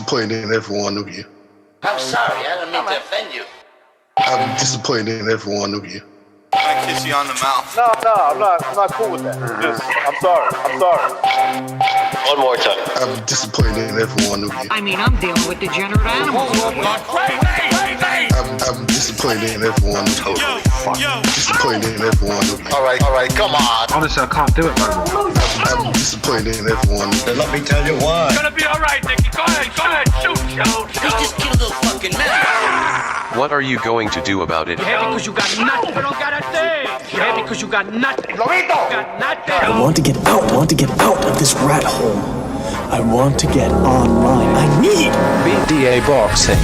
disappointed in every one of you. I'm sorry, I don't mean to offend you. I'm disappointed in every one of you. I kiss you on the mouth. No, I'm not cool with that. Just, I'm sorry. One more time. I'm disappointed in every one of you. I mean, I'm dealing with degenerate animals. I'm disappointed in every one of you. Disappointed in every one of you. All right, come on. Honestly, I can't do it no more. I'm disappointed in every one of you. Let me tell you why. It's gonna be alright, Nicky. Go ahead, shoot. We just killed a fucking man. What are you going to do about it? You're happy because you got nothing. You don't got a thing. You're happy because you got nothing. Lobito! You got nothing. I want to get out of this rat hole. I want to get online. I need BDA boxing.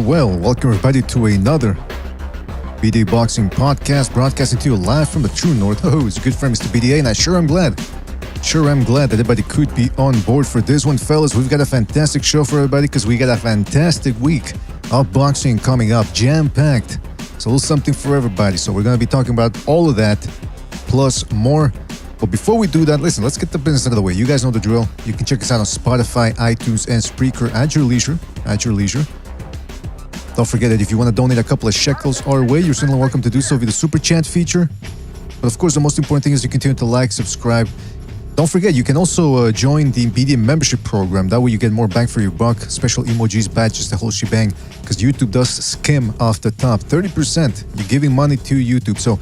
Well. Welcome everybody to another BDA Boxing Podcast, broadcasting to you live from the true north. Oh, it's your good friend Mr. BDA, and I sure am glad that everybody could be on board for this one, fellas. We've got a fantastic show for everybody because we got a fantastic week of boxing coming up, jam-packed. It's a little something for everybody, so we're going to be talking about all of that, plus more. But before we do that, listen, let's get the business out of the way. You guys know the drill. You can check us out on Spotify, iTunes, and Spreaker at your leisure. Don't forget that if you want to donate a couple of shekels our way, you're certainly welcome to do so via the Super Chat feature. But of course, the most important thing is you continue to like, subscribe. Don't forget, you can also join the BDM membership program. That way you get more bang for your buck, special emojis, badges, the whole shebang. Because YouTube does skim off the top. 30%, you're giving money to YouTube. So,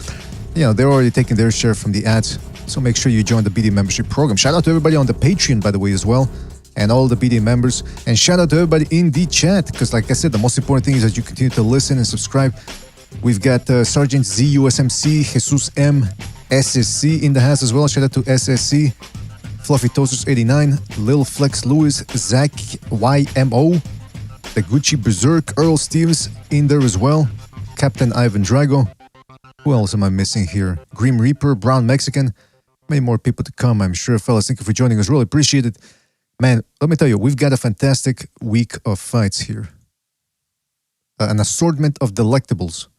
they're already taking their share from the ads. So make sure you join the BDM membership program. Shout out to everybody on the Patreon, by the way, as well. And all the BDM members. And shout out to everybody in the chat. Because like I said, the most important thing is that you continue to listen and subscribe. We've got Sergeant Z, USMC, Jesus M, SSC in the house as well. Shout out to SSC. Fluffy Toasters 89, Lil Flex Lewis, Zach YMO, the Gucci Berserk, Earl Stevens in there as well. Captain Ivan Drago. Who else am I missing here? Grim Reaper, Brown Mexican. Many more people to come, I'm sure, fellas. Thank you for joining us. Really appreciate it. Man, let me tell you, we've got a fantastic week of fights here. An assortment of delectables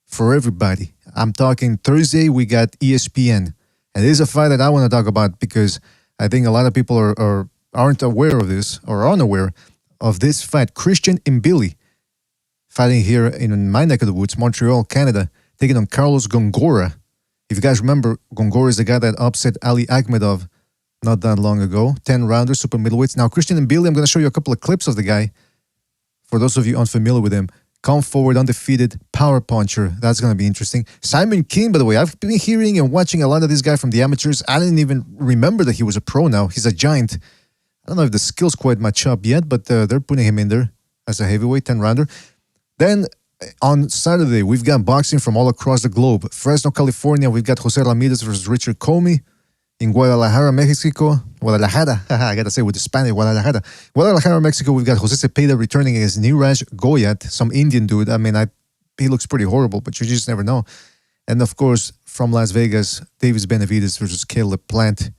for everybody. I'm talking Thursday, we got ESPN. And this is a fight that I want to talk about because I think a lot of people aren't aware of this or are unaware of this fight. Christian Mbili fighting here in my neck of the woods, Montreal, Canada, taking on Carlos Gongora. If you guys remember, Gongora is the guy that upset Ali Akhmedov not that long ago. 10-rounder, super middleweights. Now, Christian Mbili, I'm going to show you a couple of clips of the guy. For those of you unfamiliar with him, come forward, undefeated, power puncher. That's going to be interesting. Simon King, by the way, I've been hearing and watching a lot of this guy from the amateurs. I didn't even remember that he was a pro now. He's a giant. I don't know if the skills quite match up yet, but they're putting him in there as a heavyweight 10-rounder. Then on Saturday, we've got boxing from all across the globe. Fresno, California, we've got Jose Ramirez versus Richard Comey. In Guadalajara, Mexico, I gotta say with the Spanish, Guadalajara, Mexico, we've got Jose Cepeda returning against Niraj Goyat, some Indian dude. I mean, he looks pretty horrible, but you just never know. And of course, from Las Vegas, Davis Benavidez versus Caleb Plant.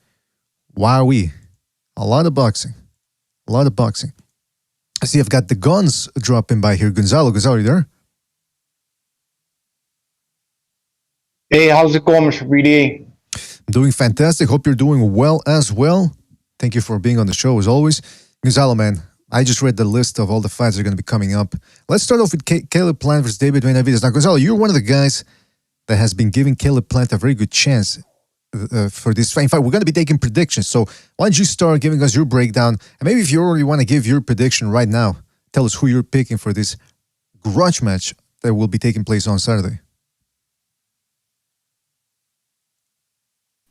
Wowee. A lot of boxing. I see I've got the guns dropping by here. Gonzalo, are you there? Hey, how's it going, Mr. BDA? I'm doing fantastic. Hope you're doing well as well. Thank you for being on the show as always. Gonzalo, man, I just read the list of all the fights that are going to be coming up. Let's start off with Caleb Plant versus David Benavidez. Now, Gonzalo, you're one of the guys that has been giving Caleb Plant a very good chance for this fight. In fact, we're going to be taking predictions. So why don't you start giving us your breakdown? And maybe if you already want to give your prediction right now, tell us who you're picking for this grudge match that will be taking place on Saturday?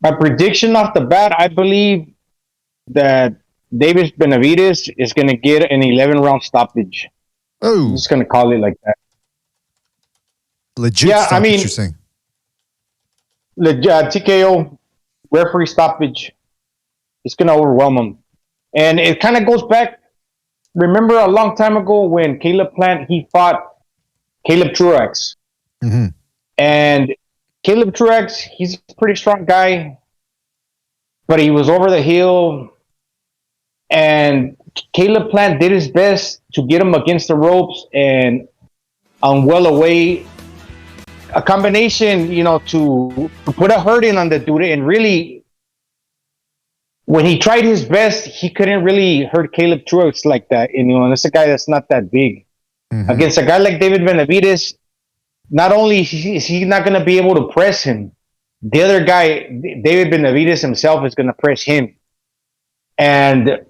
My prediction off the bat, I believe that David Benavidez is going to get an 11-round stoppage. Oh, I'm just going to call it like that. legit Yeah, stoppage, I mean, you're saying? TKO, referee stoppage. It's going to overwhelm him. And it kind of goes back. Remember a long time ago when Caleb Plant, he fought Caleb Truax. Mm-hmm. And Caleb Truax, he's a pretty strong guy, but he was over the hill. And Caleb Plant did his best to get him against the ropes and well away. A combination, to put a hurt in on the dude. And really, when he tried his best, he couldn't really hurt Caleb Truax like that. And it's a guy that's not that big. Mm-hmm. Against a guy like David Benavidez, not only is he not going to be able to press him, the other guy, David Benavidez himself, is going to press him. And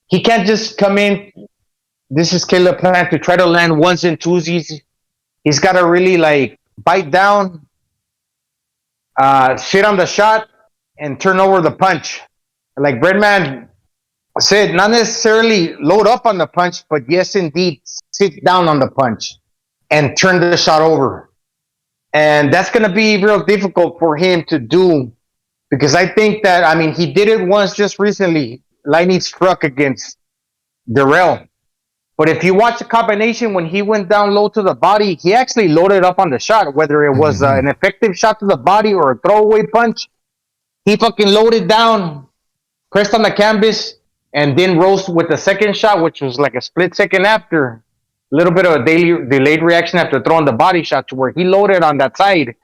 he can't just come in. This is Caleb Plant to try to land ones and twosies. He's got to really bite down, sit on the shot, and turn over the punch. Like Breadman said, not necessarily load up on the punch, but yes, indeed, sit down on the punch and turn the shot over. And that's going to be real difficult for him to do because I think that, he did it once just recently. Lightning struck against Darrell. But if you watch the combination, when he went down low to the body, he actually loaded up on the shot, whether it was an effective shot to the body or a throwaway punch. He fucking loaded down, pressed on the canvas, and then rose with the second shot, which was like a split second after. A little bit of a delayed reaction after throwing the body shot to where he loaded on that side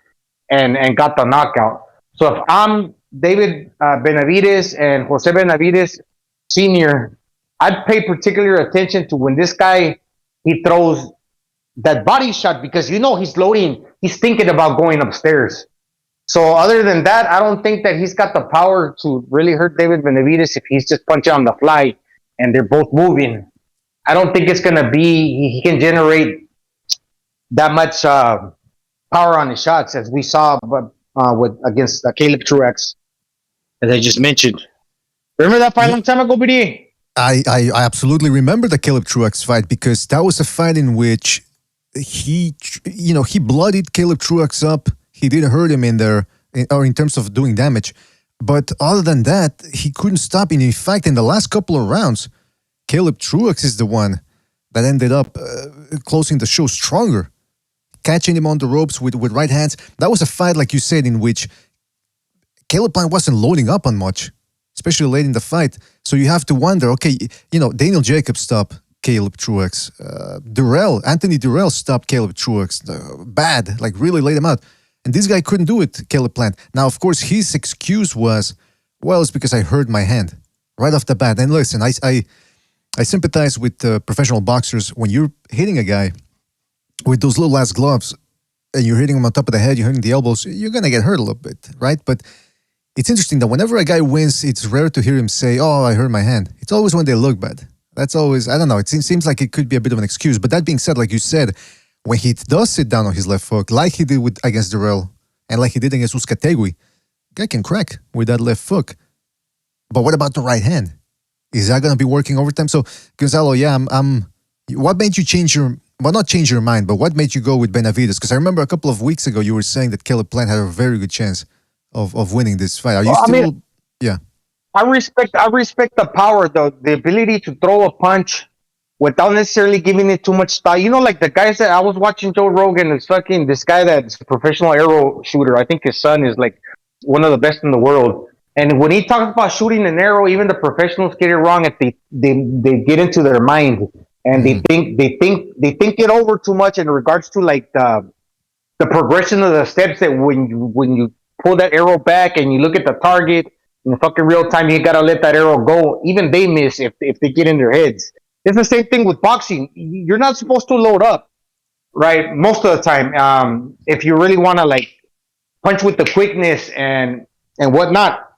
and got the knockout. So if I'm David Benavidez and Jose Benavidez Sr., I'd pay particular attention to when this guy, he throws that body shot because he's loading, he's thinking about going upstairs. So other than that, I don't think that he's got the power to really hurt David Benavidez if he's just punching on the fly and they're both moving. I don't think it's going to be, he can generate that much power on his shots as we saw against Caleb Truax, as I just mentioned. Remember that fight a long time ago, BD? I absolutely remember the Caleb Truax fight because that was a fight in which he bloodied Caleb Truax up. He did hurt him in terms of doing damage. But other than that, he couldn't stop him. In fact, in the last couple of rounds, Caleb Truax is the one that ended up closing the show stronger, catching him on the ropes with right hands. That was a fight, like you said, in which Caleb Plant wasn't loading up on much, especially late in the fight. So you have to wonder, okay, Daniel Jacobs stopped Caleb Truax. Anthony Durrell stopped Caleb Truax. Bad, really laid him out. And this guy couldn't do it, Caleb Plant. Now, of course, his excuse was, well, it's because I hurt my hand right off the bat. And listen, I sympathize with professional boxers. When you're hitting a guy with those little ass gloves and you're hitting him on top of the head, you're hitting the elbows, you're going to get hurt a little bit, right? But it's interesting that whenever a guy wins, it's rare to hear him say, oh, I hurt my hand. It's always when they look bad. That's always, I don't know, it seems like it could be a bit of an excuse. But that being said, like you said, when he does sit down on his left hook, like he did against Darrell and like he did against Uzcategui, guy can crack with that left hook. But what about the right hand? Is that going to be working overtime? So, Gonzalo, yeah, what made you not change your mind, but what made you go with Benavidez? Because I remember a couple of weeks ago you were saying that Caleb Plant had a very good chance of winning this fight. Are you still? Yeah. I respect the power, though, the ability to throw a punch without necessarily giving it too much thought. Like the guys that I was watching, Joe Rogan, is fucking this guy that's a professional arrow shooter. I think his son is one of the best in the world. And when he talks about shooting an arrow, even the professionals get it wrong. If they get into their mind and they think it over too much in regards to the progression of the steps that when you pull that arrow back and you look at the target in fucking real time, you gotta let that arrow go. Even they miss if they get in their heads. It's the same thing with boxing. You're not supposed to load up, right? Most of the time, if you really want to punch with the quickness and whatnot.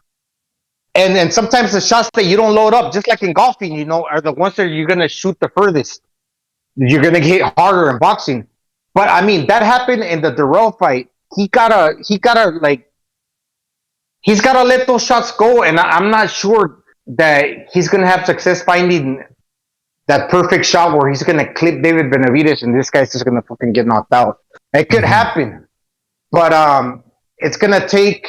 And sometimes the shots that you don't load up, just like in golfing, are the ones that you're gonna shoot the furthest. You're gonna hit harder in boxing. But I mean, that happened in the Darrell fight. He's gotta let those shots go, and I'm not sure that he's gonna have success finding that perfect shot where he's gonna clip David Benavidez and this guy's just gonna fucking get knocked out. It could happen, but it's gonna take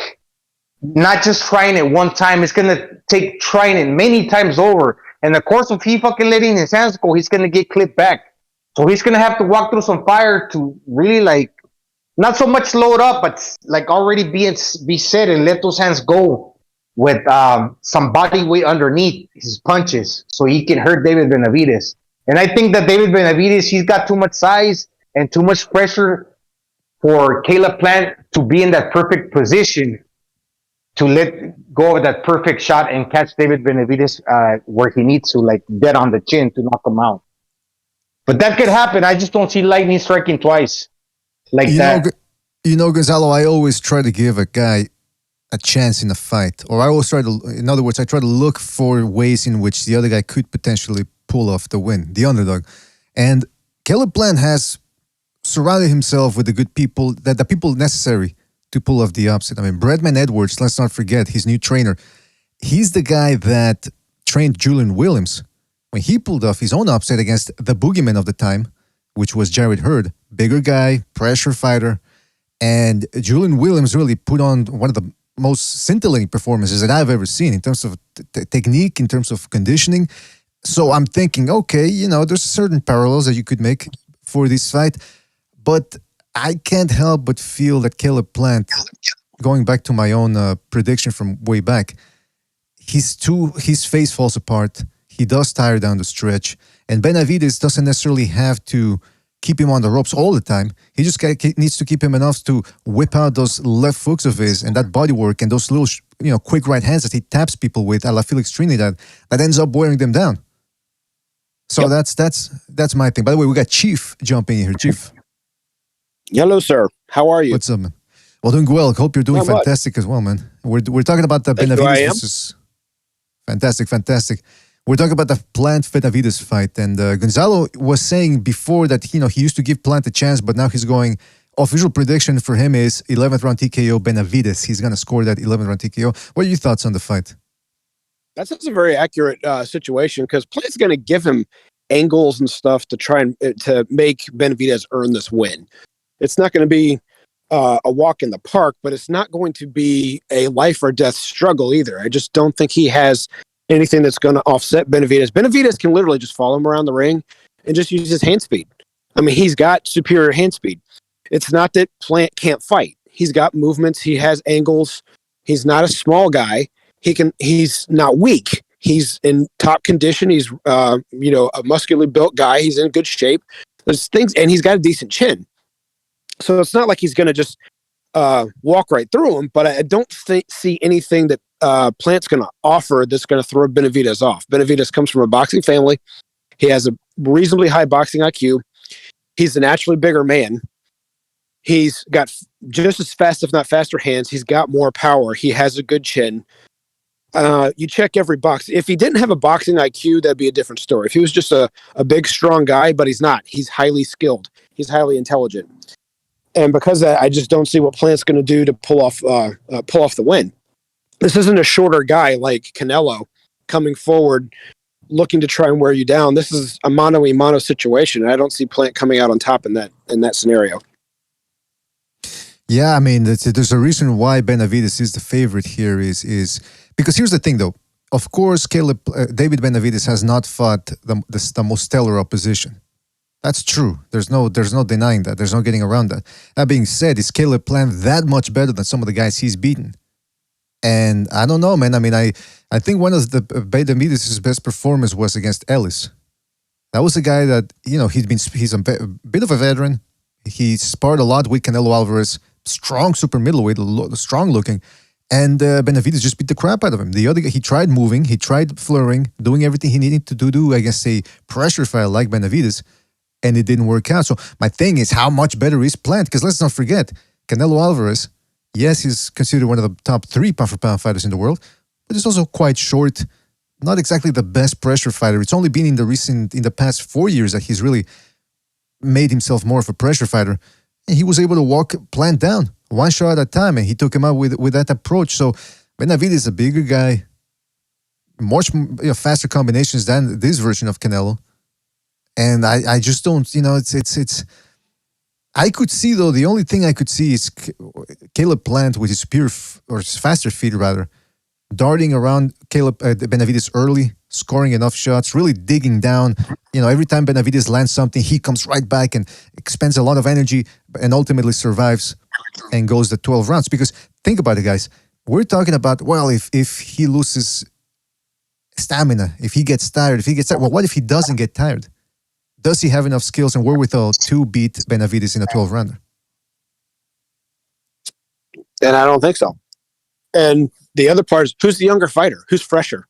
not just trying it one time. It's gonna take trying it many times over. And of course, if he fucking letting his hands go, he's gonna get clipped back. So he's gonna have to walk through some fire to really like not so much load up, but like already be set and let those hands go with some body weight underneath his punches, so he can hurt David Benavidez. And I think that David Benavidez, he's got too much size and too much pressure for Caleb Plant to be in that perfect position to let go of that perfect shot and catch David Benavidez where he needs to, like dead on the chin to knock him out. But that could happen. I just don't see lightning striking twice like that. Gonzalo, I always try to give a guy a chance in a fight. Or I always try to, in other words, I try to look for ways in which the other guy could potentially pull off the win, the underdog. And Caleb Plant has surrounded himself with the good people, the people necessary to pull off the upset. I mean, Bradman Edwards, let's not forget, his new trainer. He's the guy that trained Julian Williams when he pulled off his own upset against the boogeyman of the time, which was Jared Hurd. Bigger guy, pressure fighter. And Julian Williams really put on one of the most scintillating performances that I've ever seen in terms of technique, in terms of conditioning. So I'm thinking, okay, there's certain parallels that you could make for this fight. But I can't help but feel that Caleb Plant, going back to my own prediction from way back, his face falls apart. He does tire down the stretch. And Benavidez doesn't necessarily have to keep him on the ropes all the time. He just needs to keep him enough to whip out those left hooks of his and that body work and those little, quick right hands that he taps people with, a la Felix Trinidad, that ends up wearing them down. So that's my thing. By the way, we got Chief jumping in here. Chief. Hello, sir. How are you? What's up, man? Well, doing well. Hope you're doing fantastic as well, man. We're talking about the Benavidez versus... Fantastic. We're talking about the Plant-Benavidez fight. And Gonzalo was saying before that, he used to give Plant a chance, but now he's going... Official prediction for him is 11th round TKO Benavidez. He's going to score that 11th round TKO. What are your thoughts on the fight? That's a very accurate situation because Plant's going to give him angles and stuff to try and to make Benavidez earn this win. It's not going to be a walk in the park, but it's not going to be a life or death struggle either. I just don't think he has anything that's going to offset Benavidez. Benavidez can literally just follow him around the ring and just use his hand speed. I mean, he's got superior hand speed. It's not that Plant can't fight. He's got movements. He has angles. He's not a small guy. He's not weak. He's in top condition. He's, a muscularly built guy. He's in good shape. There's things, and he's got a decent chin. So it's not like he's going to just walk right through him, but I don't see anything that Plant's going to offer that's going to throw Benavidez off. Benavidez comes from a boxing family. He has a reasonably high boxing IQ. He's a naturally bigger man. He's got just as fast, if not faster, hands. He's got more power. He has a good chin. You check every box. If he didn't have a boxing IQ, that'd be a different story. If he was just a big, strong guy, but he's not. He's highly skilled. He's highly intelligent. And because of that, I just don't see what Plant's going to do to pull off the win. This isn't a shorter guy like Canelo coming forward, looking to try and wear you down. This is a mano-a-mano situation. And I don't see Plant coming out on top in that scenario. Yeah, I mean, there's a reason why Benavidez is the favorite here is because here's the thing, though. Of course, David Benavidez has not fought the most stellar opposition. That's true. There's no denying that. There's no getting around that. That being said, is Caleb Plant that much better than some of the guys he's beaten? And I don't know, man. I mean, I think one of the Benavidez's best performance was against Ellis. That was a guy that, he's a bit of a veteran. He sparred a lot with Canelo Alvarez, strong super middleweight, strong looking. And Benavidez just beat the crap out of him. The other guy, he tried moving, he tried flurrying, doing everything he needed to do against a pressure fighter like Benavidez. And it didn't work out. So my thing is, how much better is Plant? Because let's not forget, Canelo Alvarez, yes, he's considered one of the top 3 pound-for-pound fighters in the world, but he's also quite short, not exactly the best pressure fighter. It's only been in the past 4 years that he's really made himself more of a pressure fighter. And he was able to walk Plant down one shot at a time, and he took him out with that approach. So Benavidez is a bigger guy, much faster combinations than this version of Canelo. And I just don't, it's. I could see, though, the only thing I could see is Caleb Plant with his or his faster feet, rather, darting around Benavidez early, scoring enough shots, really digging down. Every time Benavidez lands something, he comes right back and expends a lot of energy and ultimately survives and goes the 12 rounds. Because think about it, guys. We're talking about, well, if he loses stamina, if he gets tired, well, what if he doesn't get tired? Does he have enough skills and wherewithal to beat Benavidez in a 12-rounder? And I don't think so. And the other part is, who's the younger fighter? Who's fresher?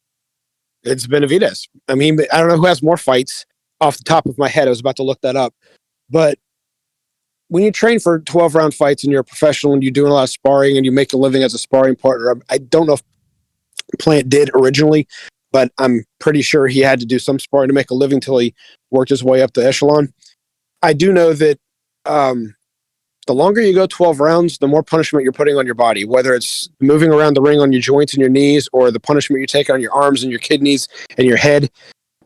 It's Benavidez. I mean, I don't know who has more fights off the top of my head. I was about to look that up. But when you train for 12-round fights and you're a professional and you're doing a lot of sparring and you make a living as a sparring partner, I don't know if Plant did originally, but I'm pretty sure he had to do some sparring to make a living till he worked his way up the echelon. I do know that the longer you go 12 rounds, the more punishment you're putting on your body, whether it's moving around the ring on your joints and your knees or the punishment you take on your arms and your kidneys and your head.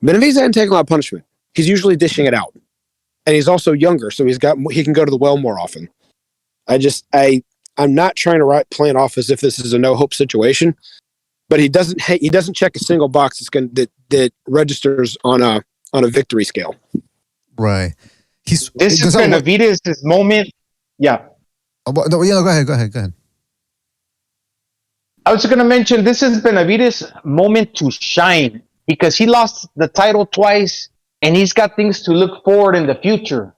Benavidez hasn't taken a lot of punishment. He's usually dishing it out. And he's also younger, so he can go to the well more often. I'm not trying to write Plant off as if this is a no-hope situation, but he doesn't check a single box that registers on a victory scale. Right. This is Benavidez's moment. Yeah. Go ahead. I was going to mention this is Benavidez's moment to shine because he lost the title twice and he's got things to look forward in the future.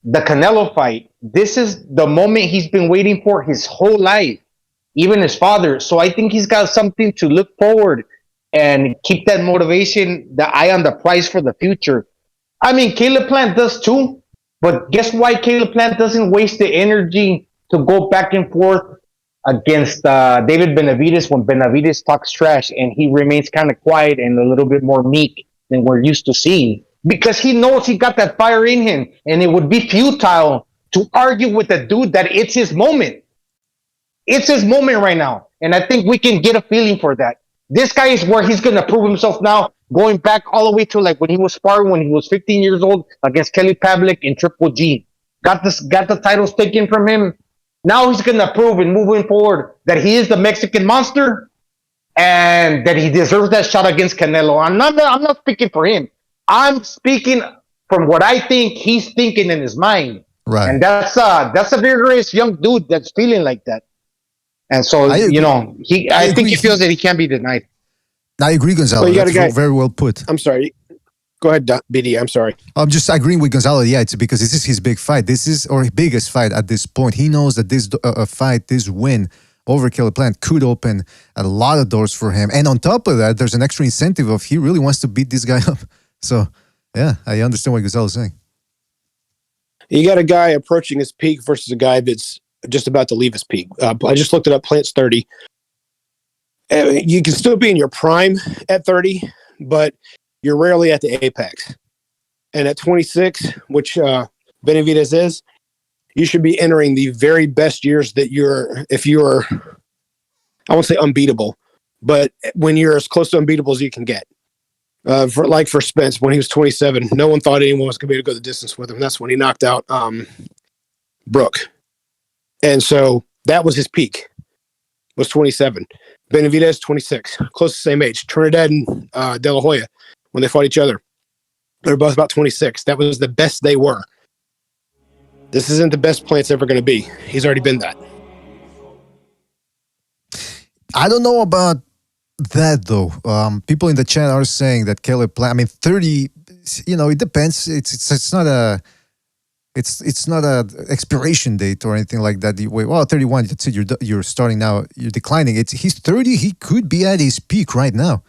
The Canelo fight. This is the moment he's been waiting for his whole life, even his father. So I think he's got something to look forward and keep that motivation, the eye on the prize for the future. I mean, Caleb Plant does too, but guess why Caleb Plant doesn't waste the energy to go back and forth against David Benavidez when Benavidez talks trash and he remains kind of quiet and a little bit more meek than we're used to seeing? Because he knows he got that fire in him and it would be futile to argue with a dude that it's his moment. It's his moment right now. And I think we can get a feeling for that. This guy is where he's going to prove himself now, going back all the way to like when he was sparring when he was 15 years old against Kelly Pavlik in Triple G. Got the titles taken from him. Now he's going to prove and moving forward that he is the Mexican monster and that he deserves that shot against Canelo. I'm not speaking for him. I'm speaking from what I think he's thinking in his mind. Right. And that's a vigorous young dude that's feeling like that. And so, I think he feels that he can't be denied. I agree, Gonzalo. Well, that's very well put. I'm sorry. Go ahead, BD. I'm sorry. I'm just agreeing with Gonzalo. Yeah, it's because this is his big fight. This is his biggest fight at this point. He knows that this fight, this win over Caleb Plant could open a lot of doors for him. And on top of that, there's an extra incentive of he really wants to beat this guy up. So, yeah, I understand what Gonzalo's saying. You got a guy approaching his peak versus a guy that's just about to leave his peak. I just looked it up. Plant's 30. You can still be in your prime at 30, but you're rarely at the apex. And at 26, which Benavidez is, you should be entering the very best years that if you're, I won't say unbeatable, but when you're as close to unbeatable as you can get. For Spence, when he was 27, no one thought anyone was going to be able to go the distance with him. That's when he knocked out Brooke. And so that was his peak, was 27. Benavidez, 26, close to the same age. Trinidad and De La Hoya, when they fought each other, they were both about 26. That was the best they were. This isn't the best Plant's ever going to be. He's already been that. I don't know about that, though. People in the chat are saying that Caleb Plant, 30, it depends. It's not a... It's not a expiration date or anything like that. 31. That's it. You're starting now. You're declining. He's 30. He could be at his peak right now.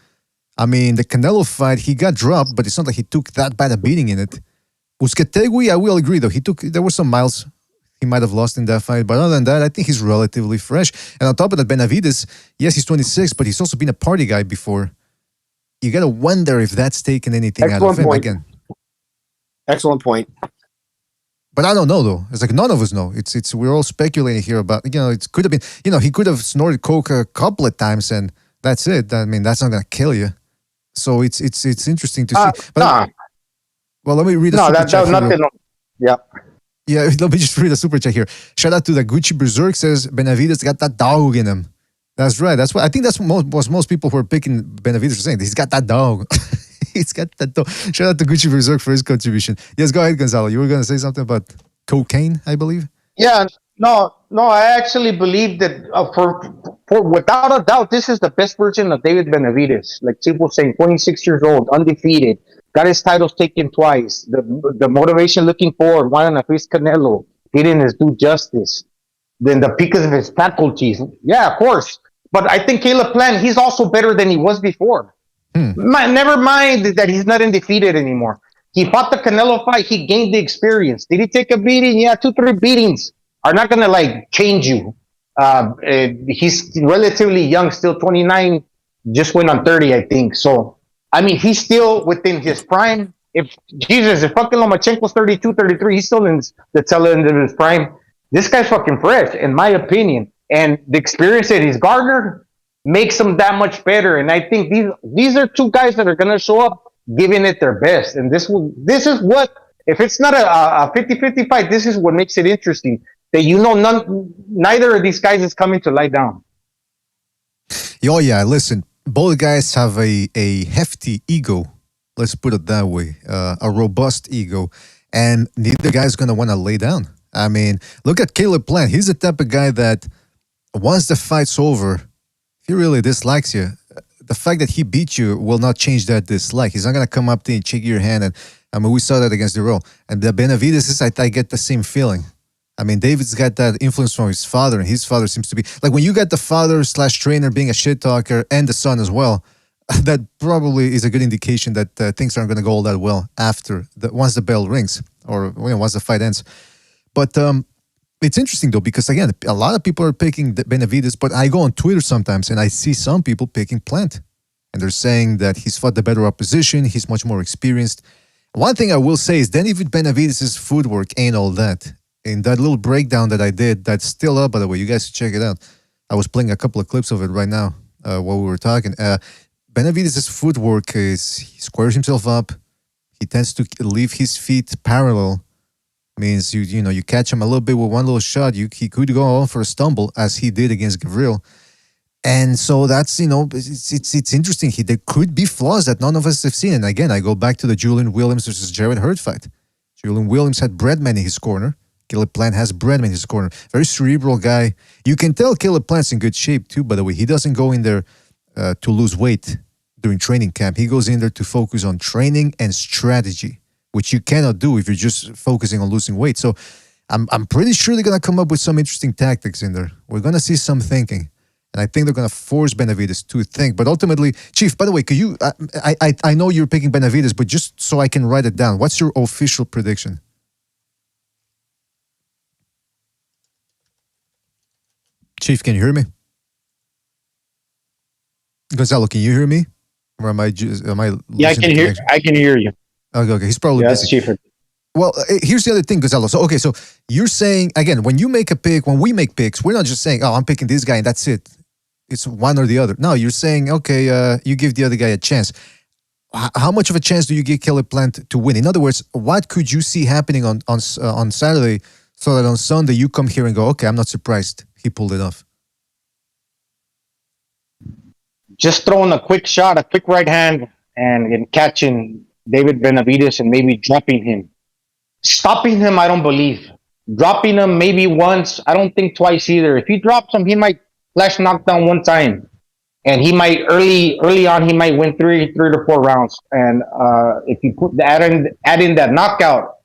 The Canelo fight, he got dropped, but it's not like he took that bad a beating in it. Uzcategui, I will agree though. There were some miles he might have lost in that fight, but other than that, I think he's relatively fresh. And on top of that, Benavidez, yes, he's 26, but he's also been a party guy before. You gotta wonder if that's taken anything out of him again. Excellent point. But I don't know though. It's like none of us know. It's we're all speculating here about it could have been he could have snorted coke a couple of times and that's it. I mean that's not gonna kill you. So it's interesting to see. But Nah, well, let me read the no, super that chat was here. nothing. Yeah. Yeah, let me just read a super chat here. Shout out to the Gucci Berserk says Benavidez got that dog in him. That's right. That's what I think. That's what most people who are picking Benavidez are saying. He's got that dog. He's got that dog. Shout out to Gucci Berserk for his contribution. Yes, go ahead, Gonzalo. You were going to say something about cocaine, I believe. Yeah, no. I actually believe that for without a doubt, this is the best version of David Benavidez. Like people saying, 26 years old, undefeated, got his titles taken twice. The motivation looking forward, wanting to face Canelo, getting his due justice. Then the peak of his faculties. Yeah, of course. But I think Caleb Plant, he's also better than he was before. Never mind that he's not undefeated anymore. He fought the Canelo fight. He gained the experience. Did he take a beating? Yeah, 2-3 beatings are not going to change you. He's relatively young, still 29, just went on 30, I think. So, I mean, he's still within his prime. If fucking Lomachenko's 32, 33, he's still in the tail end of his prime. This guy's fucking fresh, in my opinion. And the experience that he's garnered makes him that much better. And I think these are two guys that are going to show up giving it their best. And this is what, if it's not a 50-50 fight, this is what makes it interesting. That neither of these guys is coming to lie down. Oh yeah, listen, both guys have a hefty ego. Let's put it that way, a robust ego, and neither guy's gonna want to lay down. I mean, look at Caleb Plant. He's the type of guy that once the fight's over, he really dislikes you. The fact that he beat you will not change that dislike. He's not gonna come up to you and shake your hand. And I mean, we saw that against Durrell. And the Benavidez, I get the same feeling. I mean, David's got that influence from his father, and his father seems to be like when you got the father/trainer being a shit talker and the son as well. That probably is a good indication that things aren't going to go all that well after once the bell rings or once the fight ends. But it's interesting though because again, a lot of people are picking Benavidez, but I go on Twitter sometimes and I see some people picking Plant, and they're saying that he's fought the better opposition, he's much more experienced. One thing I will say is David Benavidez's footwork ain't all that. In that little breakdown that I did, that's still up, by the way, you guys should check it out. I was playing a couple of clips of it right now while we were talking. Benavidez's footwork is he squares himself up. He tends to leave his feet parallel. Means you catch him a little bit with one little shot. He could go on for a stumble as he did against Gavril. And so that's it's interesting. There could be flaws that none of us have seen. And again, I go back to the Julian Williams versus Jared Hurd fight. Julian Williams had Breadman in his corner. Caleb Plant has Breadman in his corner. Very cerebral guy. You can tell Caleb Plant's in good shape too, by the way. He doesn't go in there to lose weight during training camp. He goes in there to focus on training and strategy, which you cannot do if you're just focusing on losing weight. So I'm pretty sure they're going to come up with some interesting tactics in there. We're going to see some thinking. And I think they're going to force Benavidez to think. But ultimately, Chief, by the way, could you... I know you're picking Benavidez, but just so I can write it down, what's your official prediction? Chief, can you hear me? Gonzalo, can you hear me? Or am I Yeah, I can hear. I can hear you. Okay. He's probably that's busy. Chief. Well, here's the other thing, Gonzalo. So you're saying, again, when you make a pick, when we make picks, we're not just saying, oh, I'm picking this guy and that's it. It's one or the other. No, you're saying, okay, you give the other guy a chance. How much of a chance do you give Caleb Plant to win? In other words, what could you see happening on Saturday so that on Sunday you come here and go, okay, I'm not surprised he pulled it off? Just throwing a quick shot, a quick right hand, and catching David Benavidez and maybe dropping him. Stopping him, I don't believe. Dropping him maybe once, I don't think twice either. If he drops him, he might flash knockdown one time. And he might, early on, he might win three to four rounds. And if you add in that knockout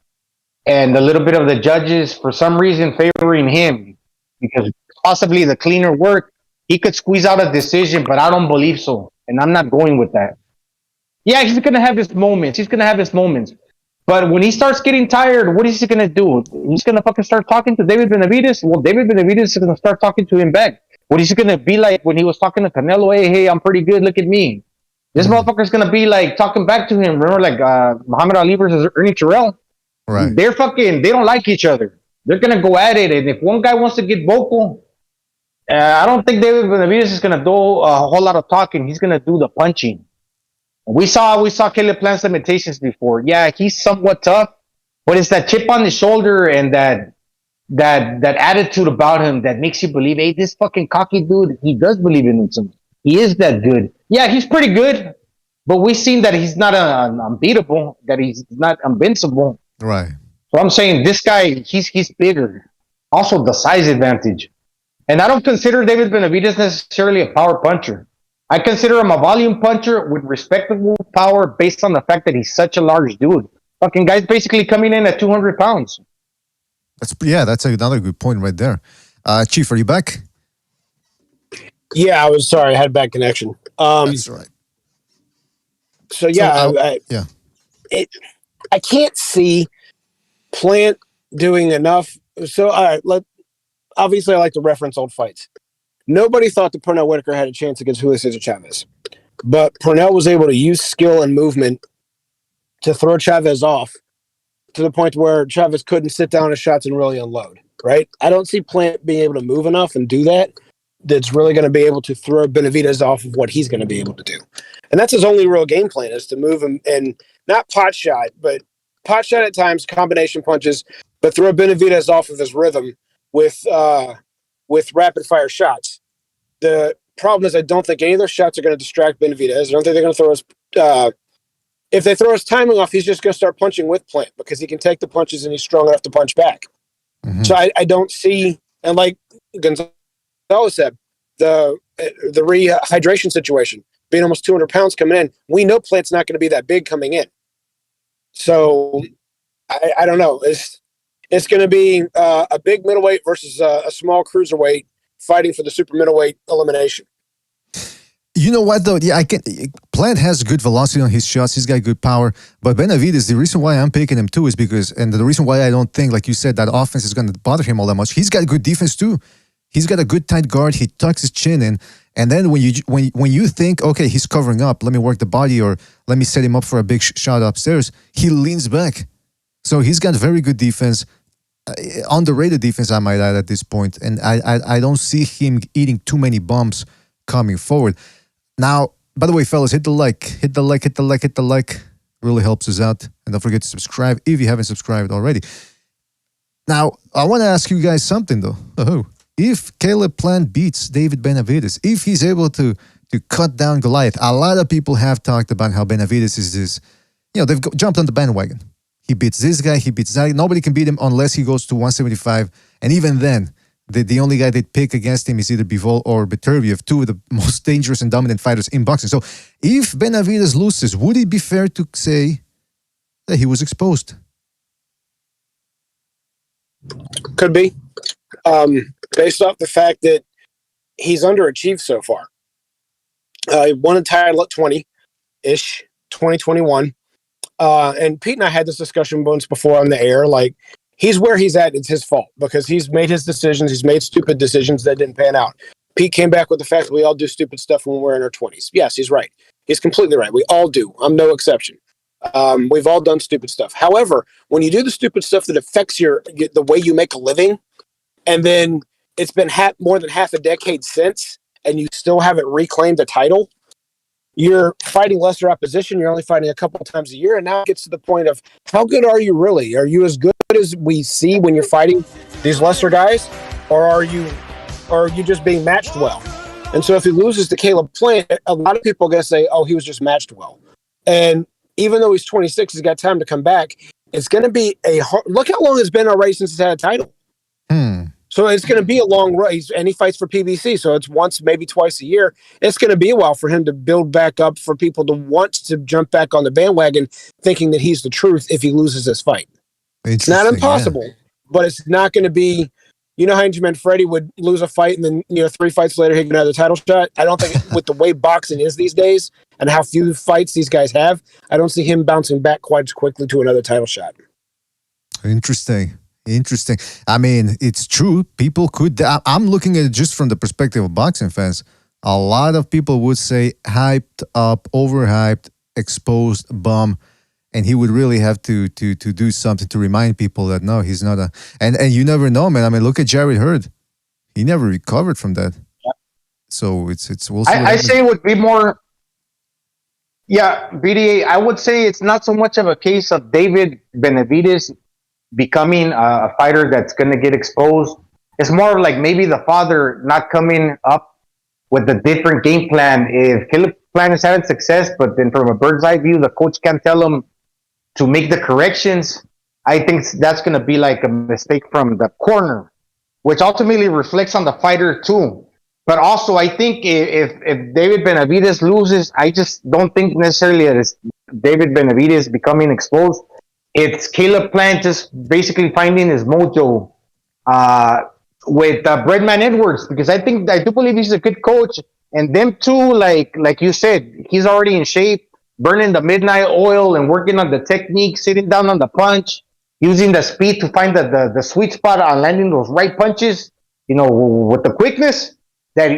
and a little bit of the judges, for some reason, favoring him, because possibly the cleaner work, he could squeeze out a decision, but I don't believe so. And I'm not going with that. Yeah, he's going to have his moments. But when he starts getting tired, what is he going to do? He's going to fucking start talking to David Benavidez? Well, David Benavidez is going to start talking to him back. What is he going to be like when he was talking to Canelo? Hey, I'm pretty good. Look at me. This motherfucker's going to be like talking back to him. Remember like Muhammad Ali versus Ernie Terrell? Right. They don't like each other. They're gonna go at it, and if one guy wants to get vocal, I don't think David Benavidez is gonna do a whole lot of talking. He's gonna do the punching. We saw Caleb Plant's limitations before. Yeah, he's somewhat tough, but it's that chip on the shoulder and that attitude about him that makes you believe, hey, this fucking cocky dude, he does believe in himself. He is that good. Yeah, he's pretty good, but we've seen that he's not unbeatable, that he's not invincible. Right. So I'm saying this guy, he's bigger. Also, the size advantage. And I don't consider David Benavidez necessarily a power puncher. I consider him a volume puncher with respectable power based on the fact that he's such a large dude. Fucking guy's basically coming in at 200 pounds. That's another good point right there. Chief, are you back? Yeah, I was sorry. I had bad connection. That's right. So yeah, I can't see Plant doing enough. So all right, obviously I like to reference old fights. Nobody thought that Pernell Whitaker had a chance against Julio Cesar Chavez, but Pernell was able to use skill and movement to throw Chavez off to the point where Chavez couldn't sit down his shots and really unload. Right? I don't see Plant being able to move enough and do that. That's really going to be able to throw Benavidez off of what he's going to be able to do. And that's his only real game plan, is to move him and not pot shot, but pot shot at times, combination punches, but throw Benavidez off of his rhythm with rapid fire shots. The problem is I don't think any of those shots are going to distract Benavidez. I don't think they're going to throw his if they throw his timing off, he's just going to start punching with Plant because he can take the punches and he's strong enough to punch back. Mm-hmm. So I don't see, and like Gonzalo said, the rehydration situation, being almost 200 pounds coming in, we know Plant's not going to be that big coming in. So I don't know. It's going to be a big middleweight versus a small cruiserweight fighting for the super middleweight elimination. You know what though? Yeah, Plant has good velocity on his shots. He's got good power. But Benavidez, the reason why I'm picking him too is because, and the reason why I don't think, like you said, that offense is going to bother him all that much. He's got good defense too. He's got a good tight guard. He tucks his chin in, and then when you think, okay, he's covering up, let me work the body or let me set him up for a big shot upstairs, he leans back. So he's got very good defense, underrated defense, I might add at this point, and I don't see him eating too many bumps coming forward. Now, by the way, fellas, hit the like. Really helps us out, and don't forget to subscribe if you haven't subscribed already. Now, I want to ask you guys something though. If Caleb Plant beats David Benavidez, if he's able to cut down Goliath, a lot of people have talked about how Benavidez is this, they've jumped on the bandwagon. He beats this guy, he beats that. Nobody can beat him unless he goes to 175. And even then, the only guy they'd pick against him is either Bivol or Beterbiev, two of the most dangerous and dominant fighters in boxing. So if Benavidez loses, would it be fair to say that he was exposed? Could be. Based off the fact that he's underachieved so far. He won a title at 20-ish, 2021. And Pete and I had this discussion once before on the air. Like, he's where he's at. It's his fault because he's made his decisions. He's made stupid decisions that didn't pan out. Pete came back with the fact that we all do stupid stuff when we're in our 20s. Yes, he's right. He's completely right. We all do. I'm no exception. We've all done stupid stuff. However, when you do the stupid stuff that affects the way you make a living, and then it's been more than half a decade since, and you still haven't reclaimed the title, you're fighting lesser opposition. You're only fighting a couple of times a year, and now it gets to the point of how good are you really? Are you as good as we see when you're fighting these lesser guys, or are you just being matched well? And so if he loses to Caleb Plant, a lot of people are going to say, oh, he was just matched well. And even though he's 26, he's got time to come back. It's going to be look how long it's been already since he's had a title. So it's going to be a long race, and he fights for PBC, so it's once, maybe twice a year. It's going to be a while for him to build back up, for people to want to jump back on the bandwagon, thinking that he's the truth if he loses this fight. It's not impossible, but it's not going to be, how Benjamin Freddy would lose a fight, and then 3 fights later he'd get another title shot. I don't think with the way boxing is these days and how few fights these guys have, I don't see him bouncing back quite as quickly to another title shot. Interesting. I mean, it's true. People could. I'm looking at it just from the perspective of boxing fans. A lot of people would say hyped up, overhyped, exposed, bum. and he would really have to do something to remind people that no, he's not a. And you never know, man. I mean, look at Jared Hurd. He never recovered from that. So it's we'll see. I say it would be more. Yeah, BDA. I would say it's not so much of a case of David Benavidez becoming a fighter that's going to get exposed. It's more like maybe the father not coming up with a different game plan. If Caleb Plant is having success, but then from a bird's eye view, the coach can't tell him to make the corrections. I think that's going to be like a mistake from the corner, which ultimately reflects on the fighter too. But also, I think if David Benavidez loses, I just don't think necessarily that it's David Benavidez becoming exposed. It's Caleb Plant just basically finding his mojo with Breadman Edwards, because I do believe he's a good coach, and them two, like you said, he's already in shape, burning the midnight oil and working on the technique, sitting down on the punch, using the speed to find the sweet spot on landing those right punches, with the quickness that,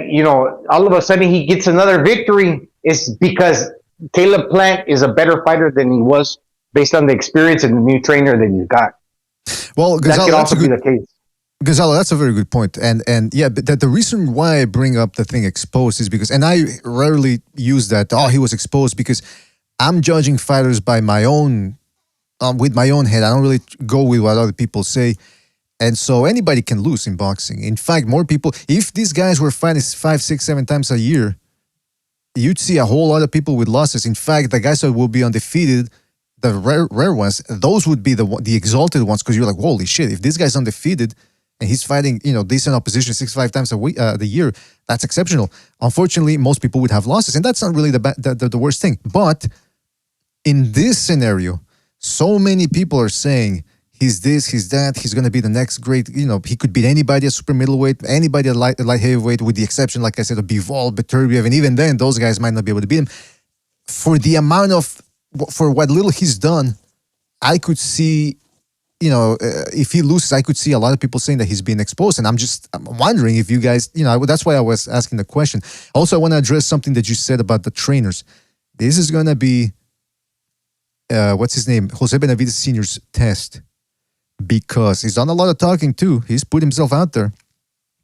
all of a sudden he gets another victory is because Caleb Plant is a better fighter than he was based on the experience and the new trainer that he's got. Well, that could also be the case. Gonzalo, that's a very good point. And yeah, but the reason why I bring up the thing exposed is because, and I rarely use that, he was exposed, because I'm judging fighters by my own, with my own head. I don't really go with what other people say. And so anybody can lose in boxing. In fact, more people, if these guys were fighting 5, 6, 7 times a year, you'd see a whole lot of people with losses. In fact, the guys that will be undefeated, the rare ones, those would be the exalted ones, because you're like, holy shit, if this guy's undefeated and he's fighting, decent opposition 6-5 times a week, the year, that's exceptional. Unfortunately, most people would have losses, and that's not really the worst thing. But in this scenario, so many people are saying he's this, he's that, he's going to be the next great, he could beat anybody at super middleweight, anybody at light heavyweight, with the exception, like I said, of Bivol, Beterbiev, and even then, those guys might not be able to beat him. For what little he's done, I could see, if he loses, I could see a lot of people saying that he's being exposed. And I'm wondering if you guys, that's why I was asking the question. Also, I want to address something that you said about the trainers. This is going to be, what's his name? Jose Benavidez Sr.'s test, because he's done a lot of talking too. He's put himself out there.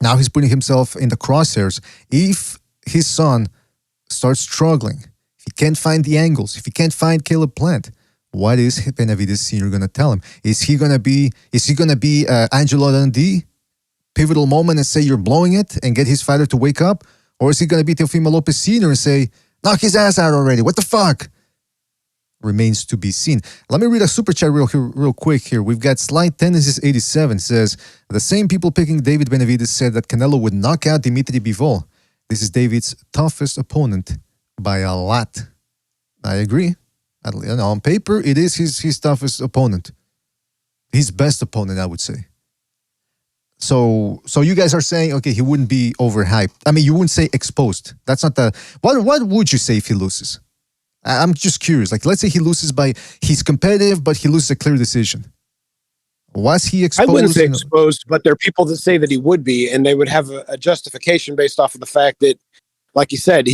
Now he's putting himself in the crosshairs. If his son starts struggling, if he can't find the angles, if he can't find Caleb Plant, what is Benavidez Sr. going to tell him? Is he going to be Angelo Dundee, pivotal moment, and say you're blowing it and get his fighter to wake up? Or is he going to be Teofimo Lopez Sr. and say, knock his ass out already? What the fuck? Remains to be seen. Let me read a super chat real quick here. We've got Slight Tendencies 87 says, the same people picking David Benavidez said that Canelo would knock out Dimitri Bivol. This is David's toughest opponent by a lot. I agree. On paper, it is his toughest opponent. His best opponent, I would say. So you guys are saying, okay, he wouldn't be overhyped. I mean, you wouldn't say exposed. That's not the... What would you say if he loses? I'm just curious. Like, let's say he loses he's competitive, but he loses a clear decision. Was he exposed? I wouldn't say exposed, but there are people that say that he would be, and they would have a justification based off of the fact that, like you said,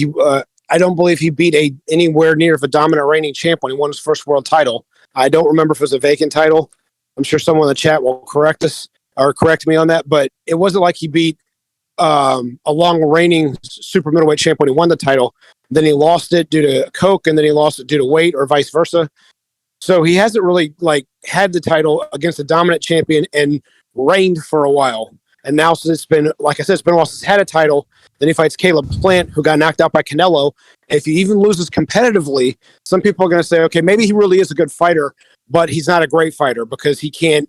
I don't believe he beat anywhere near of a dominant reigning champ when he won his first world title. I don't remember if it was a vacant title. I'm sure someone in the chat will correct us or correct me on that, but it wasn't like he beat a long reigning super middleweight champ when he won the title. Then he lost it due to coke, and then he lost it due to weight, or vice versa. So he hasn't really had the title against a dominant champion and reigned for a while. And now, since it's been, like I said, it's been a while since he's had a title. Then he fights Caleb Plant, who got knocked out by Canelo. If he even loses competitively, some people are going to say, okay, maybe he really is a good fighter, but he's not a great fighter because he can't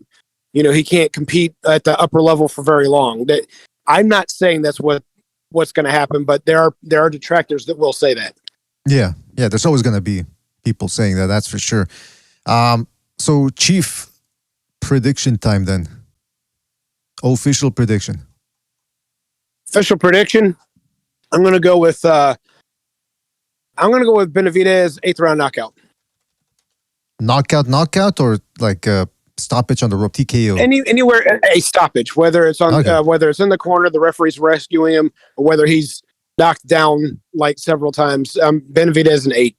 compete at the upper level for very long. I'm not saying that's what's going to happen, but there are detractors that will say that. Yeah, there's always going to be people saying that, that's for sure. So, Chief, prediction time then. Official prediction. Official prediction. I'm going to go with Benavidez 8th round knockout. Knockout, or like a stoppage on the rope, TKO? Anywhere, a stoppage, whether it's on whether it's in the corner, the referee's rescuing him, or whether he's knocked down like several times. Benavidez an 8.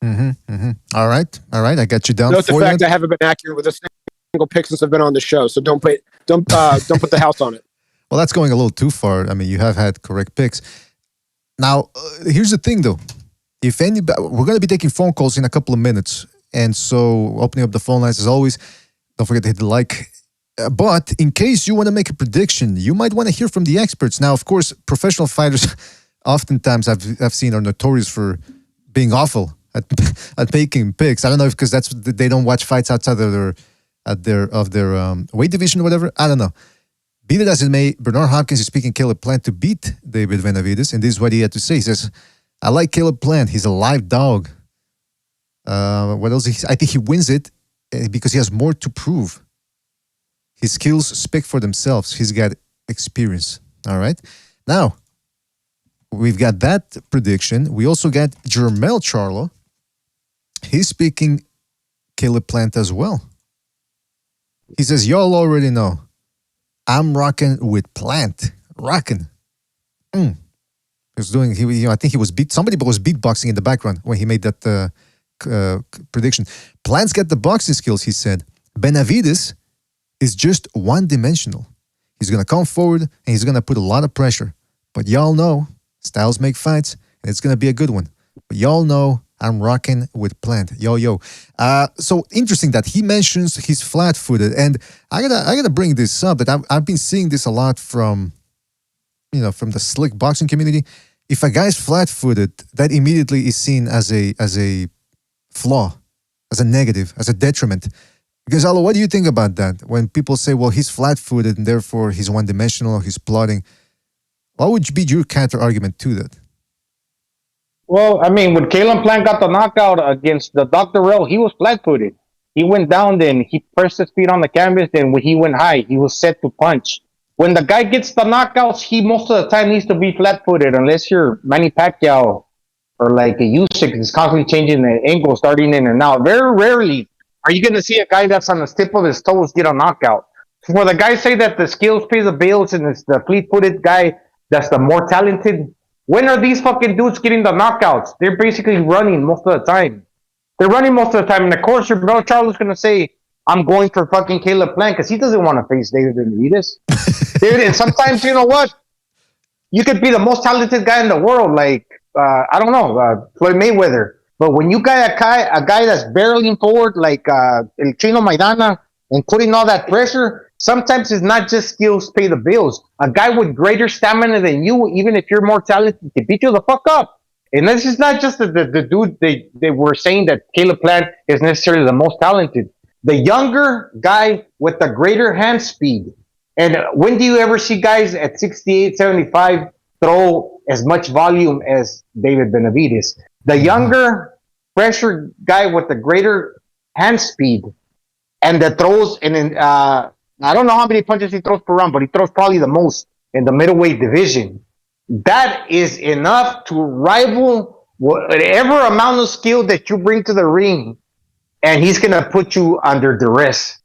All right. I got you down Note the for fact that. I haven't been accurate with a single pick since I've been on the show, so don't put the house on it. Well, that's going a little too far. I mean, you have had correct picks. Now, here's the thing, though. If anybody, we're going to be taking phone calls in a couple of minutes, and so opening up the phone lines as always. Don't forget to hit the like. But in case you want to make a prediction, you might want to hear from the experts. Now, of course, professional fighters, oftentimes I've seen are notorious for being awful at making picks. I don't know if because they don't watch fights outside of their weight division or whatever. I don't know. Be that as it may, Bernard Hopkins is picking Caleb Plant to beat David Benavidez, and this is what he had to say. He says, "I like Caleb Plant. He's a live dog." What else? I think he wins it because he has more to prove. His skills speak for themselves. He's got experience. All right. Now, we've got that prediction. We also got Jermel Charlo. He's picking Caleb Plant as well. He says, y'all already know. I'm rocking with Plant. Rocking. He was doing, I think he was somebody was beatboxing in the background when he made that prediction. Plant's got the boxing skills, he said. Benavidez is just one-dimensional. He's going to come forward and he's going to put a lot of pressure. But y'all know, styles make fights, and it's going to be a good one. But y'all know I'm rocking with Plant. Yo. So interesting that he mentions he's flat-footed, and I gotta bring this up that I've been seeing this a lot from the slick boxing community. If a guy's flat-footed, that immediately is seen as a flaw, as a negative, as a detriment. Gonzalo, what do you think about that? When people say, well, he's flat-footed and therefore he's one-dimensional, he's plodding. What would be your counter-argument to that? Well, I mean, when Caleb Plant got the knockout against the Dr. Rell, he was flat-footed. He went down, then he pressed his feet on the canvas, then when he went high, he was set to punch. When the guy gets the knockouts, he most of the time needs to be flat-footed, unless you're Manny Pacquiao or like a Usyk is constantly changing the angle, starting in and out. Very rarely are you going to see a guy that's on the tip of his toes get a knockout. For the guys say that the skills pay the bills and it's the fleet-footed guy that's the more talented, when are these fucking dudes getting the knockouts? They're basically running most of the time. They're running most of the time. And of course, your bro Charles going to say, I'm going for fucking Caleb Plant because he doesn't want to face David Benavidez. Dude, and sometimes, you know what? You could be the most talented guy in the world, like, I don't know, Floyd Mayweather. But when you got a guy that's barreling forward like El Chino Maidana and putting all that pressure, sometimes it's not just skills pay the bills. A guy with greater stamina than you, even if you're more talented, can beat you the fuck up. And this is not just the dude they were saying that Caleb Plant is necessarily the most talented. The younger guy with the greater hand speed. And when do you ever see guys at 68, 75 throw as much volume as David Benavidez? The younger, fresher guy with the greater hand speed and that throws, and I don't know how many punches he throws per round, but he throws probably the most in the middleweight division. That is enough to rival whatever amount of skill that you bring to the ring, and he's going to put you under duress.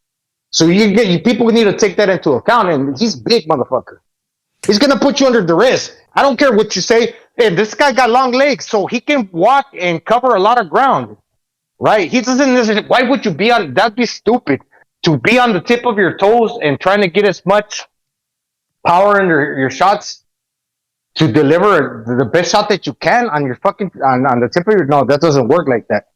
So people need to take that into account, and he's big, motherfucker. He's going to put you under duress. I don't care what you say. Hey, this guy got long legs, so he can walk and cover a lot of ground, right? He doesn't. Why would you be on? That'd be stupid to be on the tip of your toes and trying to get as much power in your shots to deliver the best shot that you can on your fucking on the tip of your. No, that doesn't work like that.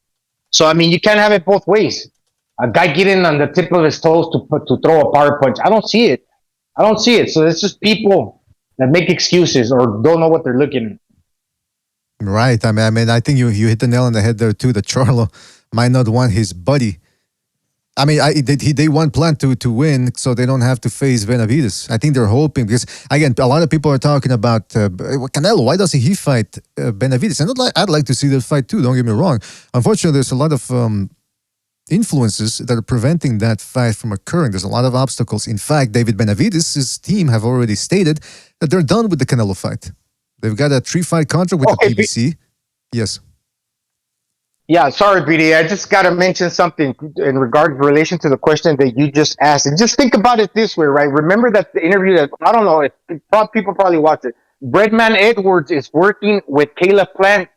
So I mean, you can't have it both ways. A guy getting on the tip of his toes to throw a power punch. I don't see it. So it's just people that make excuses or don't know what they're looking at. Right. I mean, I think you hit the nail on the head there too. That Charlo might not want his buddy. I mean, they want Plant to win, so they don't have to face Benavidez. I think they're hoping because again, a lot of people are talking about Canelo. Why doesn't he fight Benavidez? And I'd like to see that fight too. Don't get me wrong. Unfortunately, there's a lot of influences that are preventing that fight from occurring. There's a lot of obstacles. In fact, David Benavidez's team have already stated that they're done with the Canelo fight. They've got a 3-fight contract with the PBC. Yes. Yeah, sorry, BD. I just got to mention something in relation to the question that you just asked. And just think about it this way, right? Remember that the interview that, I don't know, if people probably watch it. Breadman Edwards is working with Caleb Plant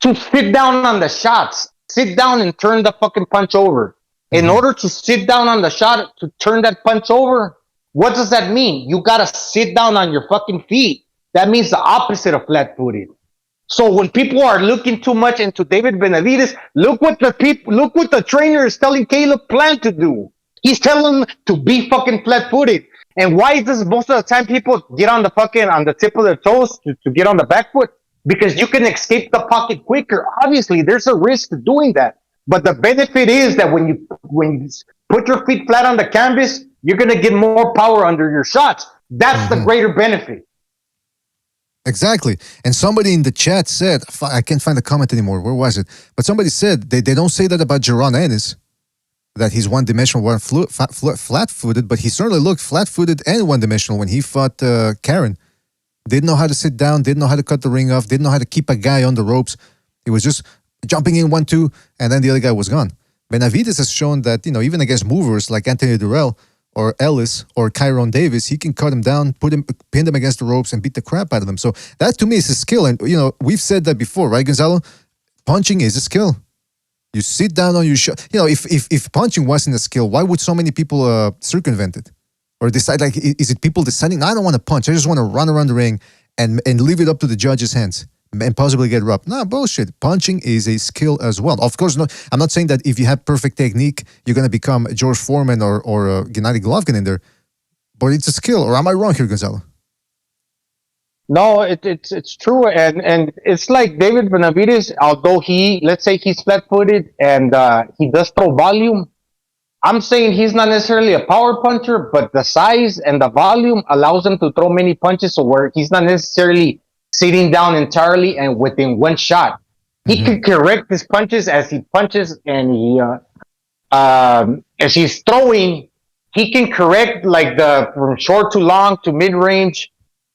to sit down on the shots. Sit down and turn the fucking punch over. In order to sit down on the shot to turn that punch over, what does that mean? You gotta sit down on your fucking feet. That means the opposite of flat-footed. So when people are looking too much into David Benavidez, look what the trainer is telling Caleb Plant to do. He's telling him to be fucking flat-footed. And why is this most of the time people get on the tip of their toes to get on the back foot? Because you can escape the pocket quicker. Obviously, there's a risk to doing that. But the benefit is that when you put your feet flat on the canvas, you're going to get more power under your shots. That's the greater benefit. Exactly. And somebody in the chat said, I can't find the comment anymore. Where was it? But somebody said they don't say that about Jaron Ennis, that he's one-dimensional, flat-footed, but he certainly looked flat-footed and one-dimensional when he fought Karen. Didn't know how to sit down, didn't know how to cut the ring off, didn't know how to keep a guy on the ropes. He was just jumping in 1-2, and then the other guy was gone. Benavidez has shown that, even against movers like Anthony Durrell or Ellis or Kyron Davis, he can cut him down, pin them against the ropes and beat the crap out of them. So that to me is a skill. And, we've said that before, right, Gonzalo? Punching is a skill. You sit down on your shot. If punching wasn't a skill, why would so many people circumvent it? Or decide, is it people deciding, no, I don't want to punch. I just want to run around the ring and leave it up to the judge's hands and possibly get robbed. No, bullshit. Punching is a skill as well. Of course, I'm not saying that if you have perfect technique, you're going to become George Foreman or Gennady Golovkin in there. But it's a skill. Or am I wrong here, Gonzalo? No, it's true. And it's like David Benavidez, although let's say he's flat-footed and he does throw volume, I'm saying he's not necessarily a power puncher, but the size and the volume allows him to throw many punches so where he's not necessarily sitting down entirely and within one shot. He can correct his punches as he punches and as he's throwing, he can correct from short to long to mid-range.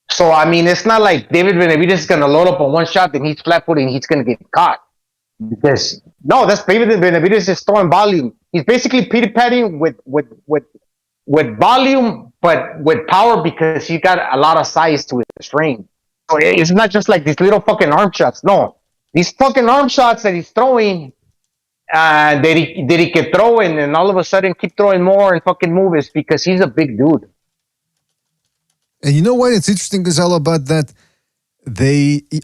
So, it's not like David Benavidez is going to load up on one shot and he's flat-footed and he's going to get caught. Because, no, that's David Benavidez is throwing volume. He's basically pitty-patting with volume, but with power because he got a lot of size to his frame. So it's not just like these little fucking arm shots. No, these fucking arm shots that he's throwing, that he can throw and all of a sudden keep throwing more and fucking move is because he's a big dude. And you know what? It's interesting, Gonzalo, about that.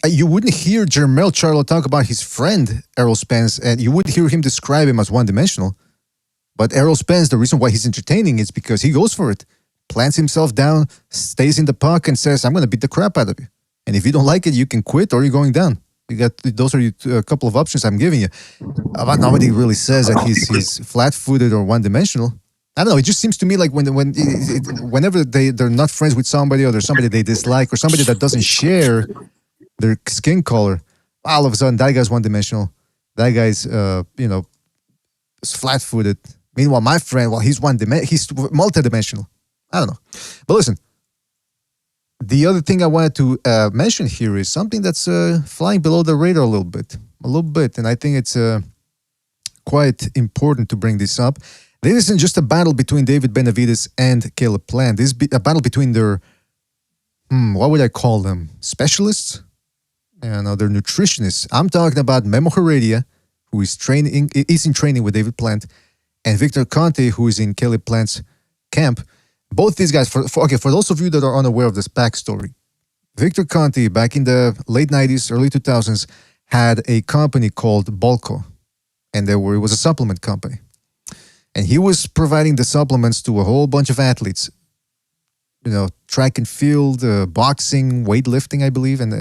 You wouldn't hear Jermel Charlo talk about his friend Errol Spence, and you would hear him describe him as one-dimensional. But Errol Spence, the reason why he's entertaining is because he goes for it, plants himself down, stays in the puck, and says, "I'm going to beat the crap out of you. And if you don't like it, you can quit or you're going down." Those are a couple of options I'm giving you. But nobody really says that he's flat-footed or one-dimensional. I don't know. It just seems to me like whenever they're not friends with somebody or there's somebody they dislike or somebody that doesn't share their skin color, all of a sudden that guy's one-dimensional. That guy's flat-footed. Meanwhile, my friend, he's he's multi-dimensional. I don't know. But listen, the other thing I wanted to mention here is something that's flying below the radar a little bit, and I think it's quite important to bring this up. This isn't just a battle between David Benavidez and Caleb Plant. This is a battle between their, what would I call them? Specialists? They're nutritionists. I'm talking about Memo Heredia, who is in training with David Plant, and Victor Conte, who is in Caleb Plant's camp. Both these guys, for those of you that are unaware of this backstory, Victor Conte, back in the late 90s, early 2000s, had a company called Bulko, and it was a supplement company. And he was providing the supplements to a whole bunch of athletes, track and field, boxing, weightlifting, I believe, and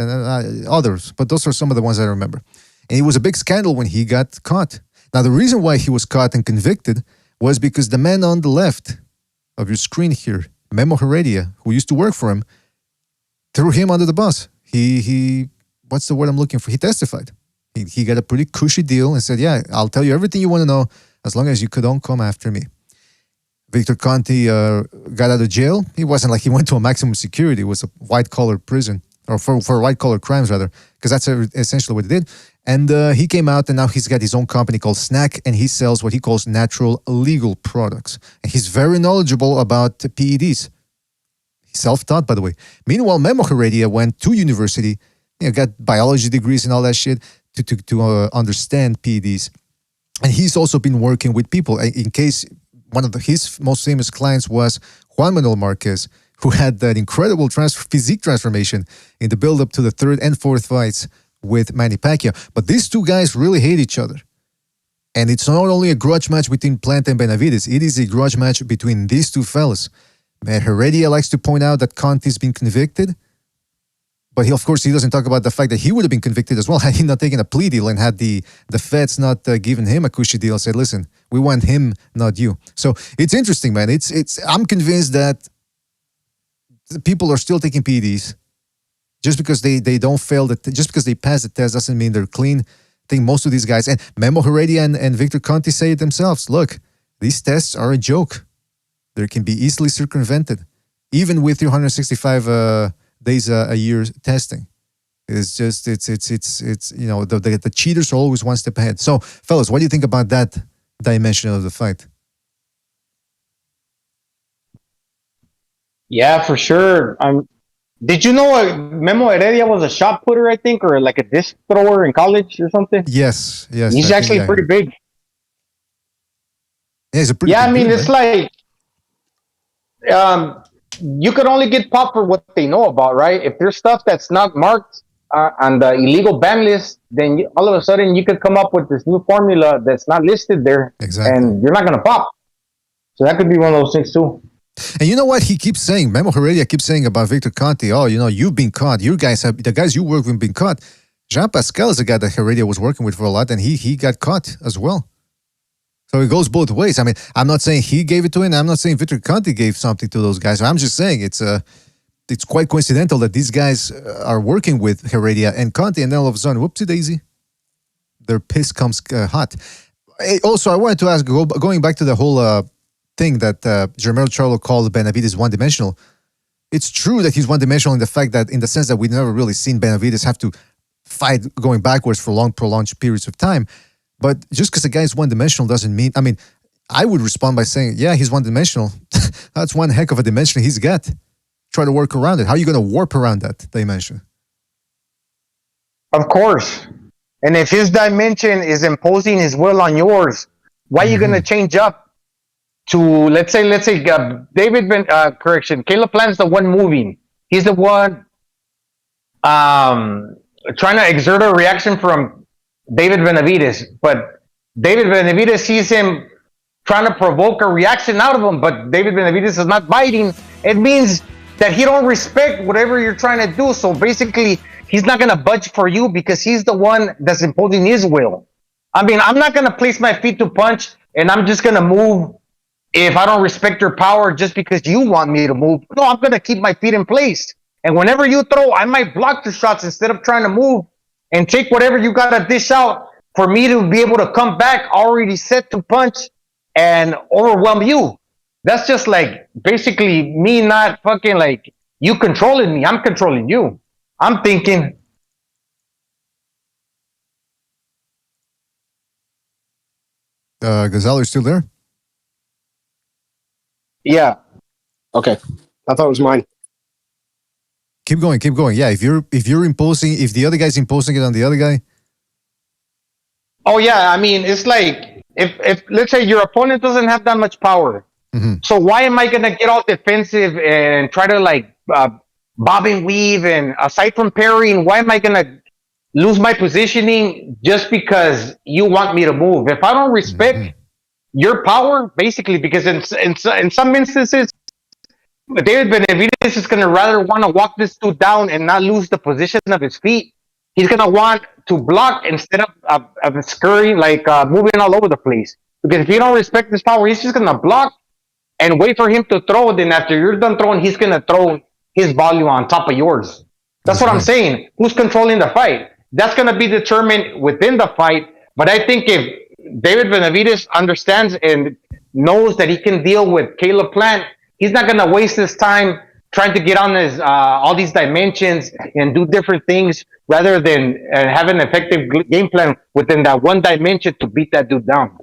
others. But those are some of the ones I remember. And it was a big scandal when he got caught. Now, the reason why he was caught and convicted was because the man on the left of your screen here, Memo Heredia, who used to work for him, threw him under the bus. He what's the word I'm looking for? He testified. He got a pretty cushy deal and said, "Yeah, I'll tell you everything you want to know as long as you don't come after me." Victor Conte got out of jail. It wasn't like he went to a maximum security. It was a white-collar prison, or for white-collar crimes, rather, because that's essentially what he did. And he came out, and now he's got his own company called Snack, and he sells what he calls natural legal products. And he's very knowledgeable about PEDs. He's self-taught, by the way. Meanwhile, Memo Heredia went to university, got biology degrees and all that shit, to understand PEDs. And he's also been working with people. In case one of his most famous clients was Juan Manuel Marquez, who had that incredible physique transformation in the build-up to the third and fourth fights with Manny Pacquiao. But these two guys really hate each other. And it's not only a grudge match between Plant and Benavidez, it is a grudge match between these two fellas. Heredia likes to point out that Conti's been convicted, but of course he doesn't talk about the fact that he would have been convicted as well had he not taken a plea deal and had the feds not given him a cushy deal and said, listen, we want him, not you. So it's interesting, man. I'm convinced that people are still taking PEDs just because they don't fail, just because they pass the test doesn't mean they're clean. I think most of these guys, and Memo Heredia and Victor Conti say it themselves, look, these tests are a joke. They can be easily circumvented, even with 365 days a year testing. It's just, it's the cheaters are always one step ahead. So, fellas, what do you think about that dimension of the fight? Yeah, for sure. Did you know Memo Heredia was a shot putter, I think, or like a disc thrower in college or something? Yes. He's actually pretty big. Yeah, he's a pretty I mean, dude, it's right? like, you could only get popped for what they know about, right? If there's stuff that's not marked on the illegal ban list, then all of a sudden you could come up with this new formula that's not listed there, Exactly. and you're not going to pop. So that could be one of those things too. And you know what he keeps saying? Memo Heredia keeps saying about Victor Conti, oh, you've been caught. The guys you work with have been caught. Jean Pascal is a guy that Heredia was working with for a lot, and he got caught as well. So it goes both ways. I mean, I'm not saying he gave it to him. I'm not saying Victor Conti gave something to those guys. I'm just saying it's quite coincidental that these guys are working with Heredia and Conti, and then all of a sudden, whoopsie daisy, their piss comes hot. Also, I wanted to ask, going back to the whole thing that Jermel Charlo called Benavidez one-dimensional. It's true that he's one-dimensional in the sense that we've never really seen Benavidez have to fight going backwards for long, prolonged periods of time. But just because a guy is one-dimensional doesn't mean... I mean, I would respond by saying, yeah, he's one-dimensional. That's one heck of a dimension he's got. Try to work around it. How are you going to warp around that dimension? Of course. And if his dimension is imposing his will on yours, why are you going to change up to, let's say, Caleb Plant's the one moving. He's the one trying to exert a reaction from David Benavidez, but David Benavidez sees him trying to provoke a reaction out of him, but David Benavidez is not biting. It means that he don't respect whatever you're trying to do. So basically, he's not going to budge for you because he's the one that's imposing his will. I mean, I'm not going to place my feet to punch, and I'm just going to move if I don't respect your power just because you want me to move. No, I'm going to keep my feet in place. And whenever you throw, I might block the shots instead of trying to move and take whatever you got to dish out for me to be able to come back already set to punch and overwhelm you. That's just like basically me not fucking like you controlling me. I'm controlling you. I'm thinking. Gonzalo, you still there? Yeah. Okay. I thought it was mine. Keep going. Yeah, if you're imposing, if the other guy's imposing it on the other guy. Oh yeah, I mean it's like if let's say your opponent doesn't have that much power, so why am I gonna get all defensive and try to like bob and weave, and aside from parrying, why am I gonna lose my positioning just because you want me to move? If I don't respect your power, basically, because in some instances, David Benavidez is going to rather want to walk this dude down and not lose the position of his feet. He's going to want to block instead of scurrying, like moving all over the place. Because if you don't respect his power, he's just going to block and wait for him to throw. Then after you're done throwing, he's going to throw his volume on top of yours. That's what I'm saying. Who's controlling the fight? That's going to be determined within the fight. But I think if David Benavidez understands and knows that he can deal with Caleb Plant, he's not going to waste his time trying to get on his all these dimensions and do different things rather than have an effective game plan within that one dimension to beat that dude down.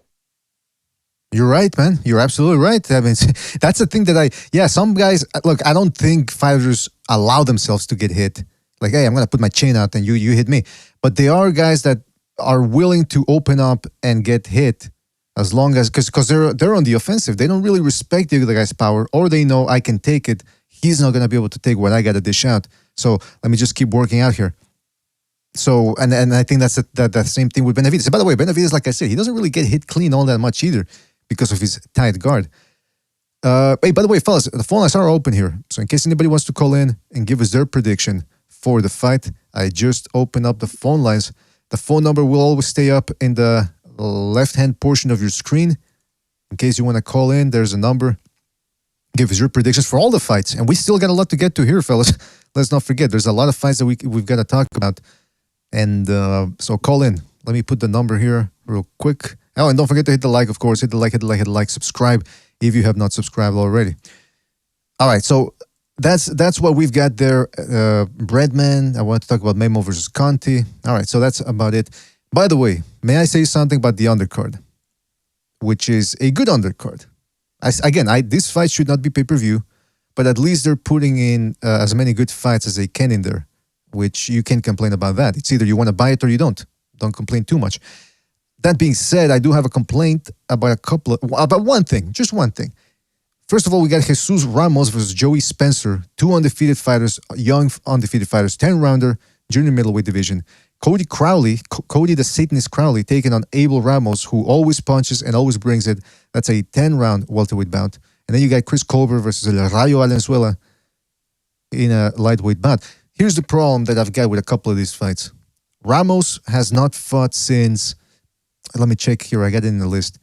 You're right, man. You're absolutely right. I mean, that's the thing that some guys, look, I don't think fighters allow themselves to get hit. Like, hey, I'm going to put my chin out and you hit me. But there are guys that are willing to open up and get hit as long as because they're on the offensive. They don't really respect the other guy's power, or they know I can take it. He's not gonna be able to take what I gotta dish out. So let me just keep working out here. So and I think that's that same thing with Benavidez. By the way, Benavidez, like I said, he doesn't really get hit clean all that much either because of his tight guard. Hey, by the way, fellas, the phone lines are open here. So in case anybody wants to call in and give us their prediction for the fight, I just opened up the phone lines. The phone number will always stay up in the left-hand portion of your screen. In case you want to call in, there's a number. Give us your predictions for all the fights. And we still got a lot to get to here, fellas. Let's not forget, there's a lot of fights that we've got to talk about. And so call in. Let me put the number here real quick. Oh, and don't forget to hit the like, of course. Hit the like, subscribe if you have not subscribed already. All right, so that's what we've got there. Breadman, I want to talk about Memo versus Conti. All right, so that's about it. By the way, may I say something about the undercard, which is a good undercard. This fight should not be pay-per-view, but at least they're putting in as many good fights as they can in there, which you can't complain about that. It's either you want to buy it or you don't. Don't complain too much. That being said, I do have a complaint about about one thing, just one thing. First of all, we got Jesus Ramos versus Joey Spencer, two undefeated fighters, young undefeated fighters, 10-rounder, junior middleweight division. Cody the Satanist Crowley, taking on Abel Ramos, who always punches and always brings it. That's a 10-round welterweight bout. And then you got Chris Colbert versus El Rayo Valenzuela in a lightweight bout. Here's the problem that I've got with a couple of these fights. Ramos has not fought since... Let me check here. I got it in the list.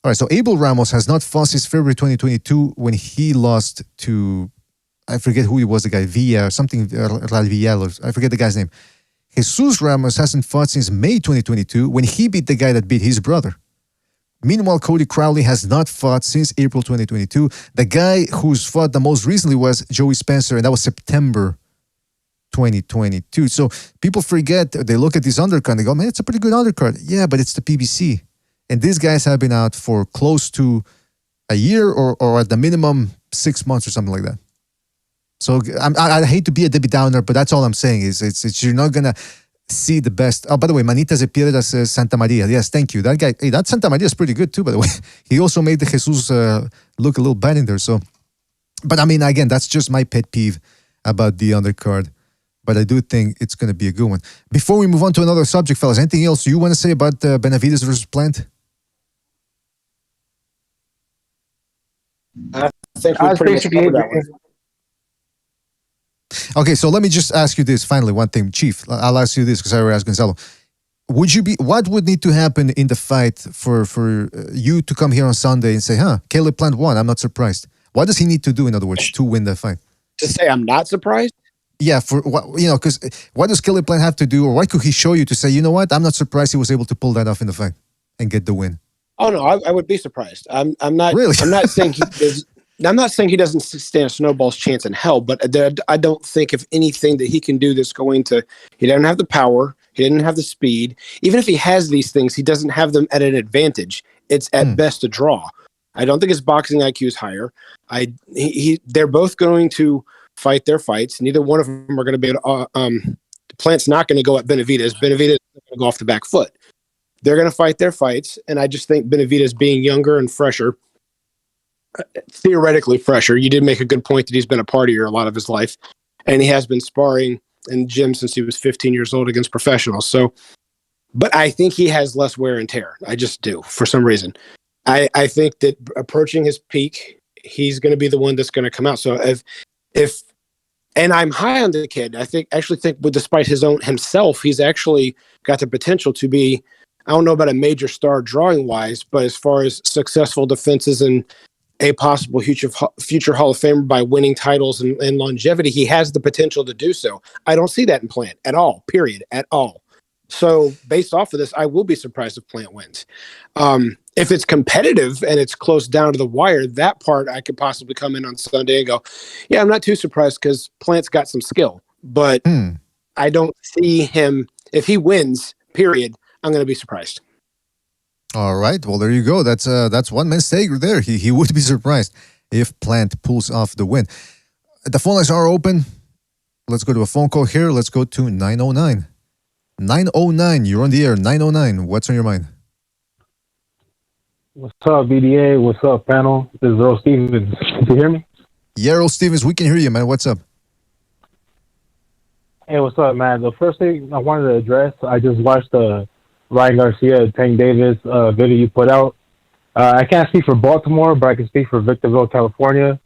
All right, so Abel Ramos has not fought since February 2022 when he lost to... I forget who he was, the guy. Villa or something. I forget the guy's name. Jesus Ramos hasn't fought since May 2022 when he beat the guy that beat his brother. Meanwhile, Cody Crowley has not fought since April 2022. The guy who's fought the most recently was Joey Spencer, and that was September 2022. So people forget, they look at this undercard and they go, man, it's a pretty good undercard. Yeah, but it's the PBC. And these guys have been out for close to a year or at the minimum 6 months or something like that. So I hate to be a Debbie Downer, but that's all I'm saying is it's you're not going to see the best. Oh, by the way, Manitas de Piedra says Santa Maria. Yes, thank you. That guy, hey, that Santa Maria is pretty good too, by the way. He also made the Jesus look a little bad in there. So, but I mean, again, that's just my pet peeve about the undercard. But I do think it's going to be a good one. Before we move on to another subject, fellas, anything else you want to say about Benavidez versus Plant? I think we pretty much covered that one. Okay, so let me just ask you this. Finally, one thing, Chief. I'll ask you this because I already asked Gonzalo. What would need to happen in the fight for you to come here on Sunday and say, Caleb Plant won? I'm not surprised. What does he need to do, in other words, to win the fight? To say I'm not surprised? Yeah, for what, because what does Caleb Plant have to do, or what could he show you to say, you know what, I'm not surprised he was able to pull that off in the fight and get the win? Oh no, I would be surprised. I'm not really. I'm not saying I'm not saying he doesn't stand a snowball's chance in hell, but I don't think if anything that he can do that's going to. He doesn't have the power. He didn't have the speed. Even if he has these things, he doesn't have them at an advantage. It's at best a draw. I don't think his boxing IQ is higher. They're both going to fight their fights. Neither one of them are going to be able to, Plant's not going to go at Benavidez. Benavidez is going to go off the back foot. They're going to fight their fights, and I just think Benavidez being younger and fresher, theoretically fresher, you did make a good point that he's been a partier a lot of his life, and he has been sparring in the gym since he was 15 years old against professionals. So, but I think he has less wear and tear. I just do, for some reason. I think that approaching his peak, he's going to be the one that's going to come out. So if and I'm high on the kid. I think despite himself, he's actually got the potential to be, I don't know about a major star drawing wise, but as far as successful defenses and a possible future Hall of Famer by winning titles and longevity, he has the potential to do so. I don't see that in Plant at all, period, at all. So based off of this, I will be surprised if Plant wins. If it's competitive and it's close down to the wire, that part I could possibly come in on Sunday and go, yeah, I'm not too surprised because Plant's got some skill. But I don't see him, if he wins, period, I'm going to be surprised. All right. Well, there you go. That's one mistake there. He would be surprised if Plant pulls off the win. The phone lines are open. Let's go to a phone call here. Let's go to 909. 909, you're on the air. 909, what's on your mind? What's up, BDA? What's up, panel? This is Earl Stevens. Can you hear me? Yeah, Earl Stevens, we can hear you, man. What's up? Hey, what's up, man? The first thing I wanted to address, I just watched the Ryan Garcia, Tank Davis video you put out. I can't speak for Baltimore, but I can speak for Victorville, California.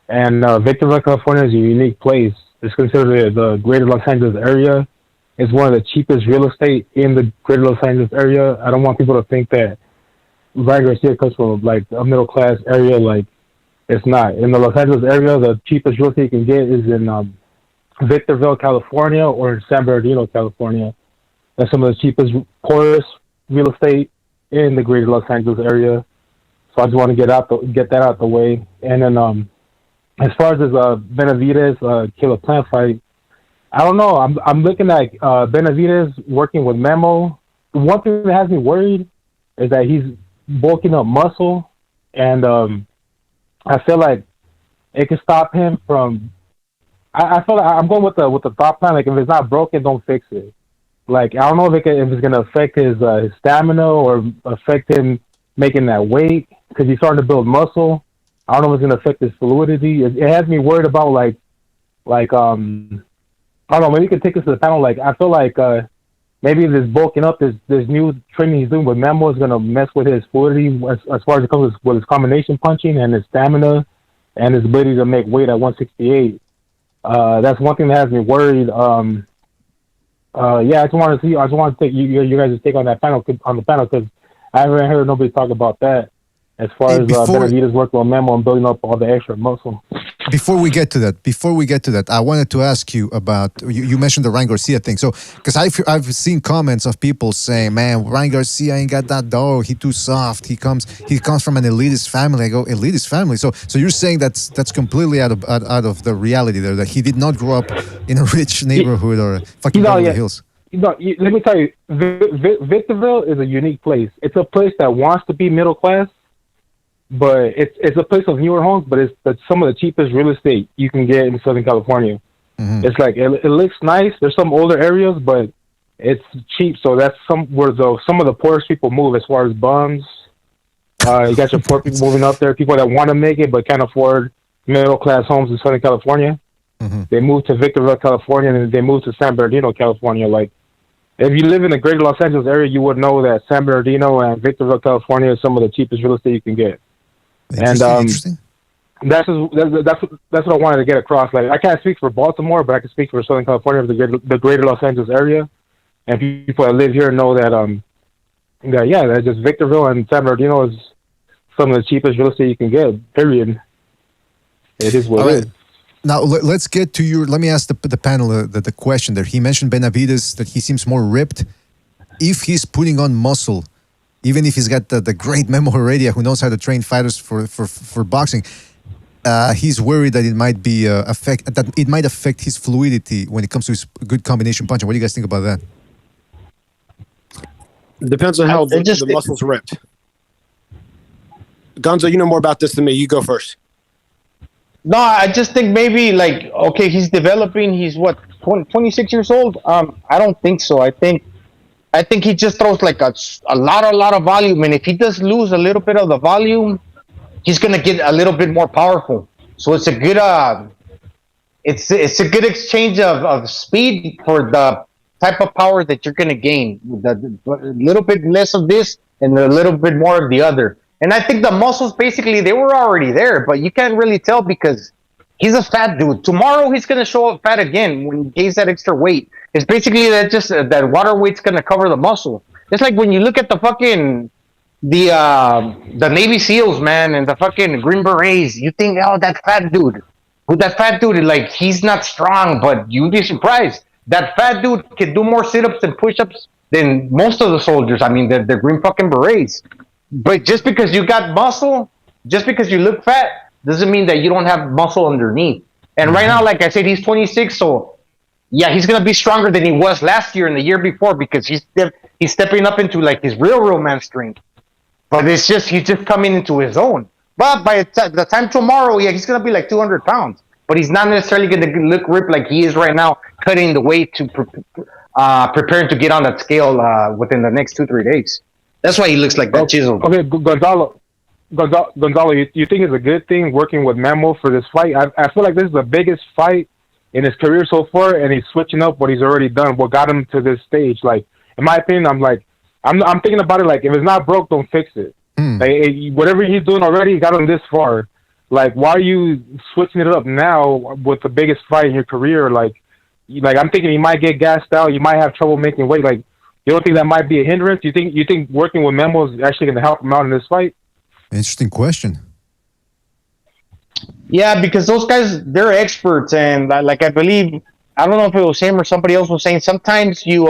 And Victorville, California is a unique place. It's considered the greater Los Angeles area. It's one of the cheapest real estate in the greater Los Angeles area. I don't want people to think that Ryan Garcia comes from like a middle class area. Like, it's not. In the Los Angeles area, the cheapest real estate you can get is in Victorville, California, or in San Bernardino, California. That's some of the cheapest, poorest real estate in the greater Los Angeles area. So I just want to get that out the way. And then as far as this Benavidez killer plant fight, I don't know. I'm looking at Benavidez working with Memo. The one thing that has me worried is that he's bulking up muscle, and I feel like it can stop him from. I feel like I'm going with the thought plan. Like, if it's not broken, don't fix it. Like, I don't know if it's going to affect his stamina or affect him making that weight, because he's starting to build muscle. I don't know if it's going to affect his fluidity. It has me worried about like I don't know. Maybe you could take us to the panel. Like, I feel like maybe this bulking up, this new training he's doing with Memo is going to mess with his fluidity as far as it comes with his combination punching and his stamina and his ability to make weight at 168. That's one thing that has me worried. Yeah, I just want to take you guys' take on the panel, because I haven't heard nobody talk about that as far as Benavidez working on Memo and building up all the extra muscle. Before we get to that, I wanted to ask you about, you mentioned the Ryan Garcia thing. So, because I've seen comments of people saying, man, Ryan Garcia ain't got that dough. He too soft. He comes from an elitist family. I go, elitist family. So you're saying that's completely out of the reality there, that he did not grow up in a rich neighborhood or fucking Beverly Hills. Let me tell you, Victorville is a unique place. It's a place that wants to be middle class, but it's a place of newer homes, but it's some of the cheapest real estate you can get in Southern California. Mm-hmm. It's like, it looks nice. There's some older areas, but it's cheap. So that's where some of the poorest people move, as far as bums. You got your poor people moving up there, people that want to make it but can't afford middle class homes in Southern California. Mm-hmm. They move to Victorville, California, and they move to San Bernardino, California. Like, if you live in the greater Los Angeles area, you would know that San Bernardino and Victorville, California is some of the cheapest real estate you can get. Interesting. That's what I wanted to get across. Like, I can't speak for Baltimore, but I can speak for Southern California, the greater Los Angeles area, and people that live here know that that just Victorville and San Bernardino is some of the cheapest real estate you can get. Period. It is what it is. Now, let's get to let me ask the panel the question there. He mentioned Benavidez, that he seems more ripped. If he's putting on muscle, even if he's got the great Memo Heredia, who knows how to train fighters for boxing, he's worried that it might be it might affect his fluidity when it comes to his good combination punching. What do you guys think about that? Depends on how the muscles ripped. Gonzo, you know more about this than me. You go first. No, I just think maybe, like, okay, he's developing. He's 26 years old. I don't think so. I think he just throws like a lot of volume, and if he does lose a little bit of the volume, he's gonna get a little bit more powerful. So it's a good it's a good exchange of speed for the type of power that you're gonna gain. A little bit less of this and a little bit more of the other. And I think the muscles, basically, they were already there, but you can't really tell because he's a fat dude. Tomorrow he's going to show up fat again when he gains that extra weight. It's basically that water weight's going to cover the muscle. It's like when you look at the Navy SEALs, man, and the fucking Green Berets, you think, oh, that fat dude. Like, he's not strong, but you'd be surprised. That fat dude can do more sit-ups and push-ups than most of the soldiers. I mean, the Green fucking Berets. But just because you got muscle, just because you look fat, doesn't mean that you don't have muscle underneath. And right now, like I said, he's 26, so yeah, he's gonna be stronger than he was last year and the year before, because he's stepping up into like his real man strength. But it's just he's just coming into his own. But by the time tomorrow, yeah, he's gonna be like 200 pounds. But he's not necessarily gonna look ripped like he is right now, cutting the weight to preparing to get on that scale within the next 2-3 days. That's why he looks like that chiseled. Okay, Gonzalo, you think it's a good thing working with Memo for this fight? I feel like this is the biggest fight in his career so far, and he's switching up what he's already done, what got him to this stage. Like, in my opinion, I'm thinking about it like, if it's not broke, don't fix it. Like, whatever he's doing already got him this far. Like, why are you switching it up now with the biggest fight in your career? Like I'm thinking he might get gassed out. You might have trouble making weight. Like, you don't think that might be a hindrance? You think working with Memo is actually going to help him out in this fight? Interesting question. Yeah, because those guys, they're experts, and like I believe, I don't know if it was him or somebody else was saying, sometimes you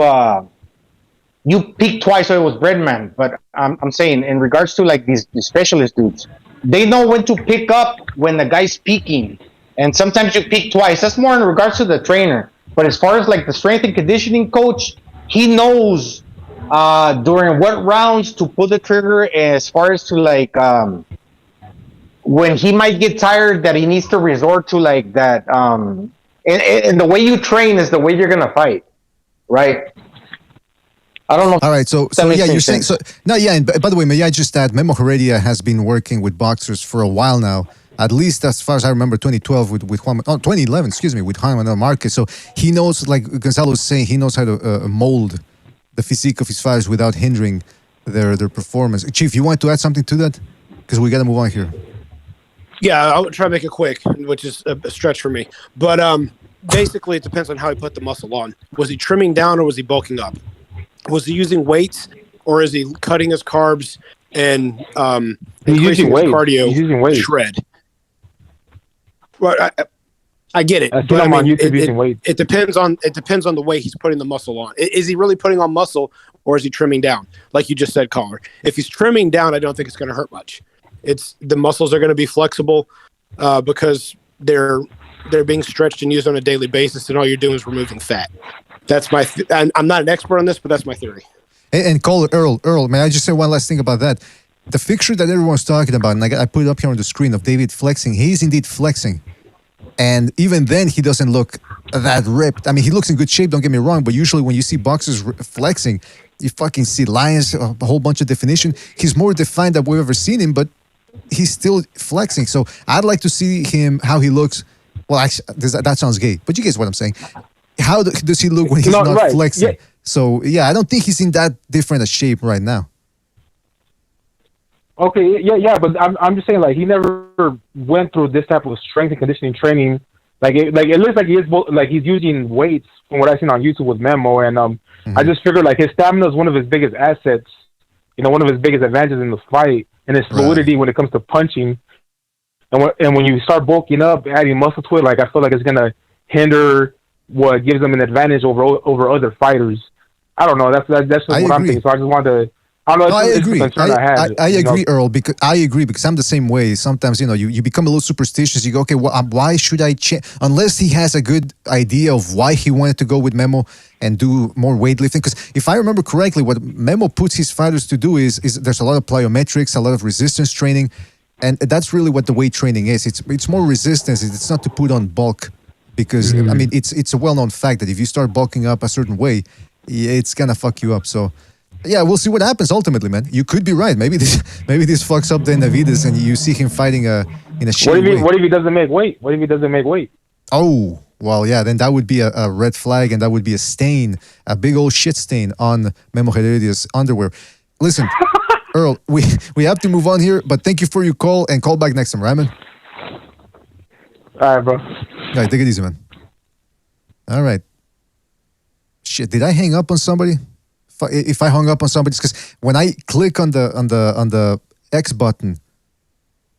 peak twice, so it was Breadman. But I'm saying, in regards to like these specialist dudes, they know when to pick up when the guy's peaking, and sometimes you peak twice. That's more in regards to the trainer. But as far as like the strength and conditioning coach, he knows during what rounds to pull the trigger, as far as to like when he might get tired, that he needs to resort to like that. And the way you train is the way you're gonna fight, right? I don't know. All right, so yeah, you're saying so. No, yeah, and by the way, may I just add, Memo Heredia has been working with boxers for a while now. At least as far as I remember, 2012 with Juan, 2011, excuse me, with Juan Manuel Marquez. So he knows, like Gonzalo was saying, he knows how to mold the physique of his fighters without hindering their performance. Chief, you want to add something to that? Because we got to move on here. Yeah, I'll try to make it quick, which is a stretch for me. But basically, it depends on how he put the muscle on. Was he trimming down or was he bulking up? Was he using weights or is he cutting his carbs and increasing his cardio? He's using weights. Shred. Well, I get it. But I mean, it depends on the way he's putting the muscle on. Is he really putting on muscle or is he trimming down? Like you just said, caller. If he's trimming down, I don't think it's going to hurt much. The muscles are going to be flexible because they're being stretched and used on a daily basis, and all you're doing is removing fat. That's my. I'm not an expert on this, but that's my theory. And caller Earl, may I just say one last thing about that? The picture that everyone's talking about, and I put it up here on the screen of David flexing. He's indeed flexing. And even then, he doesn't look that ripped. I mean, he looks in good shape, don't get me wrong, but usually when you see boxers flexing, you fucking see lines, a whole bunch of definition. He's more defined than we've ever seen him, but he's still flexing. So I'd like to see him, how he looks. Well, actually, that sounds gay, but you guess what I'm saying. How does he look when he's not flexing? Yeah. So, yeah, I don't think he's in that different a shape right now. Okay, yeah, but I'm just saying, like, he never went through this type of strength and conditioning training. Like it looks like he's using weights from what I've seen on YouTube with Memo, and I just figured like his stamina is one of his biggest assets. You know, one of his biggest advantages in the fight, and his fluidity when it comes to punching. And when you start bulking up, adding muscle to it, like I feel like it's gonna hinder what gives them an advantage over other fighters. I don't know. That's just what I'm thinking. So I just wanted to. I agree. I agree, Earl. Because I agree because I'm the same way. Sometimes you become a little superstitious. You go, okay, why should I change? Unless he has a good idea of why he wanted to go with Memo and do more weightlifting. Because if I remember correctly, what Memo puts his fighters to do is there's a lot of plyometrics, a lot of resistance training, and that's really what the weight training is. It's more resistance. It's not to put on bulk. Because I mean, it's a well-known fact that if you start bulking up a certain way, it's gonna fuck you up. So. Yeah, we'll see what happens ultimately, man. You could be right. Maybe this fucks up Benavidez and you see him fighting in a shitty way. What if he doesn't make weight? What if he doesn't make weight? Oh, well, yeah, then that would be a red flag and that would be a stain, a big old shit stain on Memo Heredia's underwear. Listen, Earl, we have to move on here, but thank you for your call and call back next time, right, man? All right, bro. All right, take it easy, man. All right. Shit, did I hang up on somebody? If I hung up on somebody, because when I click on the X button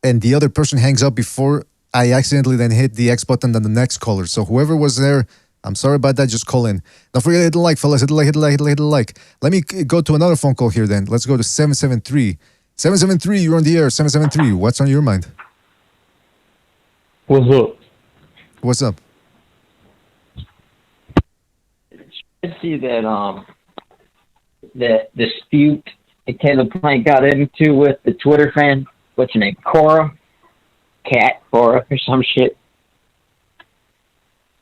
and the other person hangs up before I accidentally then hit the X button on the next caller. So whoever was there, I'm sorry about that. Just call in. Don't forget to hit the like, fellas. Hit the like. Let me go to another phone call here then. Let's go to 773. 773, you're on the air. 773, what's on your mind? What's up? What's up? I see that dispute that Caleb Plank got into with the Twitter fan. What's her name? Cora or some shit.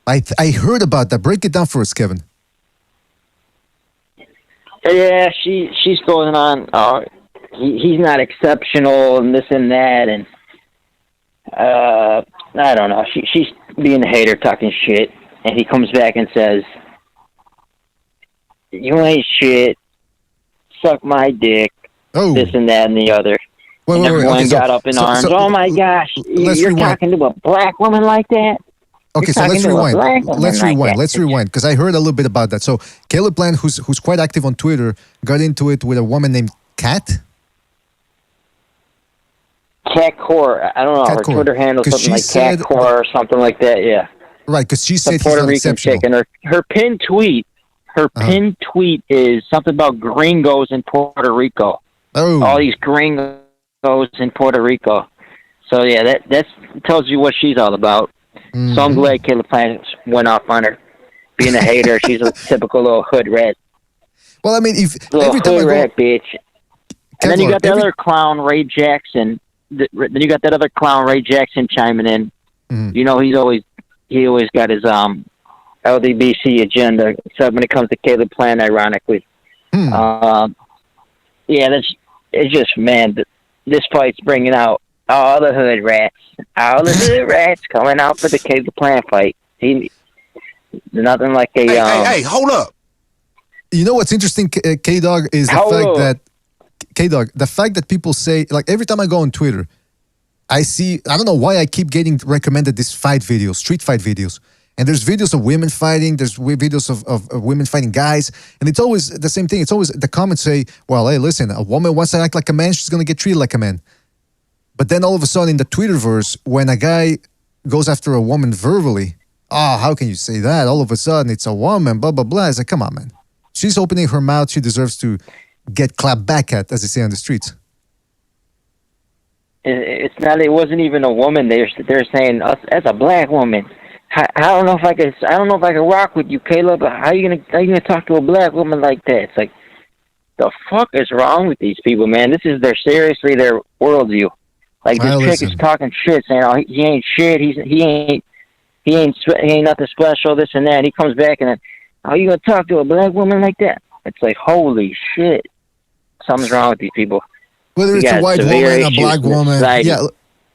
I heard about that. Break it down for us, Kevin. Yeah, she's going on. He's not exceptional and this and that, and I don't know. She's being a hater, talking shit, and he comes back and says, "You ain't shit. Suck my dick." Oh. This and that and the other. Wait, and everyone okay, got up in arms. Oh my gosh, you're talking to a black woman like that? Okay, so let's rewind. Let's rewind because I heard a little bit about that. So Caleb Plant, who's quite active on Twitter, got into it with a woman named Kat. Cat Core. I don't know. Her Twitter handle something like Cat Core or something like that. Yeah. Right, because she said Puerto Rican chick, and her pinned tweet. Her pinned tweet is something about gringos in Puerto Rico. Oh. All these gringos in Puerto Rico. So yeah, that tells you what she's all about. Mm-hmm. So I'm glad Caleb Plant went off on her, being a hater. She's a typical little hood rat. Well, I mean, if little hood rat bitch. And then you got the other clown, Ray Jackson. Then you got that other clown, Ray Jackson, chiming in. Mm-hmm. You know, he always got his LDBC agenda, except when it comes to Caleb Plant, ironically. Yeah, it's just, man, this fight's bringing out all the hood rats. All the hood rats coming out for the Caleb Plant fight. Nothing like a... Hey, hold up. You know what's interesting, K-Dog, is the fact that people say, like, every time I go on Twitter, I don't know why I keep getting recommended these fight videos, street fight videos. And there's videos of women fighting, there's videos of women fighting guys, and it's always the same thing. It's always the comments say, well, hey, listen, a woman wants to act like a man, she's going to get treated like a man. But then all of a sudden in the Twitterverse, when a guy goes after a woman verbally, how can you say that? All of a sudden it's a woman, blah, blah, blah. It's like, come on, man. She's opening her mouth, she deserves to get clapped back at, as they say on the streets. It wasn't even a woman. They're saying us as a black woman. I don't know if I can rock with you, Caleb. How you gonna talk to a black woman like that? It's like, the fuck is wrong with these people, man? This is seriously their worldview. Like, this chick is talking shit, saying, "Oh, he ain't shit. He ain't nothing special. This and that." And he comes back and then, "How you gonna talk to a black woman like that?" It's like, holy shit, something's wrong with these people. Whether it's a white woman, a black woman, yeah.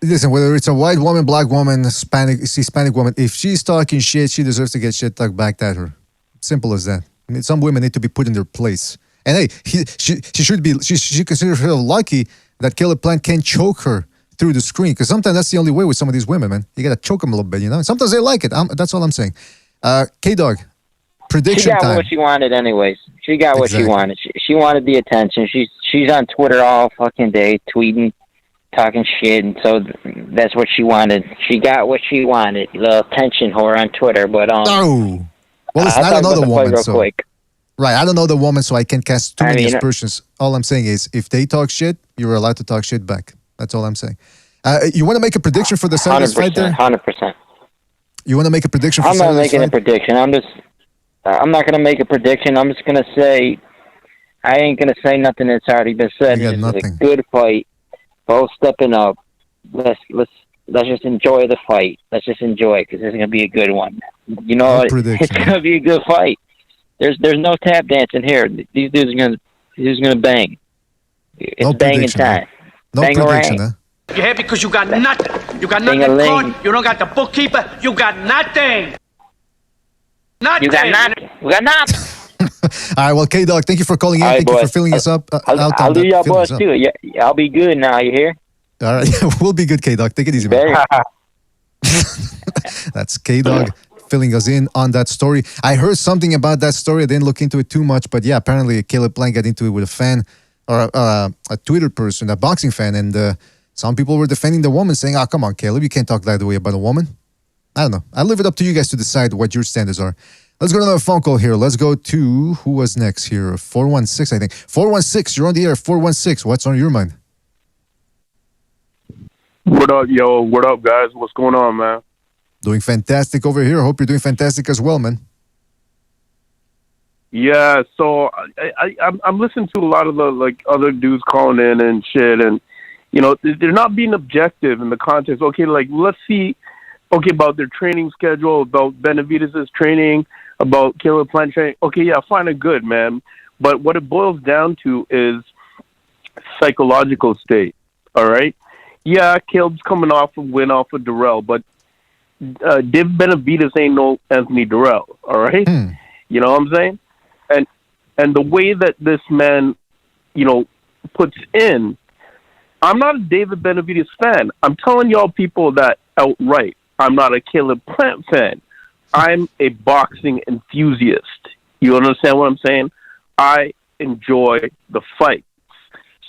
Listen, whether it's a white woman, black woman, Hispanic woman, if she's talking shit, she deserves to get shit talked back at her. Simple as that. I mean, some women need to be put in their place. And hey, she considers herself lucky that Caleb Plant can't choke her through the screen, because sometimes that's the only way with some of these women, man. You gotta choke them a little bit, you know. Sometimes they like it. That's all I'm saying. K-Dog, prediction time. She got what she wanted, anyways. She got what she wanted. She wanted the attention. She's on Twitter all fucking day, tweeting, talking shit, and so that's what she wanted. She got what she wanted. A little attention whore on Twitter, but well, listen, I don't know the woman, so quick. Right, I don't know the woman, so I can't cast too many aspersions. All I'm saying is, if they talk shit, you're allowed to talk shit back. That's all I'm saying. You want to make a prediction for the Saturday's fight there? 100%. You want to make a prediction for I'm Saturday's not making fight? a prediction. I'm not going to make a prediction. I'm just going to say, I ain't going to say nothing that's already been said. You got It's nothing. a good fight. Both stepping up. Let's just enjoy the fight. Let's just enjoy it, because it's going to be a good one. You know, it's going to be a good fight. There's no tap dancing here. These dudes are gonna bang. It's banging time. No prediction, huh? You're here because you got nothing. You got nothing caught. You don't got the bookkeeper. You got nothing. Nothing. You got nothing. We got nothing. All right, well, K-Dog, thank you for calling in. Right, thank you for filling us up. I'll do y'all boys too. Yeah, I'll be good now. You hear? All right, we'll be good, K-Dog. Take it easy, man. That's K-Dog filling us in on that story. I heard something about that story. I didn't look into it too much, but yeah, apparently Caleb Plant got into it with a fan or a Twitter person, a boxing fan, and some people were defending the woman, saying, "Oh, come on, Caleb, you can't talk that way about a woman." I don't know. I'll leave it up to you guys to decide what your standards are. Let's go to another phone call here. Let's go to, who was next here? 416, I think. 416, you're on the air. 416, what's on your mind? What up, yo? What up, guys? What's going on, man? Doing fantastic over here. Hope you're doing fantastic as well, man. Yeah, so I'm listening to a lot of the other dudes calling in and shit, and they're not being objective in the context. Okay, let's see. Okay, about their training schedule, about Benavidez' training, about Caleb Plant training. Okay, yeah, fine and good, man. But what it boils down to is psychological state. All right. Yeah, Caleb's coming off a win off of Durrell, but David Benavidez ain't no Anthony Durrell. All right. You know what I'm saying? And the way that this man, puts in, I'm not a David Benavidez fan. I'm telling y'all people that outright. I'm not a Caleb Plant fan. I'm a boxing enthusiast. You understand what I'm saying? I enjoy the fights.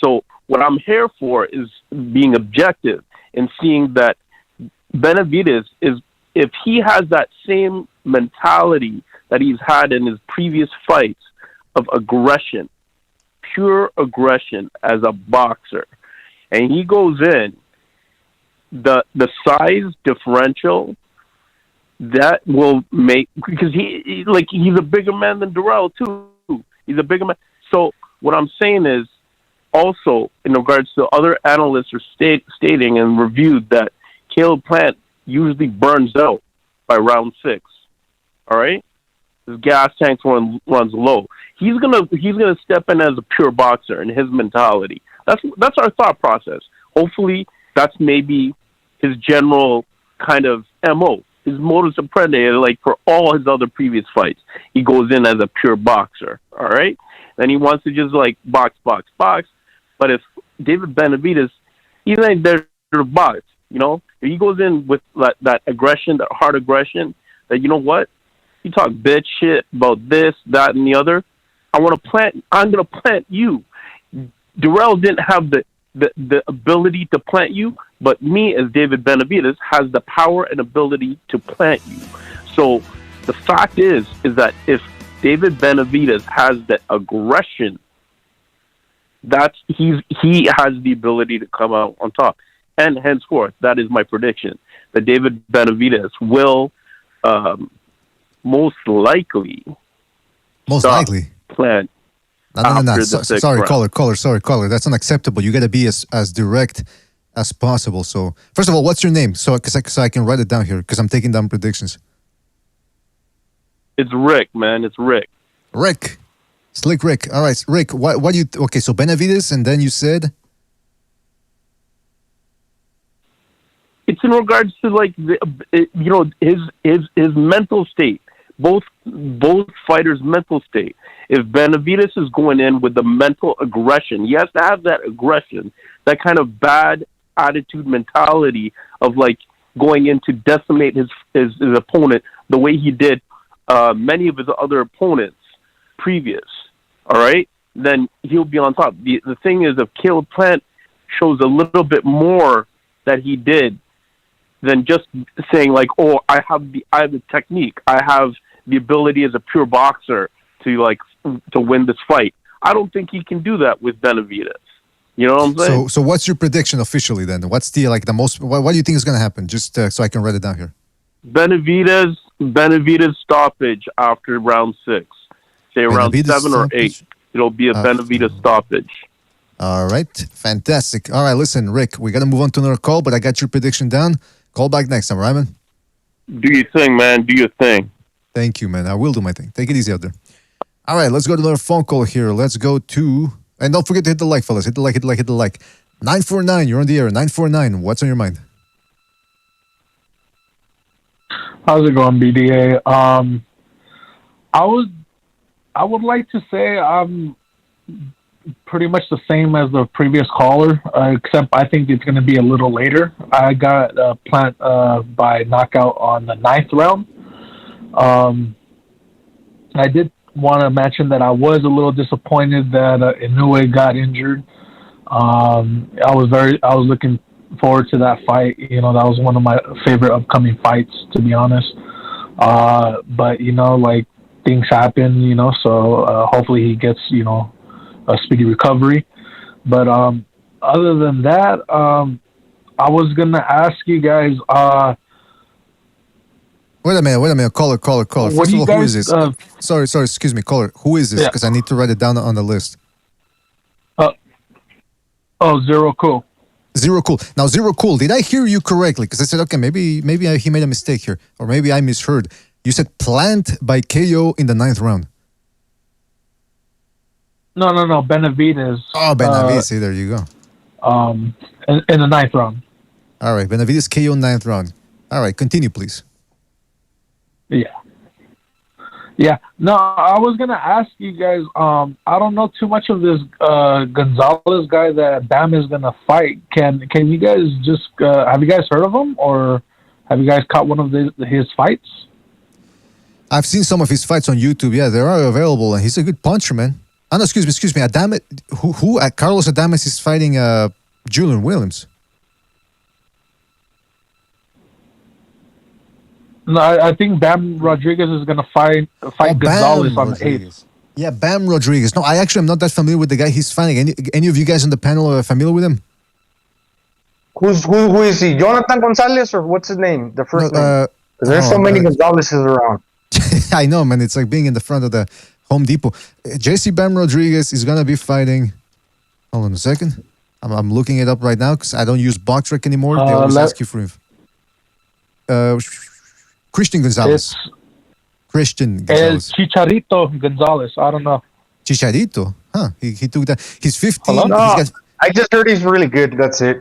So what I'm here for is being objective and seeing that Benavidez is, if he has that same mentality that he's had in his previous fights of aggression, pure aggression as a boxer, and he goes in, the size differential that will make, because he's a bigger man than Durrell too. He's a bigger man. So what I'm saying is, also in regards to other analysts are stating and reviewed that Caleb Plant usually burns out by round 6. All right, his gas tank runs low. He's gonna step in as a pure boxer in his mentality. That's our thought process. Hopefully, that's maybe his general kind of MO, his modus operandi. Like for all his other previous fights, he goes in as a pure boxer. All right, then he wants to just like box. But if David Benavidez, he's not there to box. If he goes in with that aggression, that hard aggression, that you know what, you talk bitch shit about this, that, and the other. I'm gonna plant you. Durrell didn't have the ability to plant you, but me as David Benavidez has the power and ability to plant you. So the fact is that if David Benavidez has that aggression, he has the ability to come out on top. And henceforth, that is my prediction, that David Benavidez will most likely plant. No. Sorry, caller. That's unacceptable. You got to be as direct as possible. So, first of all, what's your name? So I can write it down here because I'm taking down predictions. It's Rick, man. It's Rick. Rick. Slick Rick. All right, Rick, what do you... Okay, so Benavidez, and then you said... It's in regards to, like, his mental state. Both fighters' mental state. If Benavidez is going in with the mental aggression, he has to have that aggression, that kind of bad attitude mentality of, like, going in to decimate his opponent the way he did many of his other opponents previous. All right, then he'll be on top. The thing is, if Caleb Plant shows a little bit more that he did than just saying like, "Oh, I have the technique, I have the ability as a pure boxer to win this fight," I don't think he can do that with Benavidez. You know what I'm saying? So what's your prediction officially then? What's the most? What do you think is going to happen? Just so I can write it down here. Benavidez stoppage after round 6. Say around 7 or 8. It'll be a Benavidez stoppage. All right. Fantastic. All right, listen, Rick, we got to move on to another call, but I got your prediction down. Call back next time, right, man? Do your thing, man. Do your thing. Thank you, man. I will do my thing. Take it easy out there. All right, let's go to another phone call here. Let's go to... And don't forget to hit the like, fellas. Hit the like. 949, you're on the air. 949, what's on your mind? How's it going, BDA? I would like to say I'm pretty much the same as the previous caller, except I think it's going to be a little later. I got Plant by knockout on the 9th round. I did want to mention that I was a little disappointed that Inoue got injured. I was looking forward to that fight. That was one of my favorite upcoming fights, to be honest. But things happen, so hopefully he gets, a speedy recovery. But other than that, I was going to ask you guys... Wait a minute. Caller. First of all, who is this? Sorry, excuse me, caller. Who is this? Because I need to write it down on the list. Zero Cool. Zero Cool. Now, Zero Cool, did I hear you correctly? Because I said, okay, maybe he made a mistake here. Or maybe I misheard. You said Plant by KO in the 9th round. No, Benavidez. Oh, Benavidez. See, there you go. In the 9th round. All right, Benavidez KO 9th round. All right, continue, please. Yeah. No, I was gonna ask you guys. I don't know too much of this Gonzalez guy that Bam is gonna fight. Can you guys just have you guys heard of him, or have you guys caught one of his fights? I've seen some of his fights on YouTube. Yeah, they are available, and he's a good puncher, man. Oh, no, excuse me. Adames, who? Carlos Adames is fighting Julian Williams. No, I think Bam Rodriguez is gonna fight Gonzalez on the 8th. Yeah, Bam Rodriguez. No, I actually am not that familiar with the guy he's fighting. Any of you guys on the panel are familiar with him? Who is he? Jonathan Gonzalez, or what's his name? The first name. There's so many Gonzalez's around. I know, man. It's like being in the front of the Home Depot. JC Bam Rodriguez is gonna be fighting. Hold on a second. I'm looking it up right now because I don't use BoxRec anymore. They always ask you for him. Christian Gonzalez. Christian Gonzalez. El Chicharito Gonzalez. I don't know. Chicharito? Huh. He took that. He's 15. No, I just heard he's really good. That's it.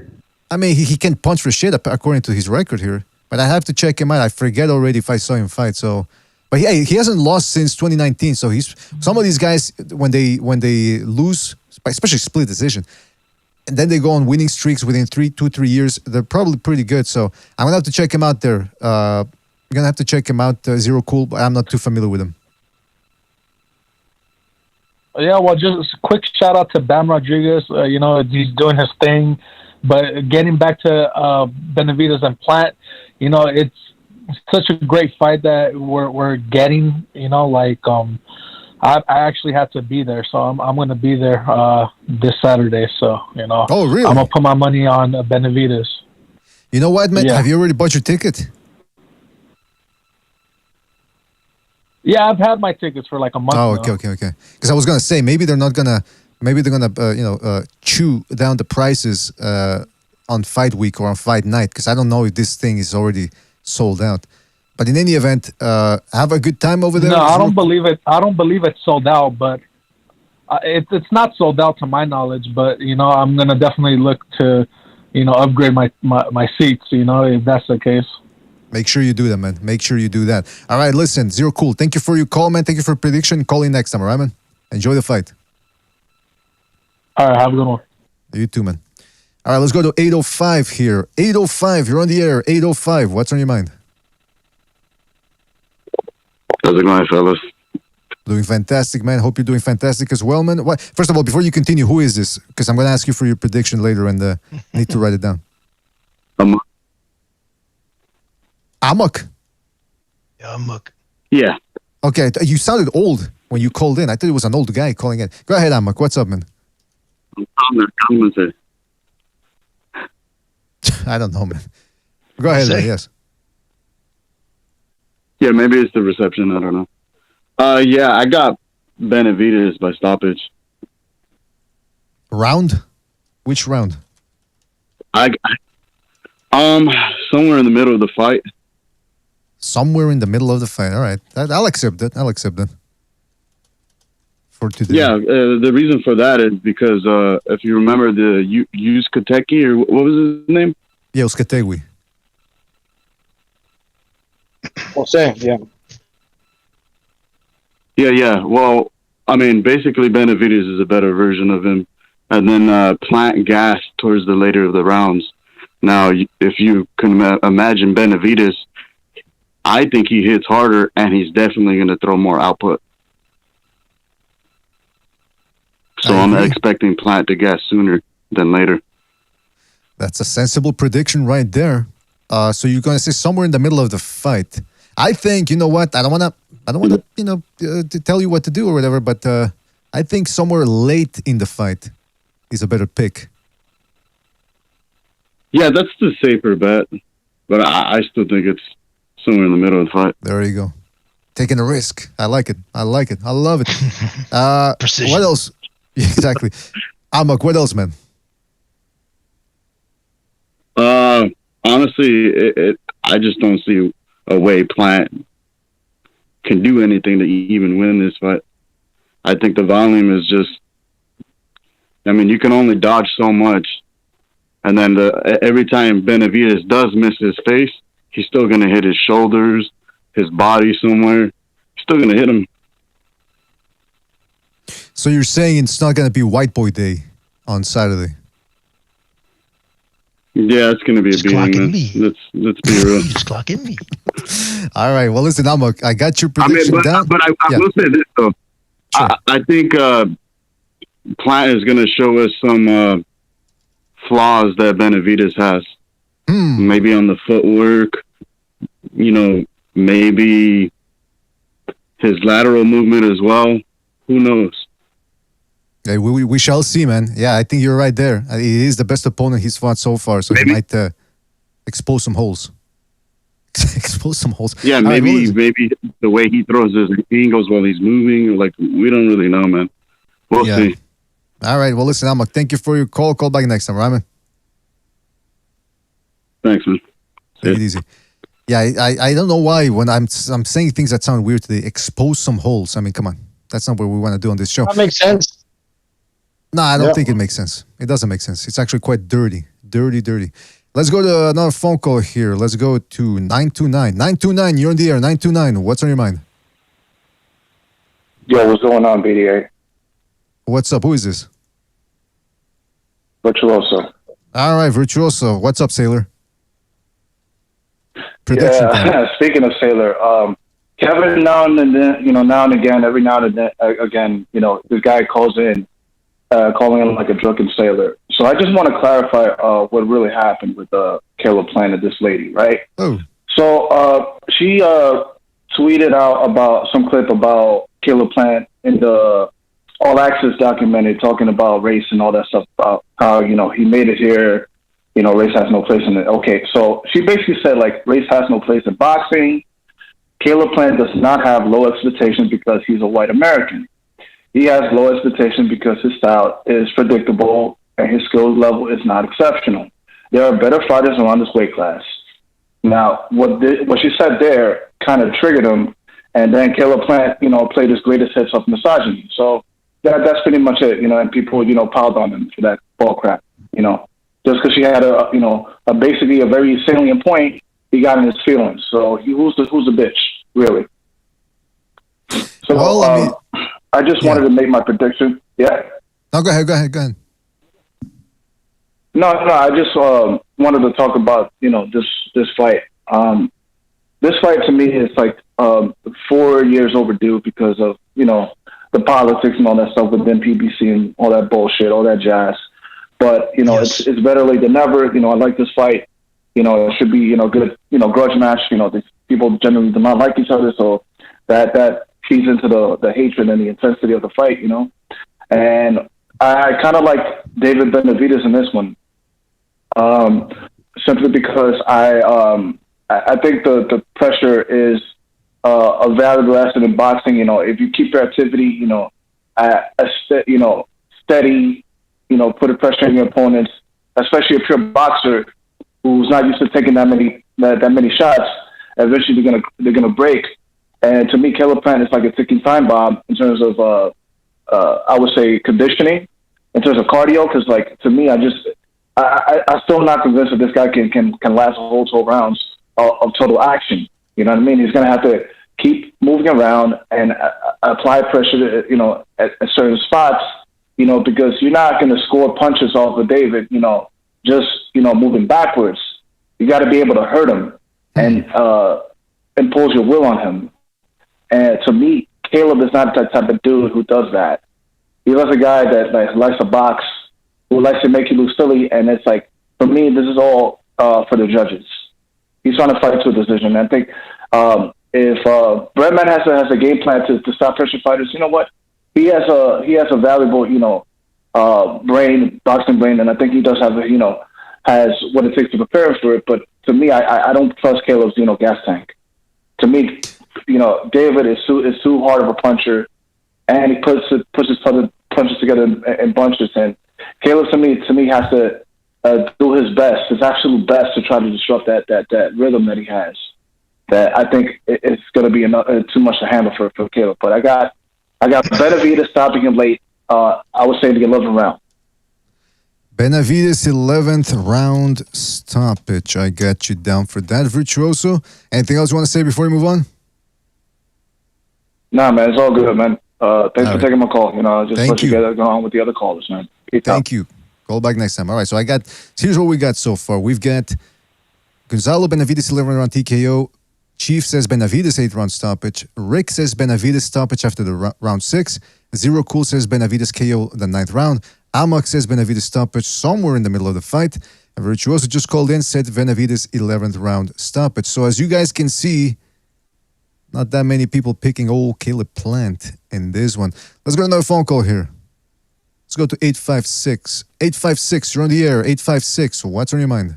I mean, he can punch for shit according to his record here. But I have to check him out. I forget already if I saw him fight. So, but yeah, he hasn't lost since 2019. So he's some of these guys when they lose, especially split decision, and then they go on winning streaks within 2-3 years, they're probably pretty good. So I'm gonna have to check him out there. You're gonna have to check him out, Zero Cool. But I'm not too familiar with him. Yeah, well, just a quick shout out to Bam Rodriguez. He's doing his thing. But getting back to Benavidez and Plant, it's such a great fight that we're getting. I actually had to be there, so I'm going to be there this Saturday. So Oh, really? I'm gonna put my money on Benavidez. You know what, man? Yeah. Have you already bought your ticket? Yeah, I've had my tickets for like a month. Oh, now. okay. Because I was gonna say maybe they're gonna chew down the prices on fight week or on fight night. Because I don't know if this thing is already sold out. But in any event, have a good time over there. No, I don't believe it. I don't believe it's sold out, but it's not sold out to my knowledge. But I'm gonna definitely look to upgrade my seats. If that's the case. Make sure you do that, man. Make sure you do that. All right, listen, Zero Cool. Thank you for your call, man. Thank you for prediction. Call in next time, all right, man? Enjoy the fight. All right, have a good one. You too, man. All right, let's go to 805 here. 805, you're on the air. 805, what's on your mind? How's it going, fellas? Doing fantastic, man. Hope you're doing fantastic as well, man. First of all, before you continue, who is this? Because I'm going to ask you for your prediction later and I need to write it down. Amok? Yeah, Amok. Yeah. Okay, you sounded old when you called in. I thought it was an old guy calling in. Go ahead, Amok. What's up, man? I don't know, man. Go ahead, man. Yes. Yeah, maybe it's the reception. I don't know. Yeah, I got Benavidez by stoppage. Round? Which round? Somewhere in the middle of the fight. Somewhere in the middle of the fight. All right. I'll accept that. For today. Yeah, the reason for that is because if you remember the Uzcategui, or what was his name? Yeah, Uzcategui. Jose, yeah. Yeah. Well, I mean, basically Benavidez is a better version of him. And then Plant gassed towards the later of the rounds. Now, if you can imagine Benavidez, I think he hits harder, and he's definitely going to throw more output. So I'm expecting Plant to gas sooner than later. That's a sensible prediction right there. So you're going to say somewhere in the middle of the fight. I think, you know what? I don't want to, to tell you what to do or whatever, but I think somewhere late in the fight is a better pick. Yeah, that's the safer bet, but I still think it's somewhere in the middle of the fight. There you go. Taking a risk. I like it. I love it. Precision. What else? Exactly. Amok, what else, man? Honestly, I just don't see a way Plant can do anything to even win this fight. I think the volume is just I mean, you can only dodge so much. And then every time Benavidez does miss his face, he's still going to hit his shoulders, his body somewhere. He's still going to hit him. So you're saying it's not going to be White Boy Day on Saturday? Yeah, it's going to be a beating, man. Let's be real. He's clocking me. All right. Well, listen, I got your prediction down. But I will say this, though. Sure. I think Plant is going to show us some flaws that Benavidez has. Maybe on the footwork, maybe his lateral movement as well. Who knows? Yeah, we shall see, man. Yeah, I think you're right there. He is the best opponent he's fought so far, so he might expose some holes. Expose some holes. Yeah, maybe the way he throws his angles while he's moving, like, we don't really know, man. We'll see. All right. Well, listen, Amok, thank you for your call. Call back next time, right, man? Thanks, man. Take it easy. Yeah, I don't know why when I'm saying things that sound weird today, expose some holes. I mean, come on. That's not what we want to do on this show. That makes sense. No, I don't think it makes sense. It doesn't make sense. It's actually quite dirty. Dirty. Let's go to another phone call here. Let's go to 929. 929, you're on the air. 929, what's on your mind? Yo, what's going on, BDA? What's up? Who is this? Virtuoso. All right, Virtuoso. What's up, Sailor? Prediction time. Speaking of Sailor, Kevin, now and again, every now and again, this guy calls in, calling him like a drunken sailor. So I just want to clarify what really happened with Caleb Plant and this lady, right? Oh. So she tweeted out about some clip about Caleb Plant in the All Access documentary, talking about race and all that stuff, about how, he made it here, race has no place in it. Okay, so she basically said, like, race has no place in boxing. Caleb Plant does not have low expectations because he's a white American. He has low expectations because his style is predictable and his skill level is not exceptional. There are better fighters around this weight class. Now, what she said there kind of triggered him, and then Caleb Plant, played his greatest hits of misogyny. So that's pretty much it, and people, piled on him for that bull crap, Just because she had a basically a very salient point, he got in his feelings. So who's the bitch, really? So I just wanted to make my prediction. Yeah. No, go ahead. No, I just wanted to talk about this fight. This fight to me is like 4 years overdue because of the politics and all that stuff within PBC and all that bullshit, all that jazz. But it's better late than never. I like this fight. It should be good. Grudge match. These people generally do not like each other, so that feeds into the hatred and the intensity of the fight. And I kind of like David Benavidez in this one, simply because I think the pressure is a valuable asset in boxing. If you keep your activity, steady. Put a pressure on your opponents, especially if you're a boxer who's not used to taking that many shots. Eventually, they're gonna break. And to me, Caleb Plant is like a ticking time bomb in terms of I would say conditioning, in terms of cardio. Because like to me, I'm still not convinced that this guy can last a whole 12 rounds of total action. You know what I mean? He's gonna have to keep moving around and apply pressure to, at certain spots. Because you're not going to score punches off of David, just, moving backwards. You got to be able to hurt him and impose your will on him. And to me, Caleb is not that type of dude who does that. He was a guy that likes to box, who likes to make you look silly. And it's like, for me, this is all for the judges. He's trying to fight to a decision. And I think if Breadman has a game plan to stop pressure fighters, you know what? He has a valuable, boxing brain, and I think he does have, has what it takes to prepare for it. But to me, I don't trust Caleb's, gas tank. To me, David is too hard of a puncher, and he puts his punches together in bunches. And Caleb, to me, has to do his best, his absolute best, to try to disrupt that rhythm that he has. That I think it's going to be too much to handle for Caleb. But I got Benavidez stopping him late. I would say to get 11 round. Benavidez 11th round stoppage. I got you down for that, Virtuoso. Anything else you want to say before we move on? Nah, man, it's all good, man. Thanks for right. taking my call. You know, just Thank let you you. get going on with the other callers, man. Peace out. Thank you. Call back next time. All right, so here's what we got so far. We've got Gonzalo Benavidez 11th round TKO. Chief says Benavidez 8th round stoppage. Rick says Benavidez stoppage after the round 6. Zero Cool says Benavidez KO the 9th round. Amok says Benavidez stoppage somewhere in the middle of the fight. And Virtuoso just called in, said Benavidez 11th round stoppage. So as you guys can see, not that many people picking old Caleb Plant in this one. Let's go to another phone call here. Let's go to 856. 856, you're on the air. 856, what's on your mind?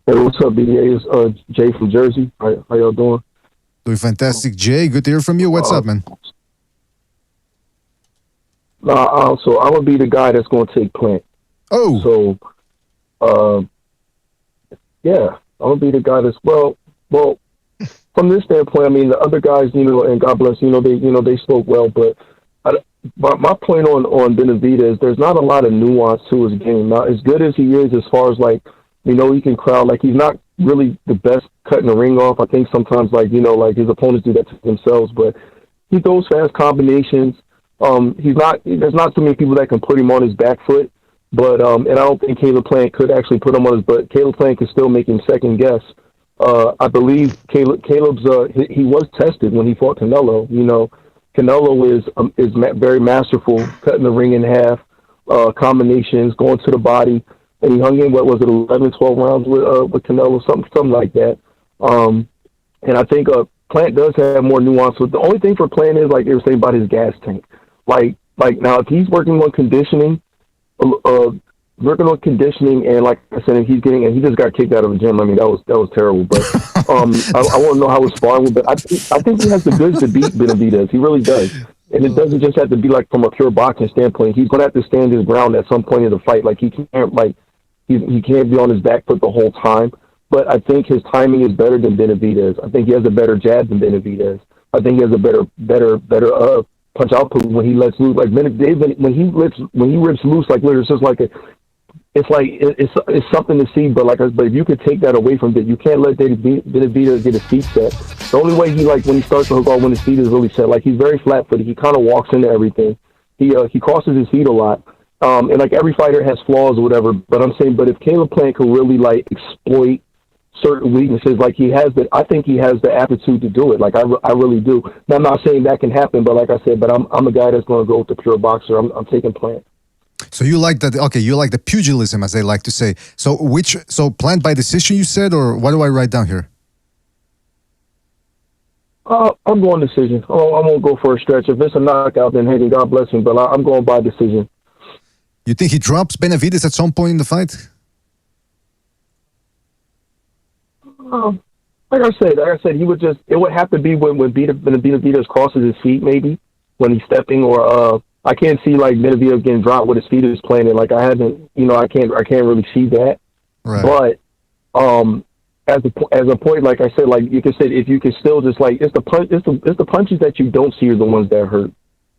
Hey, what's up, BDA? It's Jay from Jersey. How y'all doing? Doing fantastic, Jay. Good to hear from you. What's up, man? So I'm gonna be the guy that's gonna take Plant. Oh. So, yeah, I'm gonna be the guy that's well. From this standpoint, I mean, the other guys, you know, and God bless, they spoke well, but my point on Benavidez, there's not a lot of nuance to his game. Now, as good as he is, as far as like, you know, he can crowd, like he's not really the best cutting the ring off. I think sometimes, like, you know, like his opponents do that to themselves, but he throws fast combinations. There's not too many people that can put him on his back foot, but and I don't think Caleb Plant could actually put him on his butt. Caleb Plant can still make him second guess. I believe Caleb's he was tested when he fought Canelo. You know, Canelo is very masterful, cutting the ring in half, combinations, going to the body, and he hung in, what was it, 11, 12 rounds with Canelo, something like that. And I think Plant does have more nuance. But the only thing for Plant is, like they were saying about his gas tank. Like now, if he's working on conditioning, and like I said, he just got kicked out of the gym. I mean, that was terrible. But I want to know how his sparring was. But I think he has the goods to beat Benavidez. He really does. And it doesn't just have to be like from a pure boxing standpoint. He's going to have to stand his ground at some point in the fight. Like he can't be on his back foot the whole time. But I think his timing is better than Benavidez. I think he has a better jab than Benavidez. I think he has a better punch output when he lets loose. Like Benavidez, when he rips loose, like literally, it's just like it's something to see. But but if you could take that away from it, you can't let Benavidez get his feet set. The only way when he starts to hook off when his feet is really set, like he's very flat-footed. He kind of walks into everything. He crosses his feet a lot. And like every fighter has flaws or whatever. But I'm saying, but if Caleb Plant could really like exploit certain weaknesses, like I think he has the aptitude to do it. Like I really do. Now, I'm not saying that can happen, but like I said, but I'm a guy that's going to go with the pure boxer. I'm taking Plant. So you like that? Okay, you like the pugilism, as they like to say. So Plant by decision, you said, or what do I write down here? I'm going decision. Oh, I won't go for a stretch. If it's a knockout, then hey, God bless him. But I'm going by decision. You think he drops Benavidez at some point in the fight? Like I said, he would it would have to be when Benavidez crosses his feet, maybe when he's stepping, or I can't see like Benavidez getting dropped with his feet is planted. Like I can't really see that. Right. But as a point, like I said, like you can say, if you can still just like it's the punches that you don't see are the ones that hurt.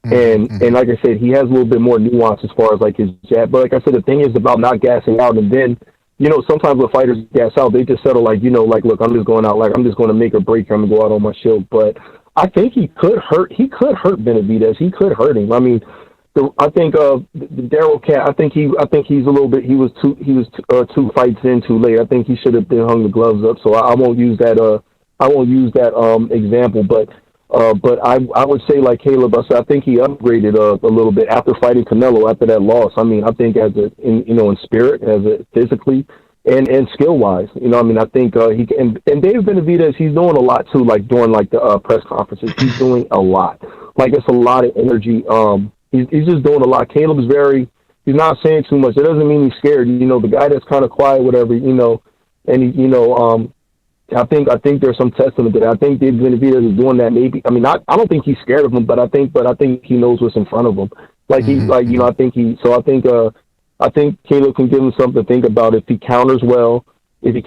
And like I said, he has a little bit more nuance as far as like his jab. But like I said, the thing is about not gassing out, and then, you know, sometimes when fighters gas out, they just settle like, you know, like, look, I'm just going out, like I'm just going to make a break here, I'm gonna go out on my shield. But I think he could hurt Benavidez. He could hurt him. I mean, I think the Daryl Cat. I think he's a little bit. He was two fights in too late. I think he should have been hung the gloves up. So I won't use that. Example. But I would say like Caleb. I think he upgraded a little bit after fighting Canelo after that loss. I mean, I think in spirit, physically, and skill wise. You know, I mean, I think he can. And David Benavidez, he's doing a lot too. Like during like the press conferences, he's doing a lot. Like it's a lot of energy. He's just doing a lot. Caleb's he's not saying too much. It doesn't mean he's scared. You know, the guy that's kind of quiet, whatever, you know, and I think there's some testament to that. I think David Benavidez is doing that. Maybe, I mean, I don't think he's scared of him, but I think he knows what's in front of him. Like I think Caleb can give him something to think about if he counters well. If he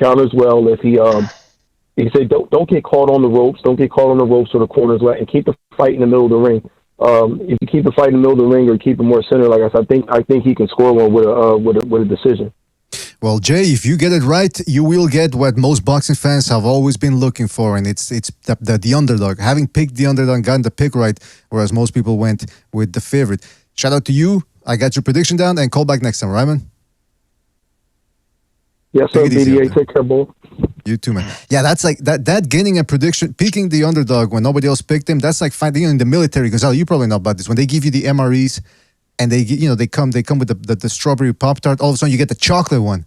say don't get caught on the ropes, or the corners, and keep the fight in the middle of the ring. If you keep the fight in the middle of the ring or keep it more center, like I said, I think he can score one with a decision. Well, Jay, if you get it right, you will get what most boxing fans have always been looking for, and it's the underdog. Having picked the underdog, gotten the pick right, whereas most people went with the favorite. Shout out to you. I got your prediction down, and call back next time, right, man? Yes, sir, BDA. Take care, boy. You too, man. Yeah, that's like that getting a prediction, picking the underdog when nobody else picked him. That's like finding in the military. Gonzalo, you probably know about this. When they give you the MREs, and they come with the strawberry Pop-Tart. All of a sudden, you get the chocolate one.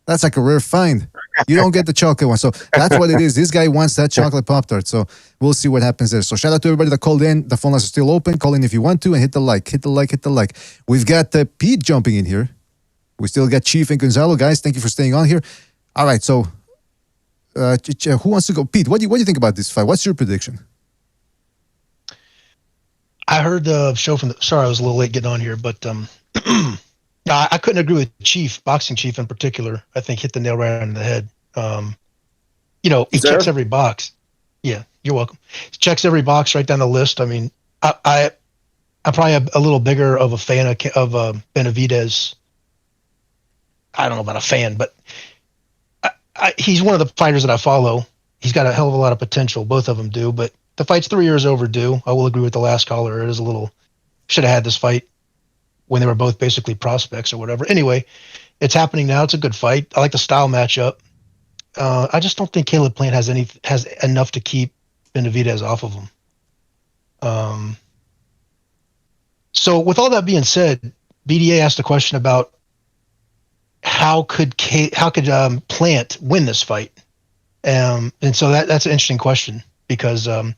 That's like a rare find. You don't get the chocolate one. So that's what it is. This guy wants that chocolate Pop-Tart. So we'll see what happens there. So shout out to everybody that called in. The phone lines are still open. Call in if you want to and hit the like. We've got Pete jumping in here. We still got Chief and Gonzalo. Guys, thank you for staying on here. All right, so who wants to go? Pete, what do you think about this fight? What's your prediction? I heard the show sorry, I was a little late getting on here, but I couldn't agree with Chief, Boxing Chief in particular. I think hit the nail right on the head. He checks every box. Yeah, you're welcome. He checks every box right down the list. I mean, I'm probably a little bigger of a fan of Benavidez. I don't know about a fan, but he's one of the fighters that I follow. He's got a hell of a lot of potential. Both of them do, but the fight's 3 years overdue. I will agree with the last caller. It is a little, should have had this fight when they were both basically prospects or whatever. Anyway, it's happening now. It's a good fight. I like the style matchup. I just don't think Caleb Plant has enough to keep Benavidez off of him. So with all that being said, BDA asked a question about how could Plant win this fight? And so that's an interesting question because I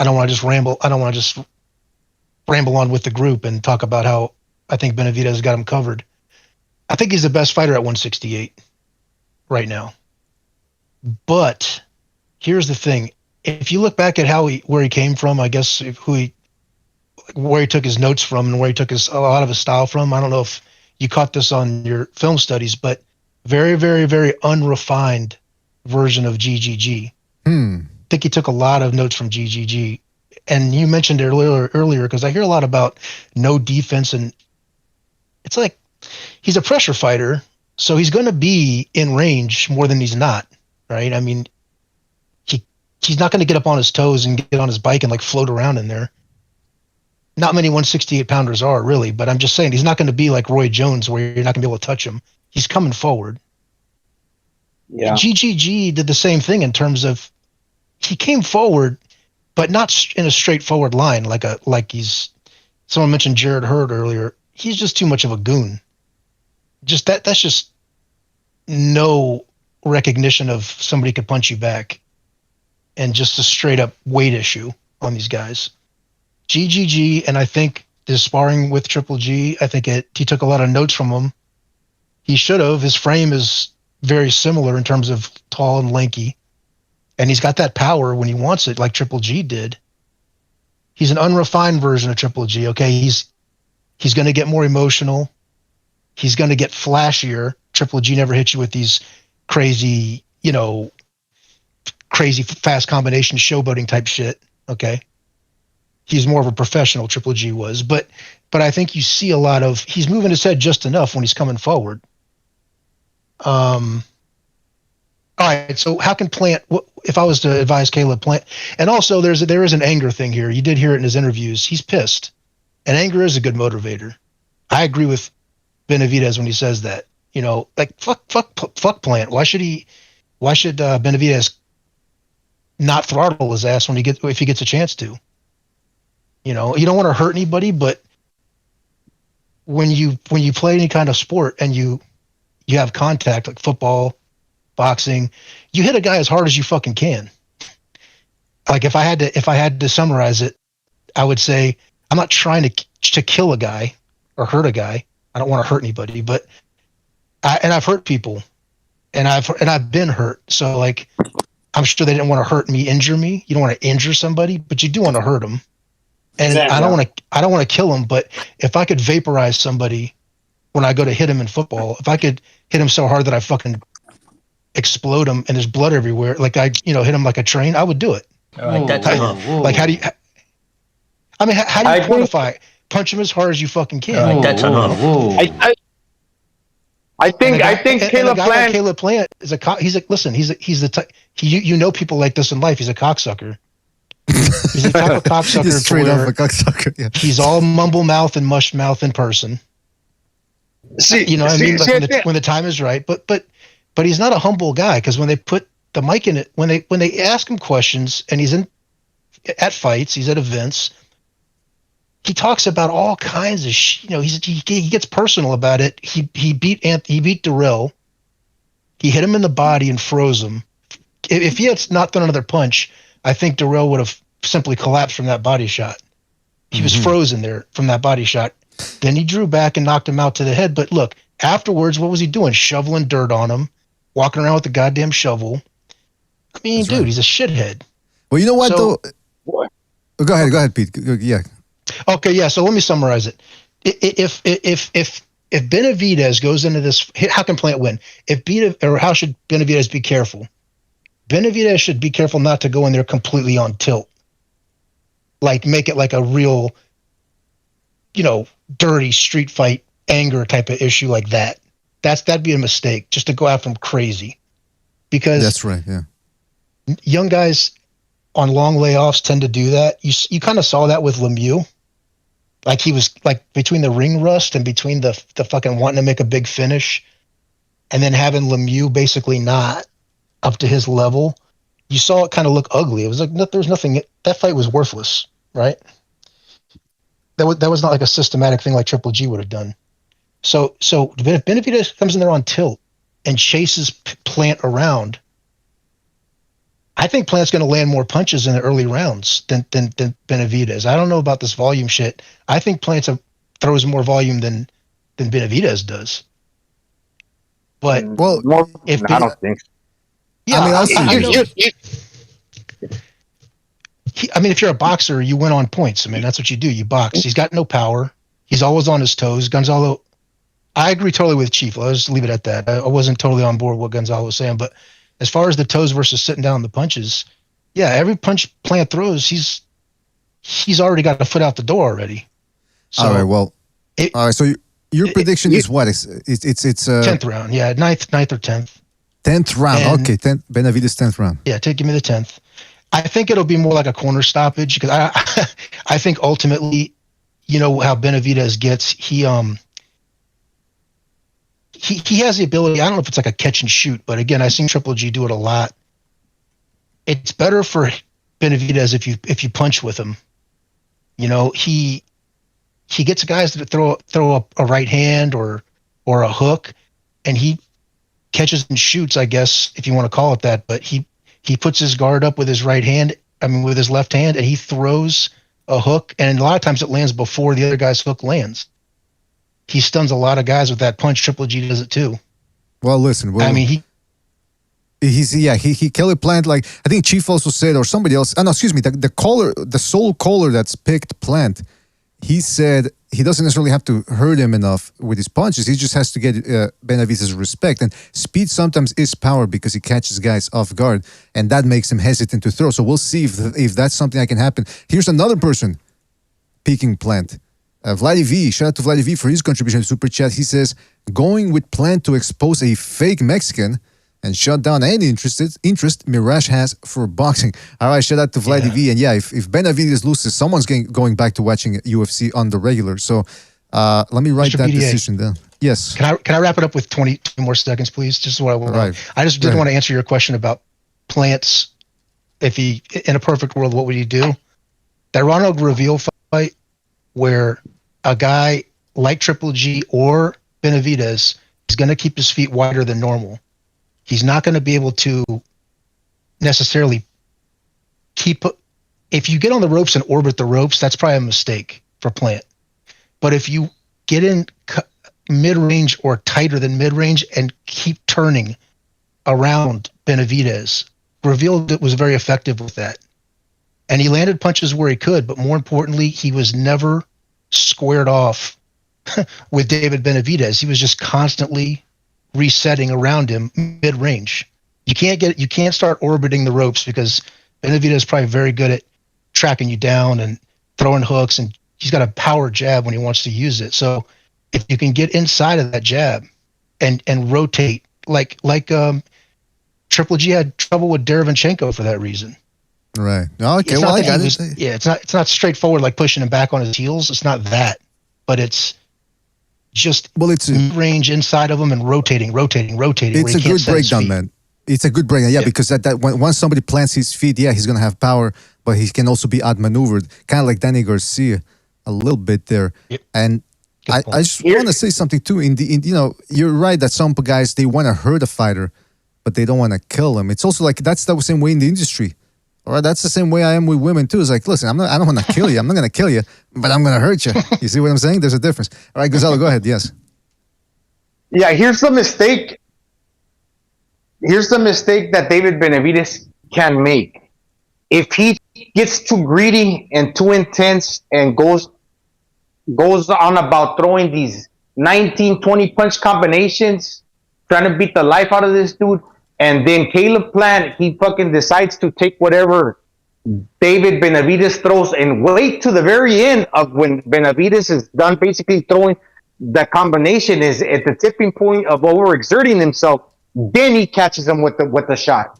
don't want to just ramble. I don't want to just ramble on with the group and talk about how I think Benavidez got him covered. I think he's the best fighter at 168 right now. But here's the thing: if you look back at where he came from, I guess where he took his notes from and where he took a lot of his style from. I don't know if you caught this on your film studies, but very, very, very unrefined version of GGG. I think he took a lot of notes from GGG. And you mentioned it earlier because I hear a lot about no defense, and it's like he's a pressure fighter, so he's going to be in range more than he's not, right? I mean, he's not going to get up on his toes and get on his bike and like float around in there. Not many 168-pounders are, really, but I'm just saying he's not going to be like Roy Jones where you're not going to be able to touch him. He's coming forward. Yeah. GGG did the same thing in terms of he came forward, but not in a straightforward line like he's. Someone mentioned Jared Hurd earlier. He's just too much of a goon. Just that's just no recognition of somebody could punch you back, and just a straight up weight issue on these guys. GGG, and I think his sparring with Triple G, I think he took a lot of notes from him. He should have. His frame is very similar in terms of tall and lanky, and he's got that power when he wants it, like Triple G did. He's an unrefined version of Triple G. Okay, he's going to get more emotional. He's going to get flashier. Triple G never hit you with these crazy fast combination showboating type shit. Okay. He's more of a professional, Triple G was. But I think you see a lot of, he's moving his head just enough when he's coming forward. All right, so how can Plant, if I was to advise Caleb Plant, and also there is an anger thing here. You did hear it in his interviews. He's pissed. And anger is a good motivator. I agree with Benavidez when he says that. Like fuck Plant. Why should Benavidez not throttle his ass if he gets a chance to? You don't want to hurt anybody, but when you play any kind of sport and you have contact, like football, boxing, you hit a guy as hard as you fucking can. Like if I had to summarize it, I would say I'm not trying to kill a guy or hurt a guy. I don't want to hurt anybody, but I've hurt people, and I've been hurt. So like, I'm sure they didn't want to hurt me, injure me. You don't want to injure somebody, but you do want to hurt them. And exactly. I don't want to kill him, but if I could vaporize somebody when I go to hit him in football, if I could hit him so hard that I fucking explode him and there's blood everywhere, like I hit him like a train, I would do it. All right, that's enough. Like how do you? I mean, how do you I think- quantify it? Punch him as hard as you fucking can. Like, that's enough. I think Caleb Plant. Plant. Caleb Plant is he's like, listen, he's the type. You know people like this in life. He's a cocksucker. He's the type of cocksucker. He's straight to off where a cocksucker. Yeah. He's all mumble mouth and mush mouth in person. See, you know what I mean? Like see, when the time is right. But he's not a humble guy, because when they put the mic in it, when they ask him questions, and he's at fights, he's at events, he talks about all kinds of you know, he gets personal about it. He beat Darrell. He hit him in the body and froze him. If he had not thrown another punch, I think Darrell would have simply collapsed from that body shot. He was frozen there from that body shot. Then he drew back and knocked him out to the head. But look, afterwards, what was he doing? Shoveling dirt on him, walking around with the goddamn shovel. I mean, dude, he's a shithead. Well, you know what though? Go ahead, Pete. Yeah. Okay, yeah. So let me summarize it. If Benavidez goes into this, how can Plant win? How should Benavidez be careful? Benavidez should be careful not to go in there completely on tilt. Like, make it like a real, you know, dirty street fight anger type of issue like that. That'd be a mistake, just to go after him crazy. Because that's right, yeah. Young guys on long layoffs tend to do that. You kind of saw that with Lemieux. Like, he was like between the ring rust and between the fucking wanting to make a big finish, and then having Lemieux basically not up to his level. You saw it kind of look ugly. It was like there was nothing. That fight was worthless, right? That was not like a systematic thing like Triple G would have done. So if Benavidez comes in there on tilt and chases Plant around, I think Plant's going to land more punches in the early rounds than Benavidez. I don't know about this volume shit. I think Plant throws more volume than Benavidez does. But I don't think so. Yeah, I mean, if you're a boxer, you win on points. I mean, that's what you do. You box. He's got no power. He's always on his toes. Gonzalo, I agree totally with Chief. Let's just leave it at that. I wasn't totally on board with what Gonzalo was saying, but as far as the toes versus sitting down the punches, yeah, every punch Plant throws, he's already got a foot out the door already. So all right. Well, all right. So your prediction is what? It's 10th round. Yeah, 9th or 10th. 10th round. Okay, Benavidez 10th round. Yeah, give me the 10th. I think it'll be more like a corner stoppage, because I think ultimately, you know how Benavidez gets. He has the ability. I don't know if it's like a catch and shoot, but again, I've seen Triple G do it a lot. It's better for Benavidez if you punch with him. You know, he gets guys that throw up a right hand or a hook, and he catches and shoots, I guess, if you want to call it that. But he puts his guard up with his right hand, with his left hand, and he throws a hook, and a lot of times it lands before the other guy's hook lands. He stuns a lot of guys with that punch. Triple G does it too. Well, listen. I mean, he Kelly Plant, like I think Chief also said, or somebody else. No, excuse me. The sole caller that's picked Plant, he said he doesn't necessarily have to hurt him enough with his punches. He just has to get Benavidez's respect. And speed sometimes is power, because he catches guys off guard, and that makes him hesitant to throw. So we'll see if that's something that can happen. Here's another person picking Plant. Vladdy V, shout out to Vladdy V for his contribution to Super Chat. He says, going with Plant to expose a fake Mexican and shut down any interest Mirage has for boxing. All right, shout out to Vladdy V. And yeah, if Benavidez loses, someone's going back to watching UFC on the regular. So let me write that decision down. Yes. Can I wrap it up with 22 more seconds, please? Just what I want. Right. I just did want to answer your question about Plant's, if he, in a perfect world, what would he do? That Ronald Reveal fight, where a guy like Triple G or Benavidez is going to keep his feet wider than normal. He's not going to be able to necessarily if you get on the ropes and orbit the ropes, that's probably a mistake for Plant. But if you get in mid-range or tighter than mid-range and keep turning around Benavidez, Reveal was very effective with that. And he landed punches where he could, but more importantly, he was never squared off with David Benavidez. He was just constantly resetting around him mid-range. You can't start orbiting the ropes, because Benavidez is probably very good at tracking you down and throwing hooks, and he's got a power jab when he wants to use it. So if you can get inside of that jab and rotate, like Triple G had trouble with Derevyanchenko for that reason. Right. Okay. It's Well, not I that got he it. was- yeah, it's not straightforward like pushing him back on his heels. It's not that, but it's just it's range inside of him and rotating. Where It's he a can't good set his breakdown, feet. man. It's a good breakdown, yeah, because once somebody plants his feet, yeah, he's gonna have power, but he can also be outmaneuvered, kind of like Danny Garcia, a little bit there. Yep. And I just want to say something too. You're right that some guys they want to hurt a fighter, but they don't want to kill him. It's also like that's the same way in the industry. All right, that's the same way I am with women too. It's like, listen, I don't want to kill you. I'm not gonna kill you, but I'm gonna hurt you. You see what I'm saying? There's a difference. All right, Gonzalo, go ahead. Yes. Yeah, here's the mistake. Here's the mistake that David Benavidez can make. If he gets too greedy and too intense and goes on about throwing these 19, 20 punch combinations, trying to beat the life out of this dude, and then Caleb Plant, he fucking decides to take whatever David Benavidez throws and wait to the very end of when Benavidez is done basically throwing the combination is at the tipping point of overexerting himself. Then he catches him with the shot.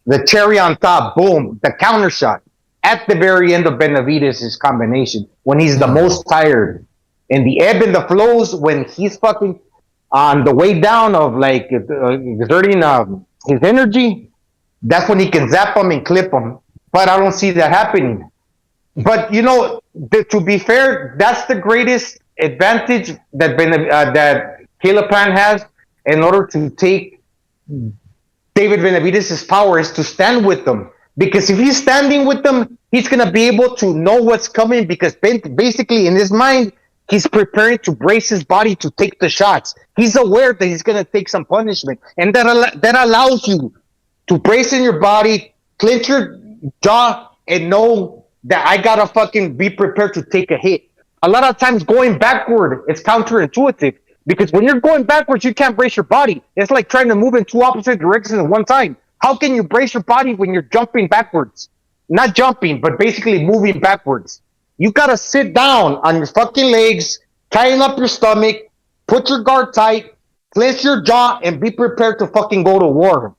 The cherry on top, boom, the counter shot at the very end of Benavidez' combination when he's the most tired. And the ebb and the flows when he's fucking on the way down of like exerting his energy, that's when he can zap him and clip him. But I don't see that happening. But to be fair, that's the greatest advantage that that Caleb Plant has in order to take David Benavidez' power is to stand with them. Because if he's standing with them, he's going to be able to know what's coming because basically in his mind, he's preparing to brace his body to take the shots. He's aware that he's going to take some punishment. And that allows you to brace in your body, clench your jaw, and know that I got to fucking be prepared to take a hit. A lot of times going backward, it's counterintuitive. Because when you're going backwards, you can't brace your body. It's like trying to move in two opposite directions at one time. How can you brace your body when you're jumping backwards? Not jumping, but basically moving backwards. You gotta sit down on your fucking legs, tighten up your stomach, put your guard tight, clench your jaw, and be prepared to fucking go to war.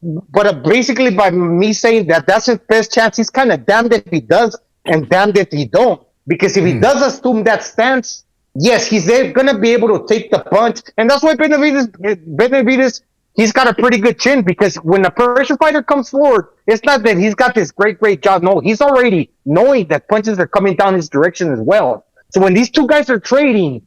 But basically by me saying that that's his best chance, he's kind of damned if he does and damned if he don't. Because if he does assume that stance, yes, he's going to be able to take the punch. And that's why Benavidez, he's got a pretty good chin because when a pressure fighter comes forward, it's not that he's got this great job. No, he's already knowing that punches are coming down his direction as well. So when these two guys are trading,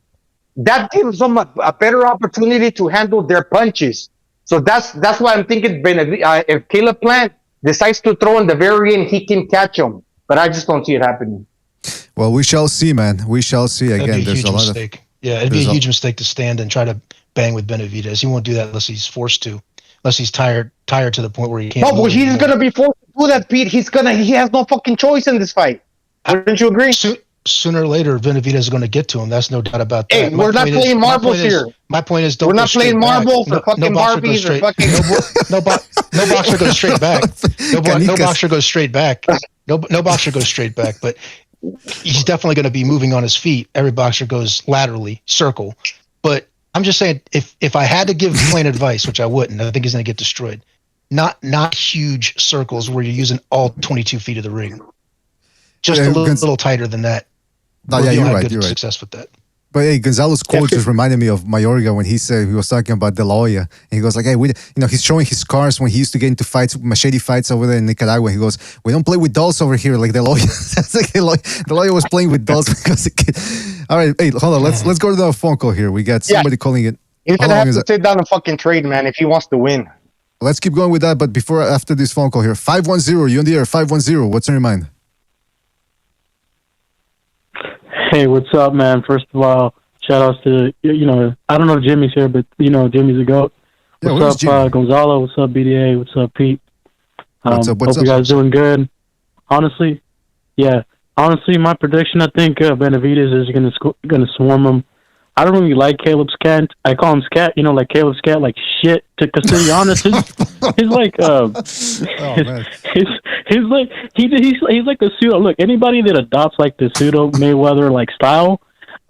that gives them a better opportunity to handle their punches. So that's why I'm thinking if Caleb Plant decides to throw in the very end, he can catch him. But I just don't see it happening. Well, we shall see, man. We shall see. Again, there's a lot mistake. It'd be a huge mistake to stand and try to bang with Benavidez. He won't do that unless he's forced to, unless he's tired to the point where he can't. No, but he's gonna be forced to do that, Pete. He has no fucking choice in this fight. Wouldn't you agree? Sooner or later, Benavidez is going to get to him. That's no doubt about that. Hey, we're not playing marbles here. My point is, we're not playing marbles or fucking Barbies or fucking. No boxer goes straight back. No boxer goes straight back. No boxer goes straight back. But he's definitely going to be moving on his feet. Every boxer goes laterally, circle. But I'm just saying, if I had to give plain advice, which I wouldn't, I think he's going to get destroyed. Not huge circles where you're using all 22 feet of the ring. Just a little tighter than that. Oh, yeah, you're right. You're right. Success with that. But hey, Gonzalo's quote just reminded me of Mayorga when he was talking about De La Hoya. And he goes like, hey, he's showing his scars when he used to get into fights, machete fights over there in Nicaragua. He goes, we don't play with dolls over here like De La Hoya. That's like De La Hoya was playing with dolls because a kid. All right, hey, hold on. Let's go to the phone call here. We got somebody calling it. He's gonna have to sit down and fucking trade, man, if he wants to win. Let's keep going with that. But after this phone call here, 510, you on the air? 510. What's on your mind? Hey, what's up, man? First of all, shout outs to, I don't know if Jimmy's here, but, Jimmy's a GOAT. What's up, Gonzalo? What's up, BDA? What's up, Pete? What's up? Hope you guys doing good. Honestly, my prediction, I think Benavidez is going to swarm him. I don't really like Caleb's Scat. I call him Scat, like Caleb's Scat, like shit. Because to be honest, he's like, he's like he's like the pseudo. Look, anybody that adopts like the pseudo Mayweather like style,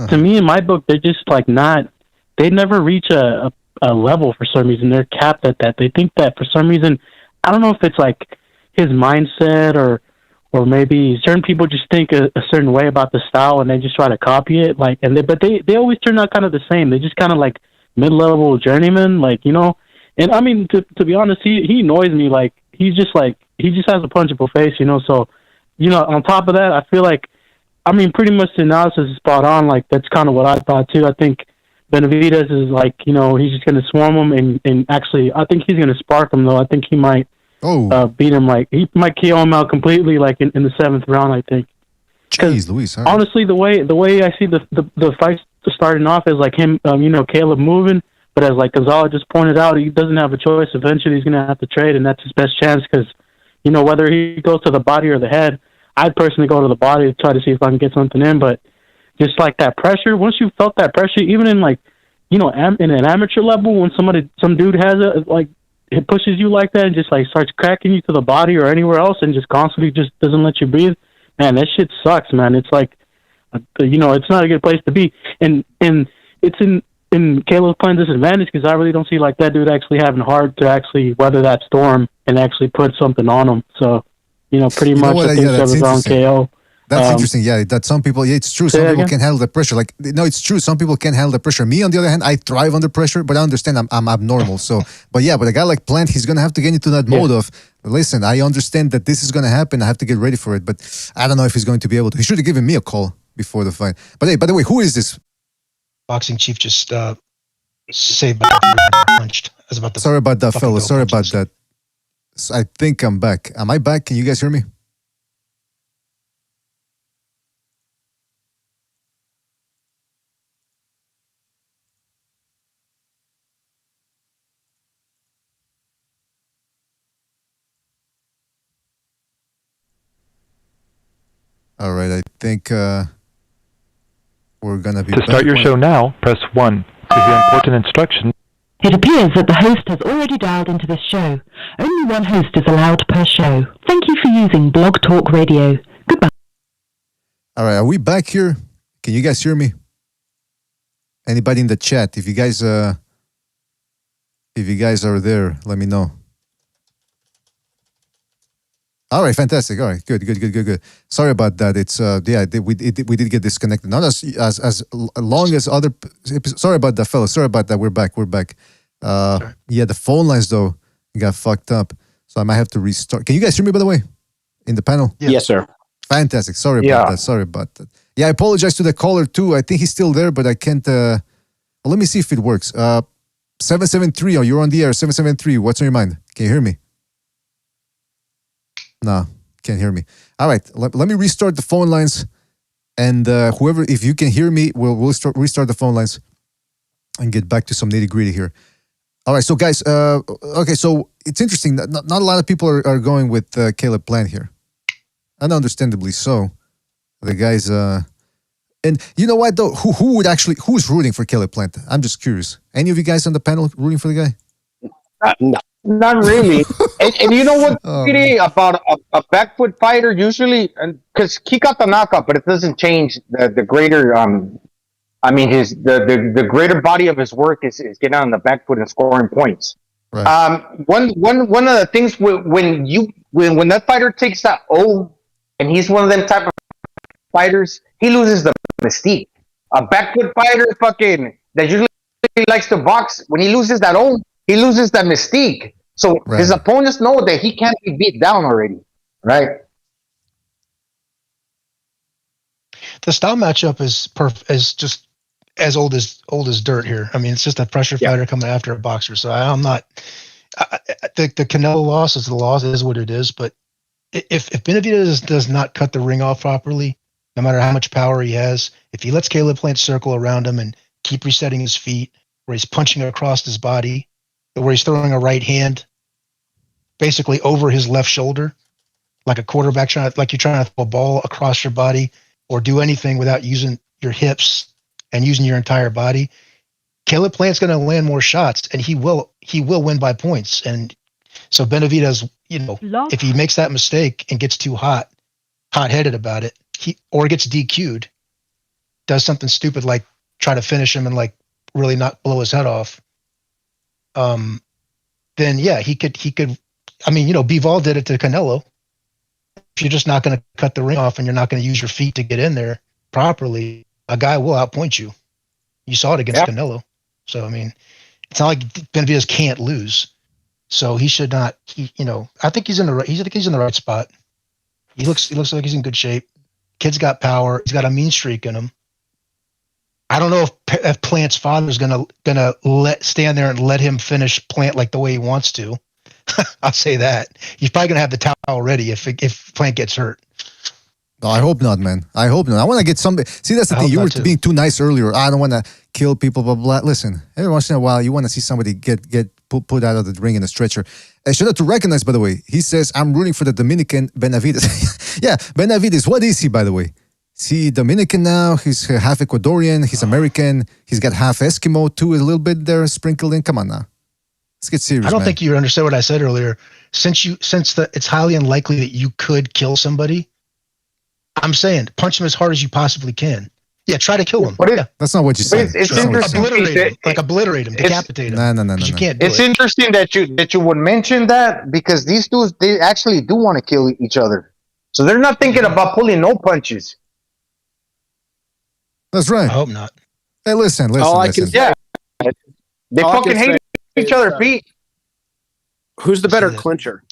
to me in my book, they're just like not. They never reach a level for some reason. They're capped at that. They think that for some reason, I don't know if it's like his mindset or maybe certain people just think a certain way about the style and they just try to copy it. But they always turn out kind of the same. They just kind of like mid-level journeyman, And I mean, to be honest, he annoys me. Like he just has a punchable face, So, on top of that, I feel like, I mean, pretty much the analysis is spot on. Like that's kind of what I thought too. I think Benavidez is like, he's just going to swarm him and actually, I think he's going to spark him though. I think he might. Beat him, like he might KO him out completely, like in the 7th round, I think. Jeez, Luis. Huh? Honestly, the way I see the fight starting off is like him, Caleb moving, but as like Gonzalo just pointed out, he doesn't have a choice. Eventually, he's gonna have to trade, and that's his best chance because, whether he goes to the body or the head, I'd personally go to the body to try to see if I can get something in. But just like that pressure, once you felt that pressure, even in like, in an amateur level, when some dude has it pushes you like that and just like starts cracking you to the body or anywhere else and just constantly just doesn't let you breathe, man, that shit sucks, man. It's like, it's not a good place to be. And it's in Caleb's playing disadvantage because I really don't see like that dude actually having heart to actually weather that storm and actually put something on him. So, pretty much I think 7th round KO. That's interesting. Yeah, that some people. Yeah, it's true. Some people can handle the pressure. Like, no, it's true. Some people can handle the pressure. Me, on the other hand, I thrive under pressure, but I understand I'm abnormal. So, but a guy like Plant, he's gonna have to get into that mode of, listen, I understand that this is gonna happen. I have to get ready for it, but I don't know if he's going to be able to. He should have given me a call before the fight. But hey, by the way, who is this? Boxing chief just saved punched. Sorry about that, fellas. Sorry about that. So I think I'm back. Am I back? Can you guys hear me? All right, I think we're gonna be. To start your show now, press 1. To hear important instructions. It appears that the host has already dialed into this show. Only one host is allowed per show. Thank you for using Blog Talk Radio. Goodbye. All right, are we back here? Can you guys hear me? Anybody in the chat? If you guys are there, let me know. All right, fantastic. All right, good. Sorry about that. It's we did get disconnected. Not as long as other. Sorry about that, fellas. Sorry about that. We're back. Sure. Yeah, the phone lines though got fucked up, so I might have to restart. Can you guys hear me, by the way, in the panel? Yeah. Yes, sir. Fantastic. Sorry about that. Yeah, I apologize to the caller too. I think he's still there, but I can't. Well, let me see if it works. 773. Oh, you're on the air. 773. What's on your mind? Can you hear me? No, can't hear me. All right, let me restart the phone lines, and whoever, if you can hear me, we'll restart the phone lines and get back to some nitty gritty here. All right, so guys, okay, so it's interesting that not a lot of people are going with Caleb Plant here, and understandably so. The guys, and you know what though, who's rooting for Caleb Plant? I'm just curious. Any of you guys on the panel rooting for the guy? No. Not really. and you know what, about a back foot fighter, usually, because he got the knockout, but it doesn't change the greater, the greater body of his work is getting on the back foot and scoring points. Right. One of the things when that fighter takes that O, and he's one of them type of fighters, he loses the mystique. A back foot fighter that usually likes to box, when he loses that O, he loses that mystique. So his opponents know that he can't be beat down already, right? The style matchup is just as old as dirt here. I mean, it's just a pressure fighter coming after a boxer. So I'm not. The Canelo loss is the loss. It is what it is. But if Benavidez does not cut the ring off properly, no matter how much power he has, if he lets Caleb Plant circle around him and keep resetting his feet, where he's punching across his body, where he's throwing a right hand basically over his left shoulder, like a quarterback like you're trying to throw a ball across your body, or do anything without using your hips and using your entire body, Caleb Plant's going to land more shots, and he will win by points. And so Benavidez, if he makes that mistake and gets too hot-headed about it, or gets DQ'd, does something stupid like try to finish him and like really not blow his head off, then yeah, he could. I mean, Bivol did it to Canelo. If you're just not going to cut the ring off and you're not going to use your feet to get in there properly, a guy will outpoint you. You saw it against Canelo. So I mean, it's not like Benavidez can't lose. So he should not. I think he's in the right. I think he's in the right spot. He looks like he's in good shape. Kid's got power. He's got a mean streak in him. I don't know if Plant's father's gonna stand there and let him finish Plant like the way he wants to. I'll say that. He's probably gonna have the towel ready if Plant gets hurt. No, I hope not, man. I hope not. I want to get somebody. See, that's the thing. You were being too nice earlier. I don't want to kill people, blah, blah, blah. Listen, every once in a while, you want to see somebody get put out of the ring in a stretcher. I should have to recognize, by the way, he says, I'm rooting for the Dominican Benavidez. Yeah, Benavidez. What is he, by the way? Is he Dominican now? He's half Ecuadorian. He's American. He's got half Eskimo, too, a little bit there sprinkled in. Come on now. Let's get serious, I don't man. think you understood what I said earlier. Since it's highly unlikely that you could kill somebody, I'm saying punch him as hard as you possibly can. Yeah, try to kill him. That's not what you said. It's interesting. Obliterate him, decapitate him. No. You can't do It's it. interesting that you would mention that because these dudes, they actually do want to kill each other. So they're not thinking about pulling no punches. That's right. I hope not. Hey, listen. Yeah. They All I fucking can hate say each other, is, Pete. Who's the better clincher?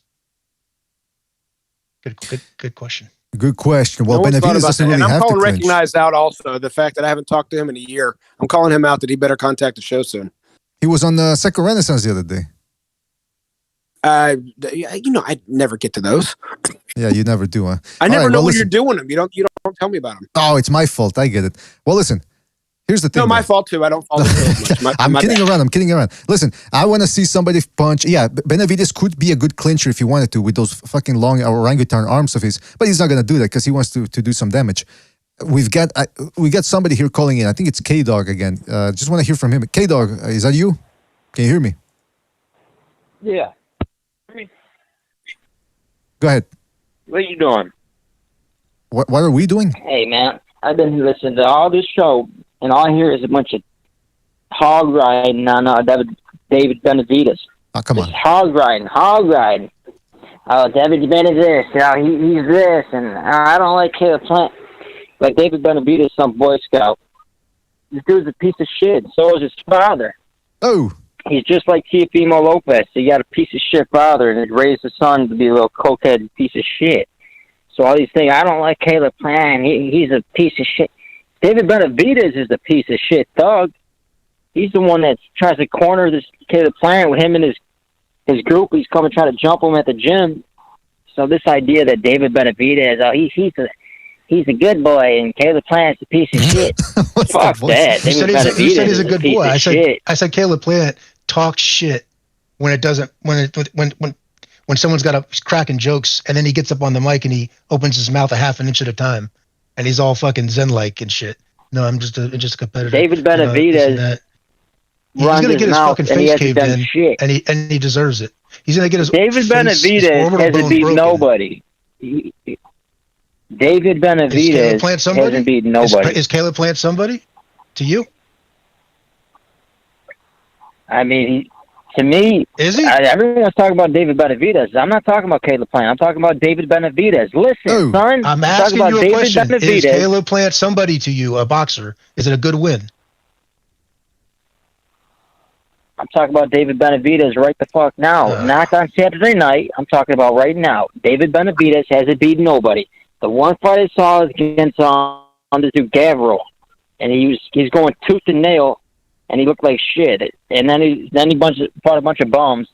Good question. Good question. Well, No one's thought Benavidez about doesn't that. really And I'm have to calling clinch. Recognize out also the fact that I haven't talked to him in a year. I'm calling him out that he better contact the show soon. He was on the Second Renaissance the other day. I never get to those. Yeah, you never do, huh? I All never right, know well, when listen. you're doing them. You don't tell me about them. Oh, it's my fault. I get it. Well, listen. Here's the thing. No, my man. fault too. I don't follow the show as much. I'm My kidding bad. around. Listen, I want to see somebody punch. Yeah, Benavidez could be a good clincher if he wanted to with those fucking long orangutan arms of his, but he's not going to do that because he wants to do some damage. We got somebody here calling in. I think it's K-Dog again. Just want to hear from him. K-Dog, is that you? Can you hear me? Yeah. Go ahead. What are you doing? What are we doing? Hey, man, I've been listening to all this show, and all I hear is a bunch of hog riding on David Benavidez. Oh, come on. Hog riding. Oh, David Benavidez, he's this, and I don't like Caleb Plant. Like David Benavidez, some Boy Scout. This dude's a piece of shit. So is his father. Oh. He's just like Teofimo Lopez. He got a piece of shit father and raised his son to be a little cokehead piece of shit. So all these things, I don't like Caleb Plant. He's a piece of shit. David Benavidez is the piece of shit thug. He's the one that tries to corner this Caleb Plant with him and his group. He's coming trying to jump him at the gym. So this idea that David Benavidez, he's a good boy and Caleb Plant's a piece of shit. Fuck that. You said he's a good boy. I said Caleb Plant talks shit when it doesn't when someone's got a cracking jokes and then he gets up on the mic and he opens his mouth a half an inch at a time and he's all fucking zen like and shit. No, I'm just a competitor. David Benavidez he's gonna get his fucking face caved in shit. and he deserves it. He's gonna get his David Benavidez hasn't beat nobody. David Benavidez hasn't beaten nobody. Is Caleb Plant somebody to you? I mean, to me, is he? Everyone's talking about David Benavidez. I'm not talking about Caleb Plant. I'm talking about David Benavidez. Listen, son. I'm asking you a question. Is Caleb Plant somebody to you, a boxer? Is it a good win? I'm talking about David Benavidez right the fuck now. Not on Saturday night. I'm talking about right now. David Benavidez hasn't beaten nobody. The one fight I saw is against this dude Gavril, and he's going tooth and nail, and he looked like shit. And then he fought a bunch of bums,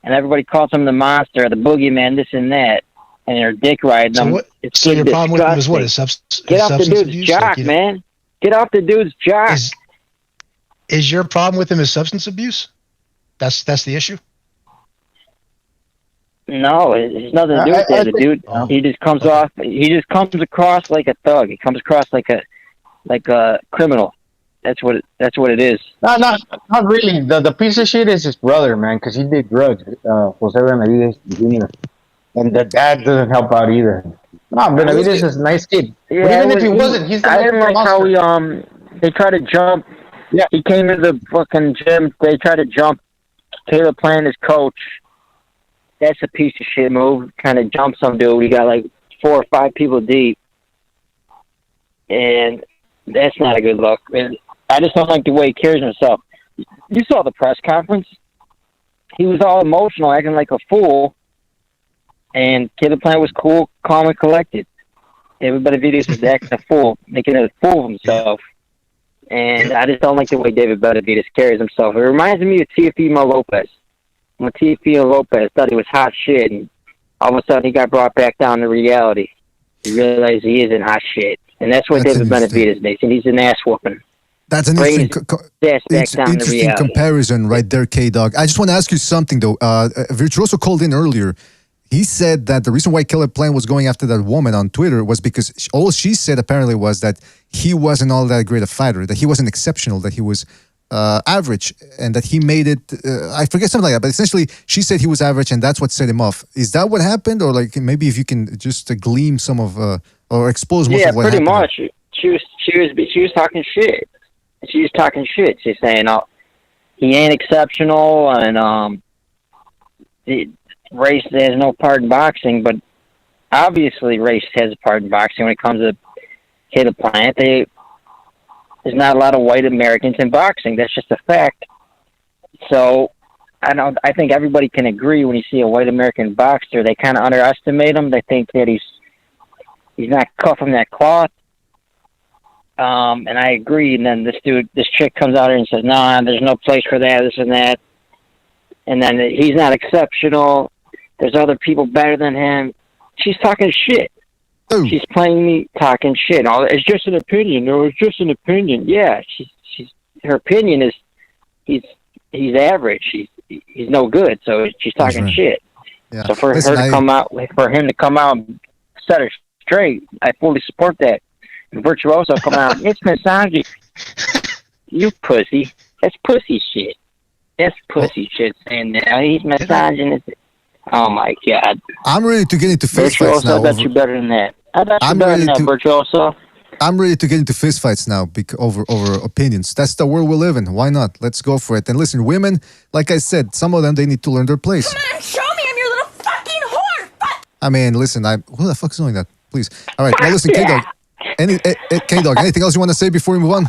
and everybody calls him the monster, the boogeyman, this and that, and they're dick riding him. So your problem with him is what? Get off the dude's jock, man. Get off the dude's jock. Is your problem with him is substance abuse? That's the issue. No, it has nothing to do with that. The dude, he just comes off. He just comes across like a thug. He comes across like a criminal. That's what it is. No, not really. The piece of shit is his brother, man, because he did drugs. Jose Benavidez Jr. And the dad doesn't help out either. No, Benavidez is a nice kid. Yeah, But even if he wasn't, he's the I didn't like monster. how they tried to jump. Yeah. He came to the fucking gym. They tried to jump Caleb Plant, his coach. That's a piece of shit move. Kind of jump some dude. He got like 4 or 5 people deep. And that's not a good look. And I just don't like the way he carries himself. You saw the press conference. He was all emotional, acting like a fool. And Caleb Plant was cool, calm, and collected. Everybody Benavidez was acting a fool, making a fool of himself. And I just don't like the way David Benavidez carries himself. It reminds me of Teofimo Lopez. When Teofimo Lopez thought he was hot shit, and all of a sudden he got brought back down to reality. He realized he isn't hot shit. And that's what David Benavidez makes, and he's an ass whooping. That's an interesting comparison right there, K-Dog. I just want to ask you something, though. Virtuoso called in earlier. He said that the reason why Caleb Plant was going after that woman on Twitter was because all she said apparently was that he wasn't all that great a fighter, that he wasn't exceptional, that he was average, and that he made it, I forget something like that, but essentially she said he was average and that's what set him off. Is that what happened? Or like maybe if you can just gleam some of, or expose most of what happened? Yeah, pretty much. She was talking shit. She was talking shit. She's saying, "Oh, he ain't exceptional," and race has no part in boxing. But obviously, race has a part in boxing when it comes to Caleb Plant. There's not a lot of white Americans in boxing. That's just a fact. So I think everybody can agree when you see a white American boxer, they kind of underestimate him. They think that he's not cut from that cloth. And I agree. And then this chick comes out here and says, "No, there's no place for that, this and that." And then he's not exceptional. There's other people better than him. She's talking shit. Ooh. She's playing me talking shit. Oh, it's just an opinion. No, it's just an opinion. Yeah, her opinion is he's average. He's no good. So she's talking shit. Yeah. So for him to come out and set her straight, I fully support that. Virtuoso come out. It's misogyny. You pussy. That's pussy shit. That's pussy shit saying that. He's misogynist. Oh my God. I'm ready to get into fist fights now. I bet you better than that. I bet you better than that, Virtuoso. I'm ready to get into fist fights now over opinions. That's the world we live in. Why not? Let's go for it. And listen, women, like I said, some of them, they need to learn their place. Come on, show me I'm your little fucking whore. Fuck. I mean, listen, who the fuck is doing that? Please. All right, now listen, K-Dog. K-Dog, anything else you want to say before we move on?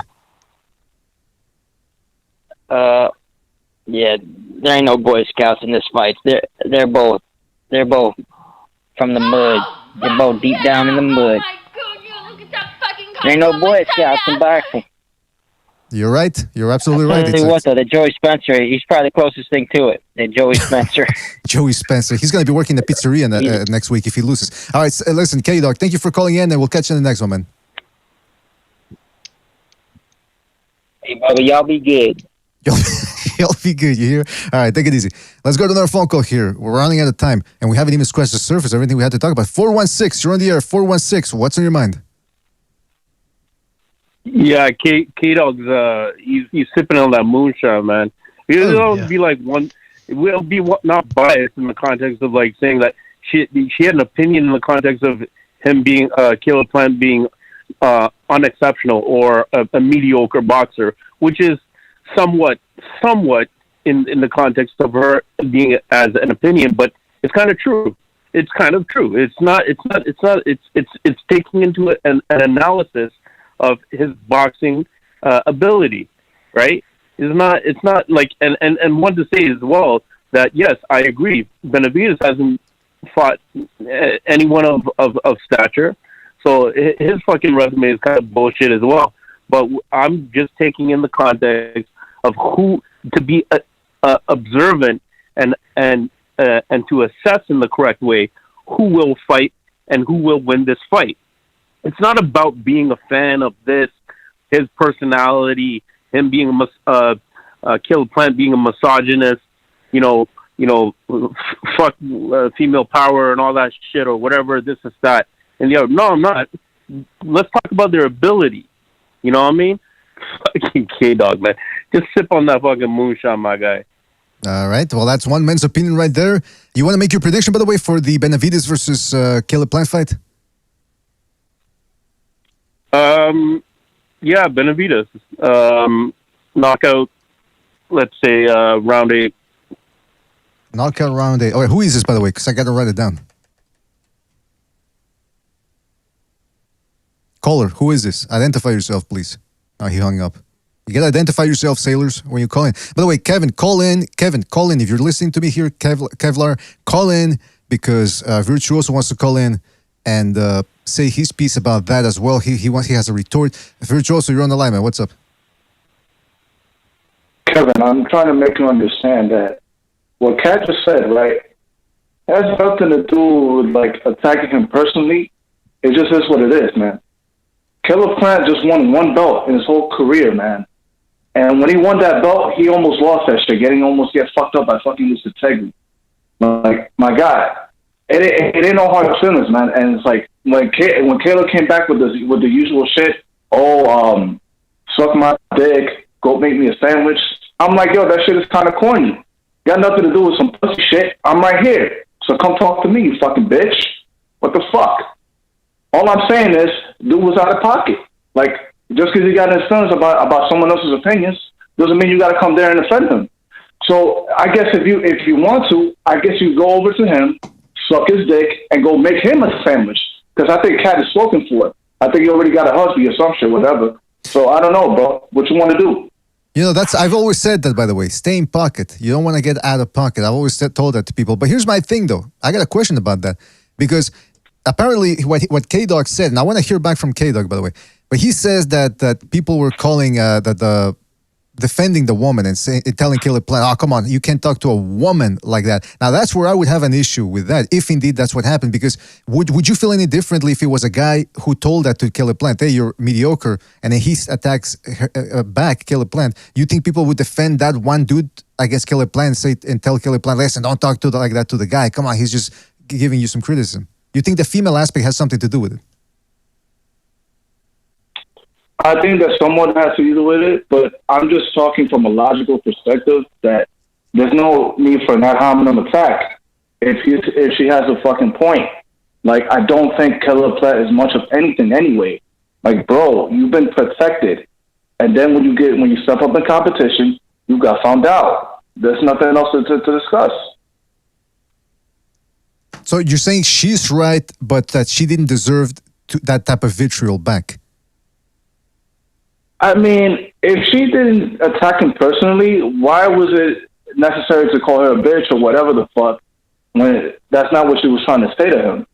Yeah, there ain't no Boy Scouts in this fight. They're both from the mud. They're both deep down in the mud. There ain't no Boy Scouts in boxing. You're right. You're absolutely right. Tell you what, though, the Joey Spencer, he's probably the closest thing to it. The Joey Spencer. Joey Spencer. He's going to be working the pizzeria next week if he loses. All right, listen, K-Dog, thank you for calling in, and we'll catch you in the next one, man. Hey, brother, y'all be good. You'll be good, you hear? All right, take it easy. Let's go to another phone call here. We're running out of time, and we haven't even scratched the surface of everything we had to talk about. 416, you're on the air. 416, what's on your mind? Yeah, K-Dog's, he's sipping on that moonshine, man. It'll be like we'll be not biased in the context of like saying that she had an opinion in the context of him being, Caleb Plant being unexceptional or a mediocre boxer, which is somewhat in the context of her being as an opinion, but it's kind of true. It's kind of true. It's taking into an analysis of his boxing ability, right? It's not like and want to say as well that yes, I agree. Benavidez hasn't fought anyone of stature, so his fucking resume is kind of bullshit as well. But I'm just taking in the context of who to be observant and to assess in the correct way who will fight and who will win this fight. It's not about being a fan of this, his personality, him being Caleb Plant being a misogynist, fuck female power and all that shit or whatever. This is that, and no, I'm not. Let's talk about their ability. You know what I mean? Fucking K-Dog, man. Just sip on that fucking moonshine, my guy. All right. Well, that's one man's opinion right there. You want to make your prediction, by the way, for the Benavidez versus Caleb Plant fight? Yeah, Benavidez. Knockout, let's say, round 8. Knockout round 8. All right, who is this, by the way? Because I got to write it down. Caller, who is this? Identify yourself, please. Oh, he hung up. You got to identify yourself, sailors, when you call in. By the way, Kevin, call in. Kevin, call in. If you're listening to me here, Kevlar, call in because Virtuoso wants to call in and say his piece about that as well. He has a retort. Virtuoso, you're on the line, man. What's up? Kevin, I'm trying to make you understand that what Kat just said, right, has nothing to do with, like, attacking him personally. It just is what it is, man. Caleb Plant just won one belt in his whole career, man. And when he won that belt, he almost lost that shit. Almost get fucked up by fucking Mr. Tegri. Like, my God. It ain't no hard feelings, man. And it's like, when Caleb came back with the usual shit, suck my dick, go make me a sandwich. I'm like, yo, that shit is kind of corny. Got nothing to do with some pussy shit. I'm right here. So come talk to me, you fucking bitch. What the fuck? All I'm saying is, dude was out of pocket. Like, just because he got his feelings about someone else's opinions, doesn't mean you got to come there and offend him. So I guess if you want to, I guess you go over to him, suck his dick, and go make him a sandwich. Because I think Cat is spoken for it. I think he already got a husband or some shit, whatever. So I don't know, bro. What you want to do? You know, I've always said that, by the way. Stay in pocket. You don't want to get out of pocket. I've always told that to people. But here's my thing, though. I got a question about that. Because apparently what K-Dog said, and I want to hear back from K-Dog, by the way, but he says that people were calling defending the woman and telling Caleb Plant, oh, come on, you can't talk to a woman like that. Now, that's where I would have an issue with that, if indeed that's what happened, because would you feel any differently if it was a guy who told that to Caleb Plant, hey, you're mediocre, and then he attacks back Caleb Plant? You think people would defend that one dude against Caleb Plant and tell Caleb Plant, listen, don't talk like that to the guy. Come on, he's just giving you some criticism. You think the female aspect has something to do with it? I think that someone has to do with it, but I'm just talking from a logical perspective that there's no need for an ad hominem attack if she has a fucking point. Like, I don't think Caleb Plant is much of anything anyway. Like, bro, you've been protected, and then when you step up in competition, you got found out. There's nothing else to discuss. So you're saying she's right, but that she didn't deserve that type of vitriol back? I mean, if she didn't attack him personally, why was it necessary to call her a bitch or whatever the fuck when that's not what she was trying to say to him?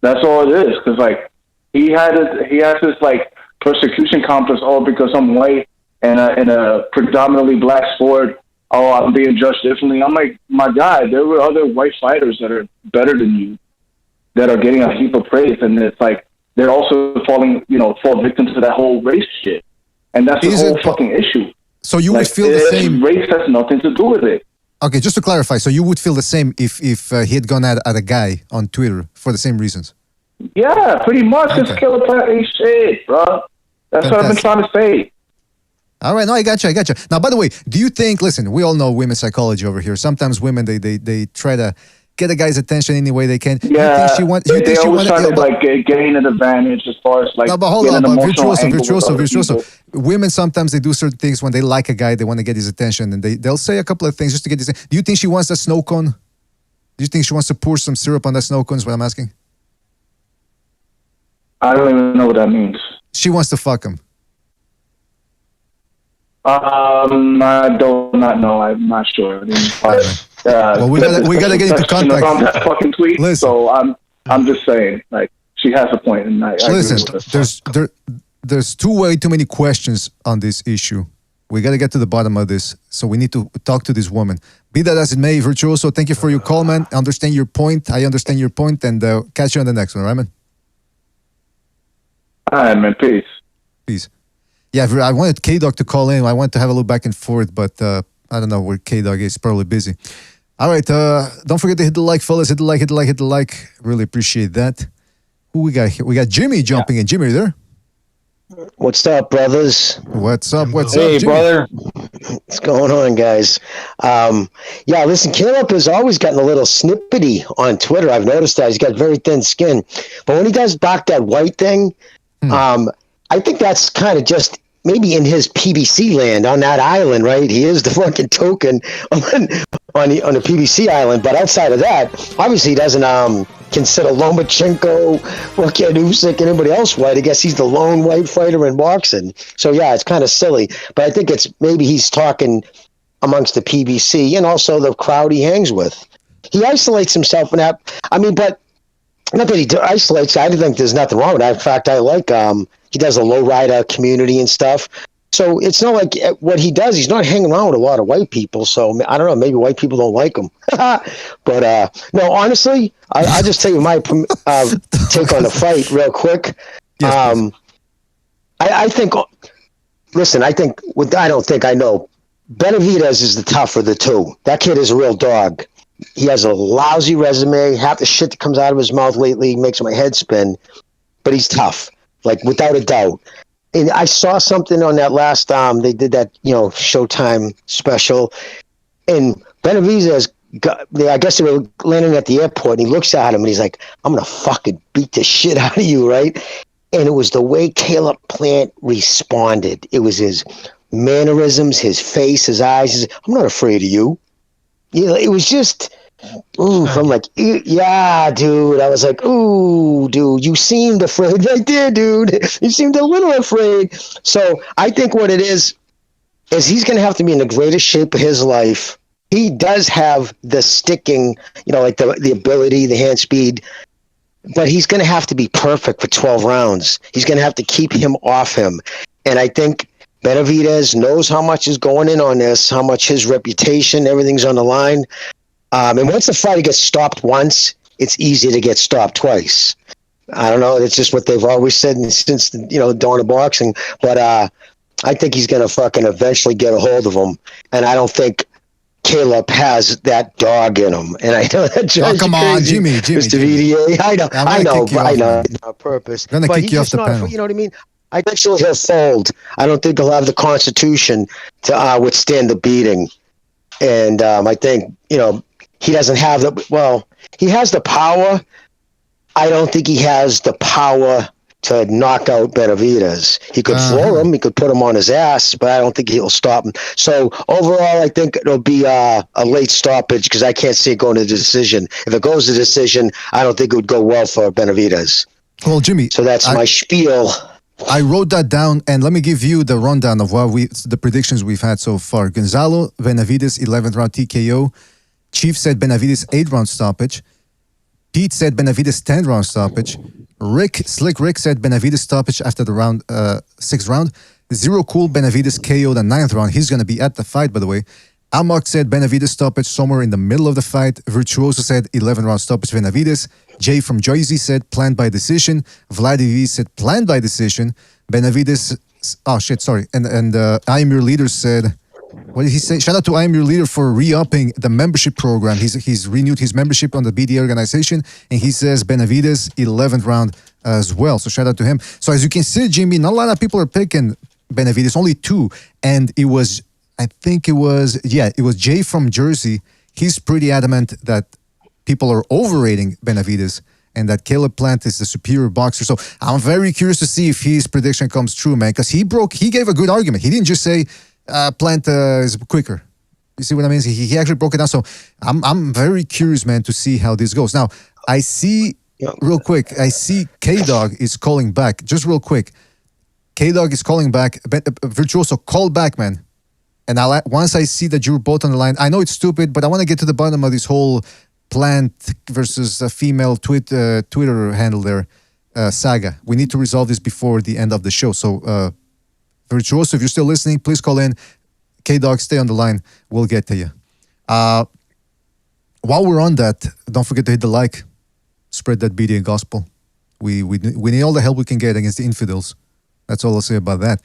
That's all it is. Because, like, he has this, like, persecution complex all because I'm white and in a predominantly black sport. Oh, I'm being judged differently. I'm like, my guy, there were other white fighters that are better than you that are getting a heap of praise. And it's like, they're also fall victim to that whole race shit. And that's the whole fucking issue. So you would feel the same? Race has nothing to do with it. Okay, just to clarify, so you would feel the same if he had gone at a guy on Twitter for the same reasons? Yeah, pretty much. It's Caleb Plant ain't shit, bro. That's what I've been trying to say. All right, no, I got you. Now, by the way, do you think, listen, we all know women's psychology over here. Sometimes women, they try to get a guy's attention any way they can. Yeah, they always try to, like, gain an advantage as far as, like, no, but hold on, virtuoso. Women, sometimes they do certain things when they like a guy, they want to get his attention, and they'll say a couple of things just to get his attention. Do you think she wants a snow cone? Do you think she wants to pour some syrup on that snow cone is what I'm asking? I don't even know what that means. She wants to fuck him. I do not know. I'm not sure. Well, we gotta get into contact. On that fucking tweet. Listen. So I'm just saying, like, she has a point, and I listen. Agree with There's way too many questions on this issue. We gotta get to the bottom of this. So we need to talk to this woman. Be that as it may, Virtuoso, thank you for your call, man. I understand your point, and catch you on the next one, right, man? All right, man. Peace. Yeah, I wanted K-Dog to call in. I wanted to have a little back and forth, but I don't know where K-Dog is. Probably busy. All right, don't forget to hit the like, fellas. Hit the like. Really appreciate that. Who we got here? We got Jimmy jumping in. Jimmy, are you there? What's up, brothers? What's up? What's Hey, up, Jimmy? brother. What's going on, guys? Yeah, listen, Caleb has always gotten a little snippety on Twitter. I've noticed that. He's got very thin skin. But when he does back that white thing, I think that's kind of just maybe in his PBC land on that island, right? He is the fucking token on the PBC island. But outside of that, obviously he doesn't consider Lomachenko, fucking Usyk, and anybody else white. I guess he's the lone white fighter in boxing. So yeah, it's kind of silly. But I think it's maybe he's talking amongst the PBC and also the crowd he hangs with. He isolates himself in that. I mean, but not that he isolates. I think there's nothing wrong with that. In fact, I like he does a lowrider community and stuff. So it's not like what he does. He's not hanging around with a lot of white people. So I don't know. Maybe white people don't like him. But no, honestly, I'll just tell you my take on the fight real quick. Yes, I think. Listen, I know. Benavidez is the tougher of the two. That kid is a real dog. He has a lousy resume. Half the shit that comes out of his mouth lately makes my head spin. But he's tough, like without a doubt. And I saw something on that last they did that Showtime special, and Benavidez I guess they were landing at the airport, and he looks at him and he's like, "I'm gonna fucking beat the shit out of you," right? And it was the way Caleb Plant responded. It was his mannerisms, his face, his eyes. I'm not afraid of you. It was just, ooh, I'm like, yeah, dude. I was like, ooh, dude, you seemed afraid right there, dude. You seemed a little afraid. So I think what it is he's going to have to be in the greatest shape of his life. He does have the sticking, like the ability, the hand speed, but he's going to have to be perfect for 12 rounds. He's going to have to keep him off him. And I think Benavidez knows how much is going in on this, how much his reputation, everything's on the line. And once the fighter gets stopped once, it's easy to get stopped twice. I don't know. It's just what they've always said since the dawn of boxing. But I think he's going to fucking eventually get a hold of him. And I don't think Caleb has that dog in him. And I know that drives come you on, crazy, Jimmy. Mr. VDA. I know, on purpose. I'm gonna But kick he's you off just the not, panel. you know what I mean? I think he'll fold. I don't think he'll have the constitution to withstand the beating. And I think, he doesn't have he has the power. I don't think he has the power to knock out Benavidez. He could floor him. He could put him on his ass, but I don't think he'll stop him. So overall, I think it'll be a late stoppage because I can't see it going to decision. If it goes to decision, I don't think it would go well for Benavidez. Well, Jimmy. So that's my spiel. I wrote that down, and let me give you the rundown of the predictions we've had so far. Gonzalo, Benavidez, 11th round TKO. Chief said Benavidez, 8th round stoppage. Pete said Benavidez, 10th round stoppage. Slick Rick said Benavidez stoppage after the 6th round. Zero Cool, Benavidez KO the 9th round. He's going to be at the fight, by the way. Amok said Benavidez stoppage somewhere in the middle of the fight. Virtuoso said 11th round stoppage Benavidez. Jay from Jersey said planned by decision. Vladimir said planned by decision. Benavidez, and I Am Your Leader said, what did he say? Shout out to I Am Your Leader for re-upping the membership program. He's renewed his membership on the BDA organization, and he says Benavidez 11th round as well. So shout out to him. So as you can see, Jimmy, not a lot of people are picking Benavidez, only 2, and it was Jay from Jersey. He's pretty adamant that people are overrating Benavidez and that Caleb Plant is the superior boxer. So I'm very curious to see if his prediction comes true, man, because he gave a good argument. He didn't just say Plant is quicker. You see what I mean? He actually broke it down. So I'm very curious, man, to see how this goes. Now, I see K-Dog is calling back. Just real quick. K-Dog is calling back. Virtuoso, call back, man. And once I see that you're both on the line, I know it's stupid, but I want to get to the bottom of this whole Plant versus female Twitter handle there saga. We need to resolve this before the end of the show. So, Virtuoso, if you're still listening, please call in. K-Dog, stay on the line. We'll get to you. While we're on that, don't forget to hit the like. Spread that BDA gospel. We need all the help we can get against the infidels. That's all I'll say about that.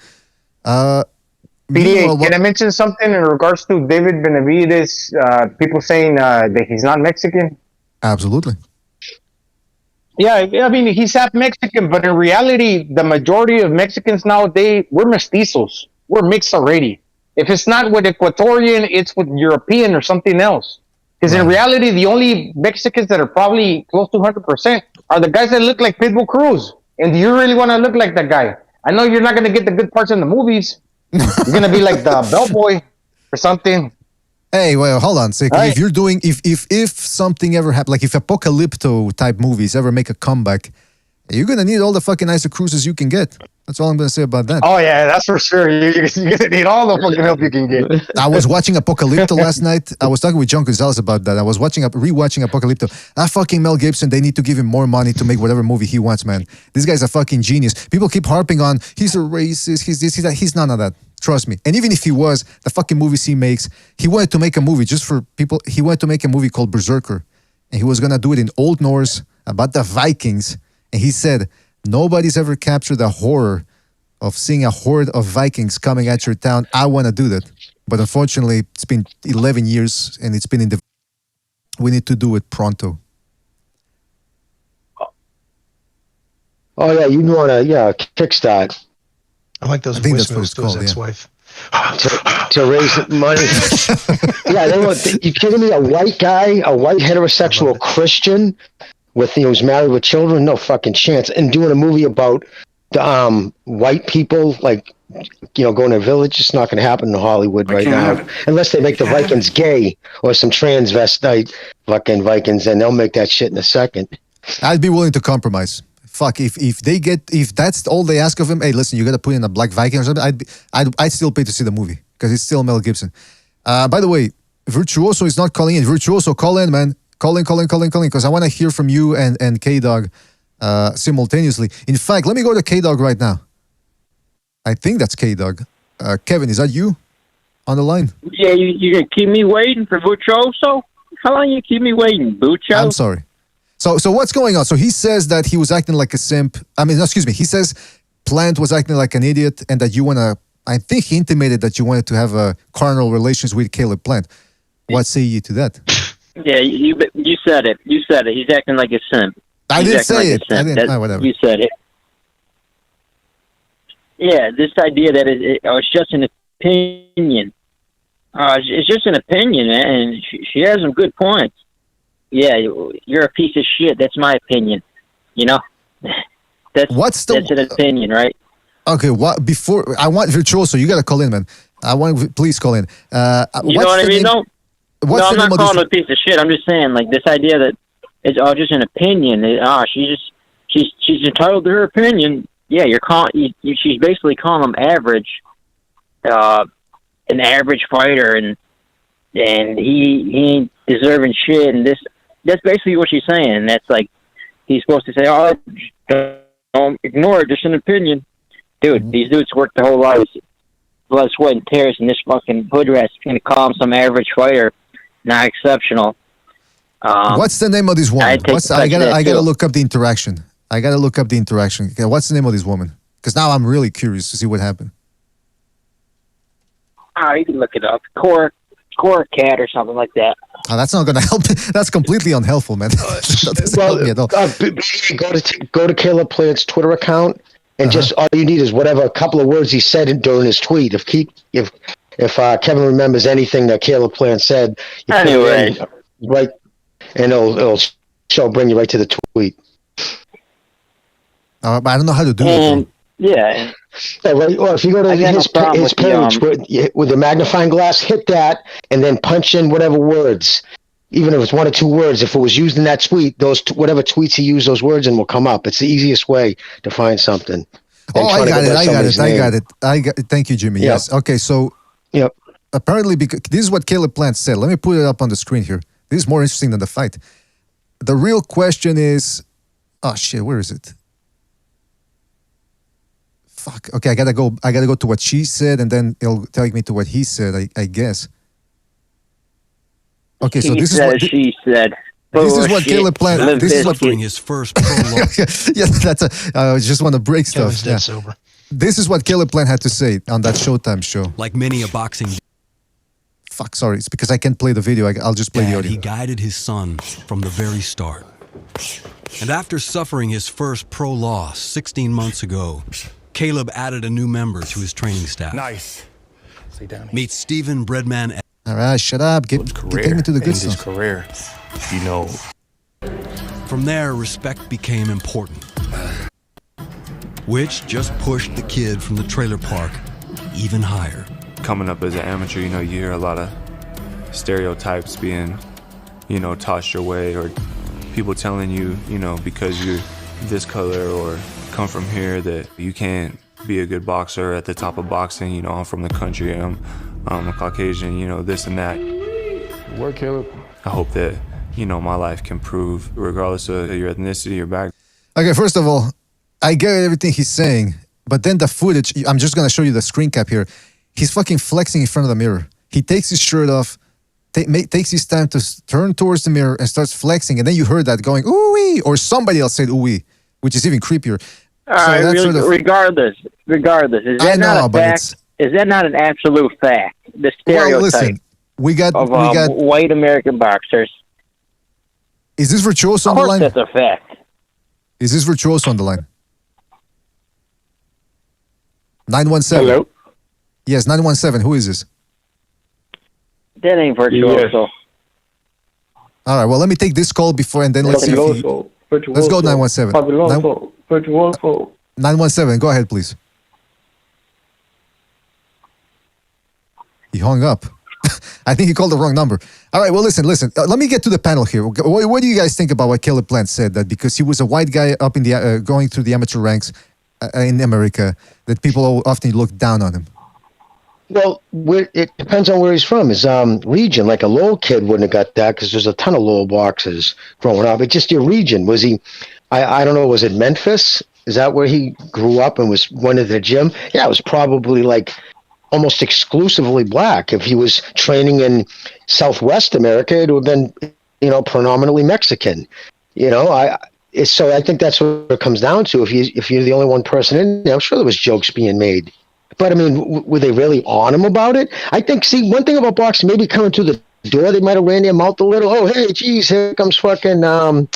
BDA, can I mention something in regards to David Benavidez? People saying that he's not Mexican. Absolutely. Yeah, I mean, he's half Mexican, but in reality, the majority of Mexicans nowadays, we're mestizos. We're mixed already. If it's not with Ecuadorian, it's with European or something else. Because in reality, the only Mexicans that are probably close to 100% are the guys that look like Pitbull Cruz. And do you really want to look like that guy? I know you're not going to get the good parts in the movies. You're going to be like the bellboy or something. Hey, well, hold on. So if you're doing, if something ever happens, like if Apocalypto type movies ever make a comeback, you're gonna need all the fucking ISO cruises you can get. That's all I'm gonna say about that. Oh yeah, that's for sure. You're gonna need all the fucking help you can get. I was watching Apocalypto last night. I was talking with John Gonzalez about that. I was rewatching Apocalypto. That fucking Mel Gibson, they need to give him more money to make whatever movie he wants, man. This guy's a fucking genius. People keep harping on, he's a racist, he's this, he's that. He's none of that. Trust me. And even if he was, the fucking movies he makes, he wanted to make a movie just for people. He wanted to make a movie called Berserker. And he was going to do it in Old Norse about the Vikings. And he said, nobody's ever captured the horror of seeing a horde of Vikings coming at your town. I want to do that. But unfortunately, it's been 11 years and it's been in the... We need to do it pronto. Oh, yeah, you want to, kickstart. I like those voicemails to his ex-wife. To raise money. Yeah, you kidding me? A white guy, a white heterosexual Christian with who's married with children? No fucking chance. And doing a movie about the white people, like, going to a village, it's not going to happen in Hollywood right now. Unless they make the Vikings gay or some transvestite fucking Vikings, and they'll make that shit in a second. I'd be willing to compromise. Fuck, if that's all they ask of him, hey, listen, you got to put in a black Viking or something, I'd still pay to see the movie because it's still Mel Gibson. By the way, Virtuoso is not calling in. Virtuoso, call in, man. Call in, because I want to hear from you and K-Dog simultaneously. In fact, let me go to K-Dog right now. I think that's K-Dog. Kevin, is that you on the line? Yeah, you going to keep me waiting for Virtuoso? How long you keep me waiting, Bucho? I'm sorry. So what's going on? So he says that he was acting like a simp. I mean, excuse me. He says Plant was acting like an idiot and that you want to, I think he intimated that you wanted to have carnal relations with Caleb Plant. What say you to that? Yeah, you said it. You said it. He's acting like a simp. I didn't say it. I didn't, whatever. You said it. Yeah, this idea that it's just an opinion. It's just an opinion, man, and she has some good points. Yeah, you're a piece of shit. That's my opinion. That's an opinion, right? Okay, before I want Virtuoso, you gotta call in, man. Please call in. You know what I mean? No, I'm not calling her a piece of shit. I'm just saying, like, this idea that it's just an opinion. She's entitled to her opinion. Yeah, she's basically calling him average, an average fighter, and he ain't deserving shit, and this. That's basically what she's saying. That's like, he's supposed to say, oh, don't ignore it, just an opinion. Dude, these dudes work their whole lives, blood, sweat, and tears, and this fucking hood rat's going to call him some average fighter, not exceptional. What's the name of this woman? I gotta look up the interaction. Okay, what's the name of this woman? Because now I'm really curious to see what happened. You can look it up. Core Cat or something like that. Oh, that's not going to help. That's completely unhelpful, man. Go to Caleb Plant's Twitter account, and just all you need is whatever a couple of words he said during his tweet. If Kevin remembers anything that Caleb Plant said, anyway, right, and it'll bring you right to the tweet. I don't know how to do it. Yeah. Right. Or if you go to his page with the magnifying glass, hit that, and then punch in whatever words, even if it's one or two words. If it was used in that tweet, whatever tweets he used those words in will come up. It's the easiest way to find something. I got it. Thank you, Jimmy. Yep. Yes. Okay. So, apparently, because this is what Caleb Plant said. Let me put it up on the screen here. This is more interesting than the fight. The real question is, oh shit, where is it? Fuck. Okay, I gotta go to what she said, and then it'll take me to what he said. I guess. Okay, so this is what she said. This is what Caleb Plant. This is what during his first prologue. I just want to break stuff. Yeah. Sober. This is what Caleb Plant had to say on that Showtime show. Like many a boxing. Fuck, sorry. It's because I can't play the video. I'll just play the audio. He guided his son from the very start. And after suffering his first pro loss 16 months ago, Caleb added a new member to his training staff. Nice. Stay down here. Meet Stephen Breadman. All right, shut up. Take me to the good his stuff. career, you know. From there, respect became important, which just pushed the kid from the trailer park even higher. Coming up as an amateur, you know, you hear a lot of stereotypes being, you know, tossed your way, or people telling you, you know, because you're this color or come from here that you can't be a good boxer at the top of boxing. You know, I'm from the country, I'm a Caucasian, you know, this and that. Work, Caleb. I hope that, you know, my life can prove, regardless of your ethnicity, your background. Okay, first of all, I get everything he's saying, but then the footage, I'm just going to show you the screen cap here. He's fucking flexing in front of the mirror. He takes his shirt off, takes his time to turn towards the mirror and starts flexing, and then you heard that going, ooh-wee, or somebody else said ooh-wee, which is even creepier. Regardless, is that not a fact? Is that not an absolute fact? The stereotype well, listen, we got white American boxers. Is this Virtuoso on the line? Of course that's a fact. Is this Virtuoso on the line? 917. Hello? Yes, 917. Who is this? That ain't Virtuoso. Yes. All right, well, let me take this call before, and then let's see if he... Let's go 917. 917, go ahead, please. He hung up. I think he called the wrong number. All right, well, listen. Let me get to the panel here. What do you guys think about what Caleb Plant said? That because he was a white guy up in the going through the amateur ranks in America, that people often look down on him. Well, it depends on where he's from. His region, like a Lowell kid wouldn't have got that because there's a ton of Lowell boxers growing up. It's just your region. Was he, I don't know, was it Memphis? Is that where he grew up and went to the gym? Yeah, it was probably like almost exclusively black. If he was training in Southwest America, it would have been, you know, predominantly Mexican. You know, so I think that's what it comes down to. If you're the only one person in there, I'm sure there was jokes being made. But, I mean, were they really on him about it? I think, see, one thing about boxing, maybe coming through the door, they might have ran their mouth a little. Oh, hey, geez, here comes fucking the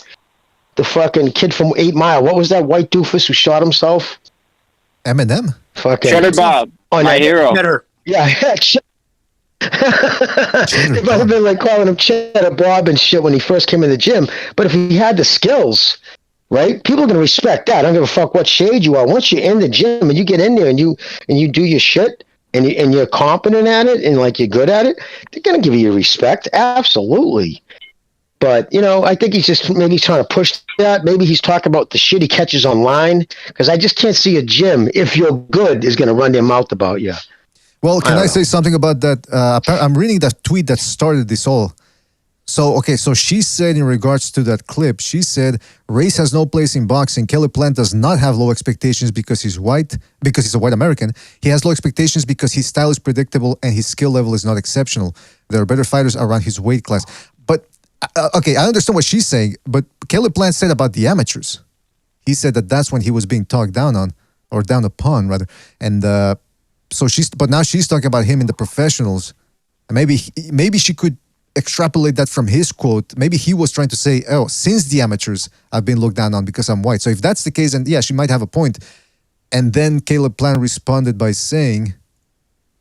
fucking kid from 8 Mile. What was that white doofus who shot himself? Eminem? Fucking Cheddar Bob, my hero. Cheddar. Yeah, they might have been like calling him Cheddar Bob and shit when he first came in the gym. But if he had the skills, right, people are going to respect that. I don't give a fuck what shade you are. Once you're in the gym and you get in there and you do your shit and you're competent at it and like you're good at it, they're going to give you your respect. Absolutely. But, you know, I think he's just maybe trying to push that. Maybe he's talking about the shit he catches online, because I just can't see a gym, if you're good, is going to run their mouth about you. Well, can I say something about that? I'm reading that tweet that started this all. So she said in regards to that clip, she said, race has no place in boxing. Caleb Plant does not have low expectations because he's white, because he's a white American. He has low expectations because his style is predictable and his skill level is not exceptional. There are better fighters around his weight class. But, okay, I understand what she's saying, but Caleb Plant said about the amateurs. He said that that's when he was being talked down on, or down upon, rather. And but now she's talking about him in the professionals. And maybe she could extrapolate that from his quote. Maybe he was trying to say, oh, since the amateurs, I've been looked down on because I'm white. So if that's the case, and yeah, she might have a point. And then Caleb Plant responded by saying,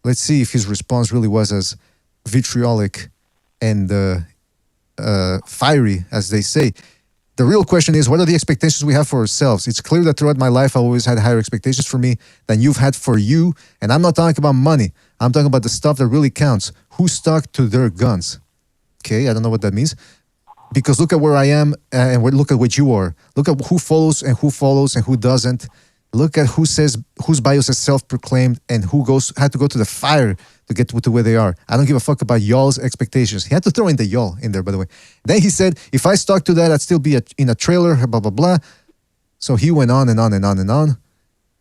let's see if his response really was as vitriolic and fiery as they say. The real question is, what are the expectations we have for ourselves? It's clear that throughout my life, I always had higher expectations for me than you've had for you. And I'm not talking about money. I'm talking about the stuff that really counts. Who stuck to their guns? Okay, I don't know what that means. Because look at where I am and look at what you are. Look at who follows and who doesn't. Look at whose bio says self-proclaimed and who had to go to the fire to get to where they are. I don't give a fuck about y'all's expectations. He had to throw in the y'all in there, by the way. Then he said, if I stuck to that, I'd still be in a trailer, blah, blah, blah. So he went on and on and on and on.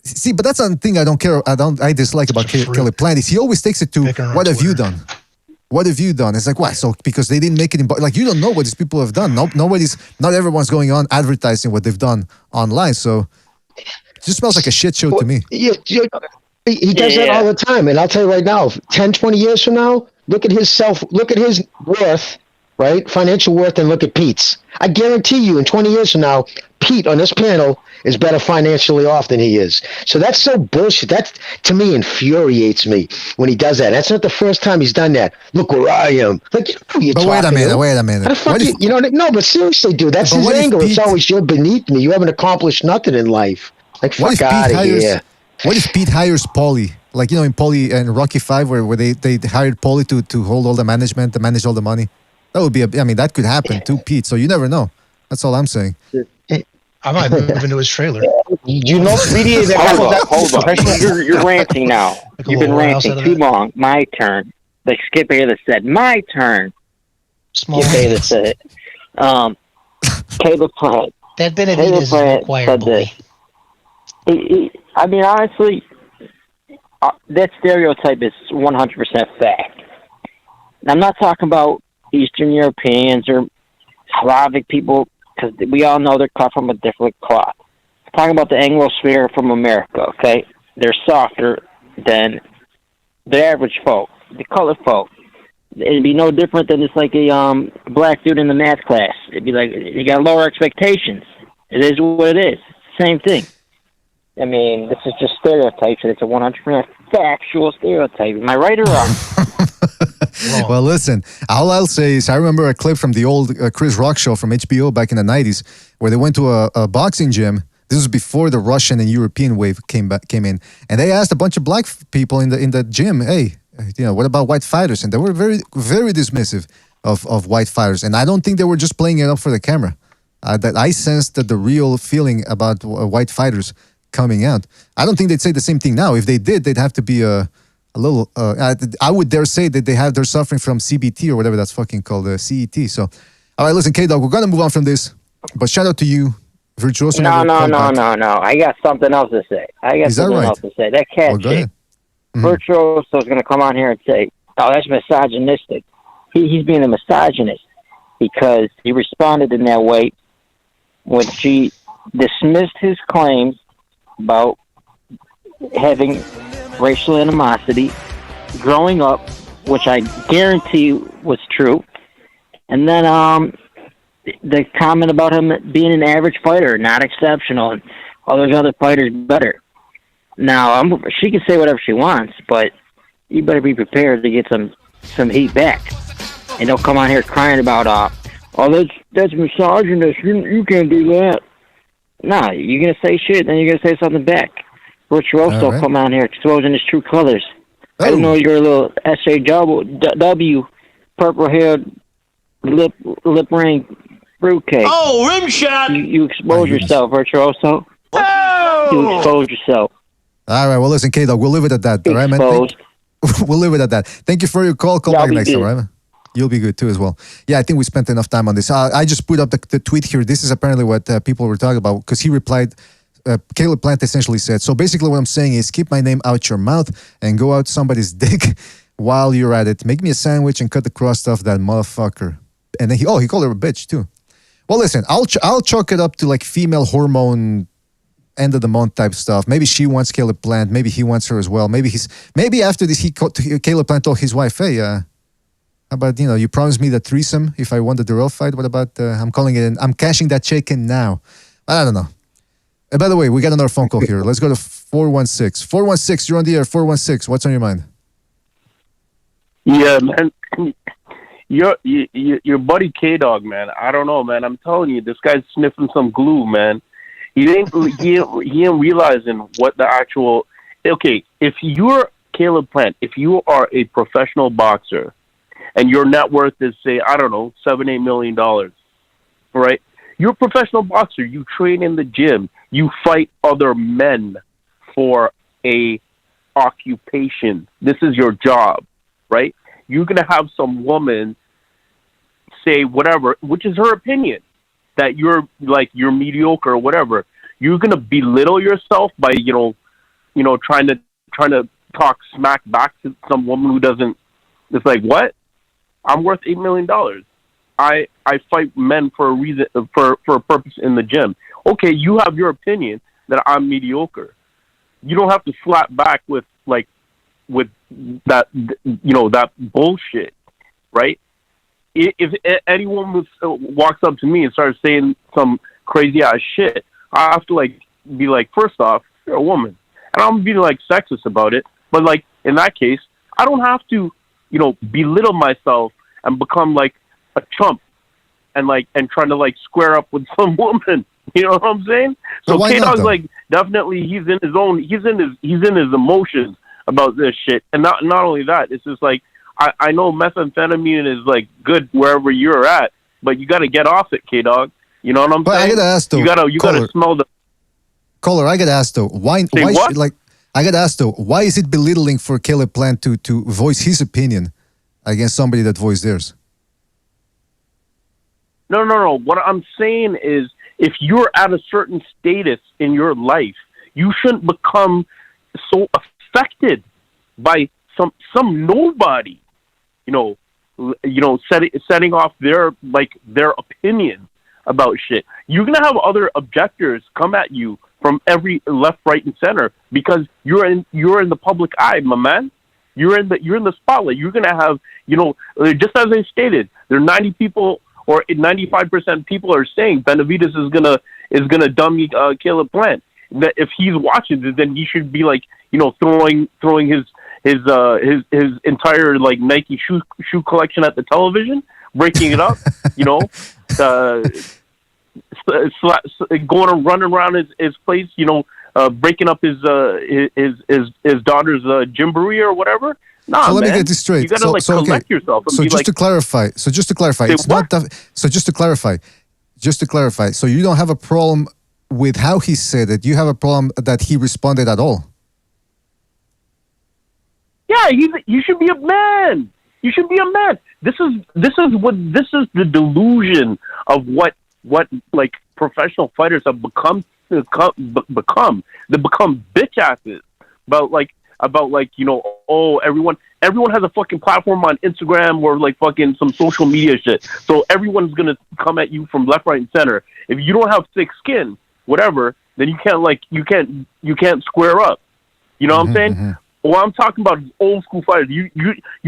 See, but that's the thing I dislike about Caleb Plant is he always takes it to, what have you done? What have you done? It's like, why? So because they didn't make it in, like, you don't know what these people have done. Not everyone's going on advertising what they've done online. So it just smells like a shit show to me. He does that all the time. And I'll tell you right now, 10, 20 years from now, look at his worth right? Financial worth, and look at Pete's. I guarantee you, in 20 years from now, Pete on this panel is better financially off than he is. So that's so bullshit. That, to me, infuriates me when he does that. That's not the first time he's done that. Look where I am. Like, you know who you're But talking to. wait a minute. How the fuck you know, no, but seriously, dude, that's But his what if angle. It's Pete- always, you're beneath me. You haven't accomplished nothing in life. Like, What if fuck Pete out of hires? here. What if Pete hires Paulie? Like, you know, in Paulie and Rocky 5, where they hired Paulie to hold all the management, to manage all the money. That would be that could happen to Pete. So you never know. That's all I'm saying. I might move into his trailer. You know, BDA that Hold on. You're ranting now. You've been ranting too long. My turn. Like Skip Bayless said, my turn. Small Skip Bayless said it. Caleb Plant. That Benavidez is required, boy. I mean, honestly, that stereotype is 100% fact. And I'm not talking about Eastern Europeans or Slavic people, because we all know they're cut from a different cloth. I'm talking about the Anglosphere from America, okay? They're softer than the average folk, the colored folk. It'd be no different than just like a black dude in the math class. It'd be like, you got lower expectations. It is what it is. Same thing. I mean, this is just stereotypes, and it's a 100% factual stereotype. Am I right or wrong? Well, listen, all I'll say is I remember a clip from the old Chris Rock show from HBO back in the 90s where they went to a boxing gym. This was before the Russian and European wave came in. And they asked a bunch of black people in the gym, hey, you know, what about white fighters? And they were very, very dismissive of white fighters. And I don't think they were just playing it up for the camera. That I sensed that the real feeling about white fighters coming out. I don't think they'd say the same thing now. If they did, they'd have to be a little. I would dare say that they're suffering from CBT or whatever that's fucking called, CET. So, all right, listen, K-Dog, we're gonna move on from this. But shout out to you, Virtuoso. No. I got something else to say. Else to say. That cat shit. Virtuoso's gonna come on here and say, "Oh, that's misogynistic." He's being a misogynist because he responded in that way when she dismissed his claims about having racial animosity growing up, which I guarantee was true. And then the comment about him being an average fighter, not exceptional, and all those other fighters better. Now, she can say whatever she wants, but you better be prepared to get some heat back. And don't come on here crying about, oh, that's misogynist. You can't do that. No, you're going to say shit, then you're going to say something back. Virtuoso come on here exposing his true colors. I didn't know you're a little SJW, purple-haired, lip ring fruitcake. Oh, rim shot! You expose yourself, Virtuoso. Oh! You expose yourself. All right, well, listen, K-Dog, we'll leave it at that. All right, man? We'll leave it at that. Thank you for your call. Call back next time, all right? You'll be good too as well. Yeah, I think we spent enough time on this. I just put up the tweet here. This is apparently what people were talking about because he replied, Caleb Plant essentially said, so basically what I'm saying is keep my name out your mouth and go out somebody's dick while you're at it. Make me a sandwich and cut the crust off that motherfucker. And then he called her a bitch too. Well, listen, I'll chalk it up to like female hormone end of the month type stuff. Maybe she wants Caleb Plant. Maybe he wants her as well. Maybe after this, Caleb Plant told his wife, hey, how about, you promised me the threesome if I won the Durrell fight. What about, I'm cashing that check in now. I don't know. By the way, we got another phone call here. Let's go to 416. 416, you're on the air. 416, what's on your mind? Yeah, man. Your buddy K-Dog, man. I don't know, man. I'm telling you, this guy's sniffing some glue, man. He ain't realizing what the actual... Okay, if you're Caleb Plant, if you are a professional boxer, and your net worth is, say, I don't know, $7-8 million, right? You're a professional boxer. You train in the gym. You fight other men for a occupation. This is your job, right? You're going to have some woman say whatever, which is her opinion, that you're mediocre or whatever. You're going to belittle yourself by, trying to talk smack back to some woman who doesn't. It's like, what? I'm worth $8 million. I fight men for a reason, for a purpose in the gym. Okay, you have your opinion that I'm mediocre. You don't have to slap back with that, that bullshit, right? if any woman walks up to me and starts saying some crazy ass shit, I have to like be like, first off, you're a woman, and I'm being like sexist about it. But like in that case, I don't have to, belittle myself and become like a chump and trying to like square up with some woman. You know what I'm saying? So K-Dog's like definitely he's in his emotions about this shit, and not only that, it's just like I know methamphetamine is like good wherever you're at, but you got to get off it, K-Dog. You know what I'm saying? I gotta ask though, you gotta smell the. Caller, I gotta ask though, why I gotta ask though, why is it belittling for Caleb Plant to voice his opinion against somebody that voiced theirs? No. What I'm saying is, if you're at a certain status in your life, you shouldn't become so affected by some nobody, setting off their opinion about shit. You're gonna have other objectors come at you from every left, right, and center because you're in the public eye, my man. You're in the spotlight. You're gonna have, just as I stated, there are 90 people or 95% people are saying Benavidez is gonna dummy Caleb Plant. That if he's watching this, then he should be like, throwing his entire like Nike shoe collection at the television, breaking it up, going and running around his place, breaking up his daughter's gymboree or whatever. Nah, so let man. me get this straight. You gotta collect yourself. And so be just to clarify, it's not that. So just to clarify, so you don't have a problem with how he said it. You have a problem that he responded at all. Yeah, you should be a man. You should be a man. This is the delusion of what like professional fighters have become. They become bitch asses about everyone has a fucking platform on Instagram or like fucking some social media shit. So everyone's gonna come at you from left, right, and center. If you don't have thick skin, whatever, then you can't square up. You know what I'm saying? Mm-hmm. What I'm talking about is old school fighters. You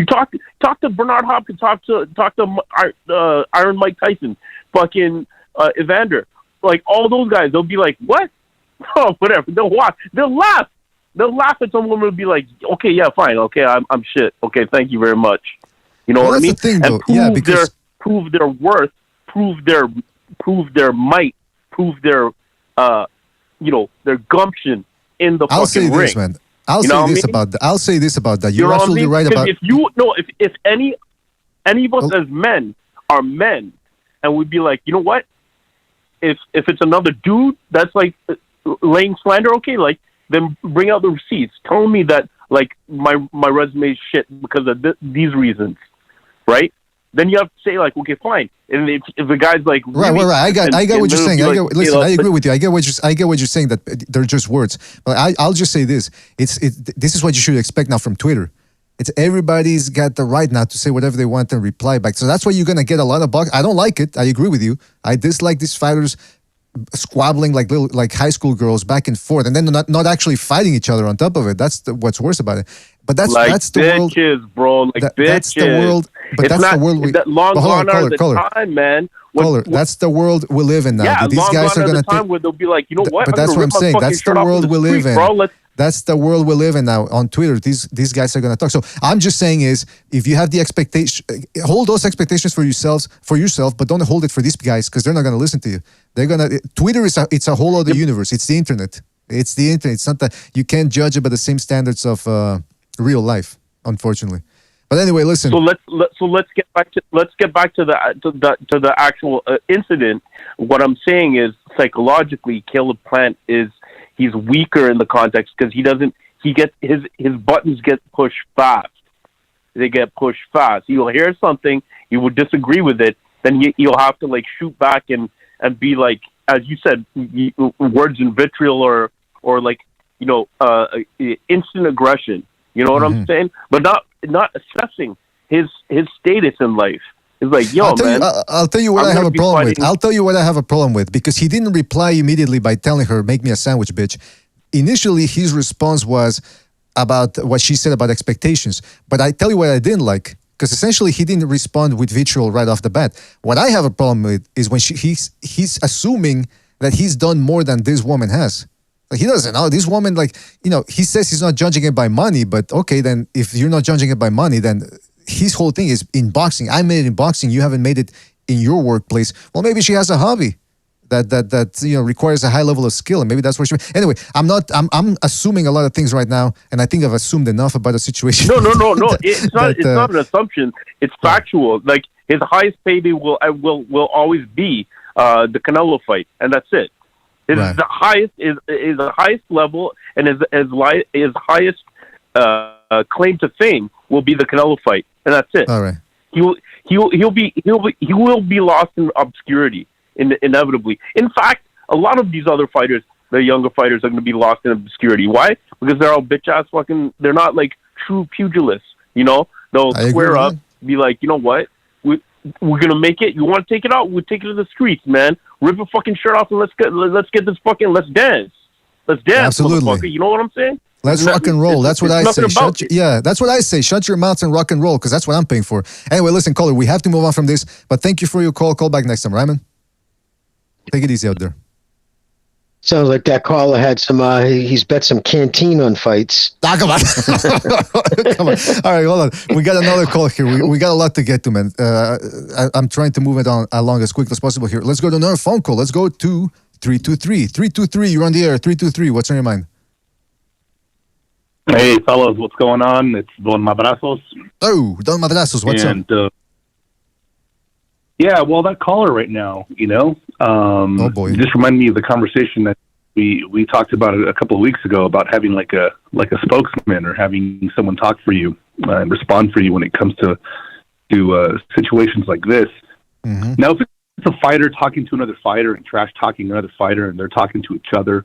talk to Bernard Hopkins, talk to Iron Mike Tyson, fucking Evander, like all those guys. They'll be like, what? Oh, whatever. They'll watch. They'll laugh. They'll laugh at some woman and be like, okay, yeah, fine, okay, I'm shit. Okay, thank you very much. You know what I mean? The thing, and prove their worth, prove their might, prove their their gumption in the fucking ring. This, man. I'll say this about that. You're absolutely right about. If any of us as men are men, and we'd be like, you know what? If it's another dude that's like laying slander, okay, like then bring out the receipts. Tell me that like my resume is shit because of these reasons, right? Then you have to say like, okay, fine. And if the guy's like, really, right. I got what you're saying. I agree with you. I get what you're saying. That they're just words. But I'll just say this. This is what you should expect now from Twitter. It's everybody's got the right now to say whatever they want and reply back. So that's why you're gonna get a lot of bugs. I don't like it. I agree with you. I dislike these fighters squabbling like high school girls back and forth, and then not actually fighting each other on top of it. That's what's worse about it. But that's the bitches, world, bro. Like bitches. That's the world. But it's that's the world. Long gone are the time, man. That's the world we live in now. Yeah, these guys are gonna time where they'll be like, you know what? But that's what I'm saying. That's the world we live in. That's the world we live in now on Twitter. These guys are gonna talk. So I'm just saying is, if you have the expectation, hold those expectations for yourself, but don't hold it for these guys because they're not gonna listen to you. They're gonna. Twitter it's a whole other universe. It's the internet. It's the internet. It's not that you can't judge it by the same standards of real life, unfortunately. But anyway, listen. So let's get back to the actual incident. What I'm saying is, psychologically, Caleb Plant he's weaker in the context because his buttons get pushed fast. They get pushed fast. You'll hear something, you will disagree with it, then you'll have to like shoot back and be like, as you said, words in vitriol or like instant aggression. You know what I'm saying? But not assessing his status in life. It's like, yo, man. I'll tell you what I have a problem with. I'll tell you what I have a problem with because he didn't reply immediately by telling her, "Make me a sandwich, bitch." Initially, his response was about what she said about expectations. But I tell you what I didn't like. because essentially he didn't respond with vitriol right off the bat. What I have a problem with is when he's assuming that he's done more than this woman has. Like, he doesn't know. This woman, like, he says he's not judging it by money, but okay, then if you're not judging it by money, then his whole thing is in boxing. I made it in boxing. You haven't made it in your workplace. Well, maybe she has a hobby that requires a high level of skill, and maybe that's where she. Anyway, I'm assuming a lot of things right now, and I think I've assumed enough about the situation. No. It's not. It's not an assumption. It's factual. Like, his highest payday will always be the Canelo fight, and that's it. His the highest is the highest level, and his highest claim to fame will be the Canelo fight, and that's it. All right. He will be lost in obscurity. Inevitably. In fact, a lot of these other fighters, the younger fighters, are going to be lost in obscurity. Why? Because they're all bitch ass fucking. They're not like true pugilists. They'll square up, be like, you know what, we're gonna make it. You want to take it out? We'll take it to the streets, man. Rip a fucking shirt off and let's get this fucking. Let's dance. Let's dance, absolutely. motherfucker. You know what I'm saying? Let's rock and roll. That's what I say. That's what I say. Shut your mouth and rock and roll, because that's what I'm paying for. Anyway, listen, caller, we have to move on from this. But thank you for your call. Call back next time, Ryman. Take it easy out there. Sounds like that caller had some. He's bet some canteen on fights. Ah, come on. Come on. All right, hold on. We got another call here. We got a lot to get to, man. I'm trying to move it along as quickly as possible here. Let's go to another phone call. Let's go to 323. 323, you're on the air. 323, what's on your mind? Hey, fellas, what's going on? It's Don Madrazos. Oh, Don Madrazos, what's up? Yeah, well, that caller right now, oh boy, just reminded me of the conversation that we talked about a couple of weeks ago about having like a spokesman, or having someone talk for you and respond for you when it comes to situations like this. Mm-hmm. Now, if it's a fighter talking to another fighter and trash talking another fighter, and they're talking to each other,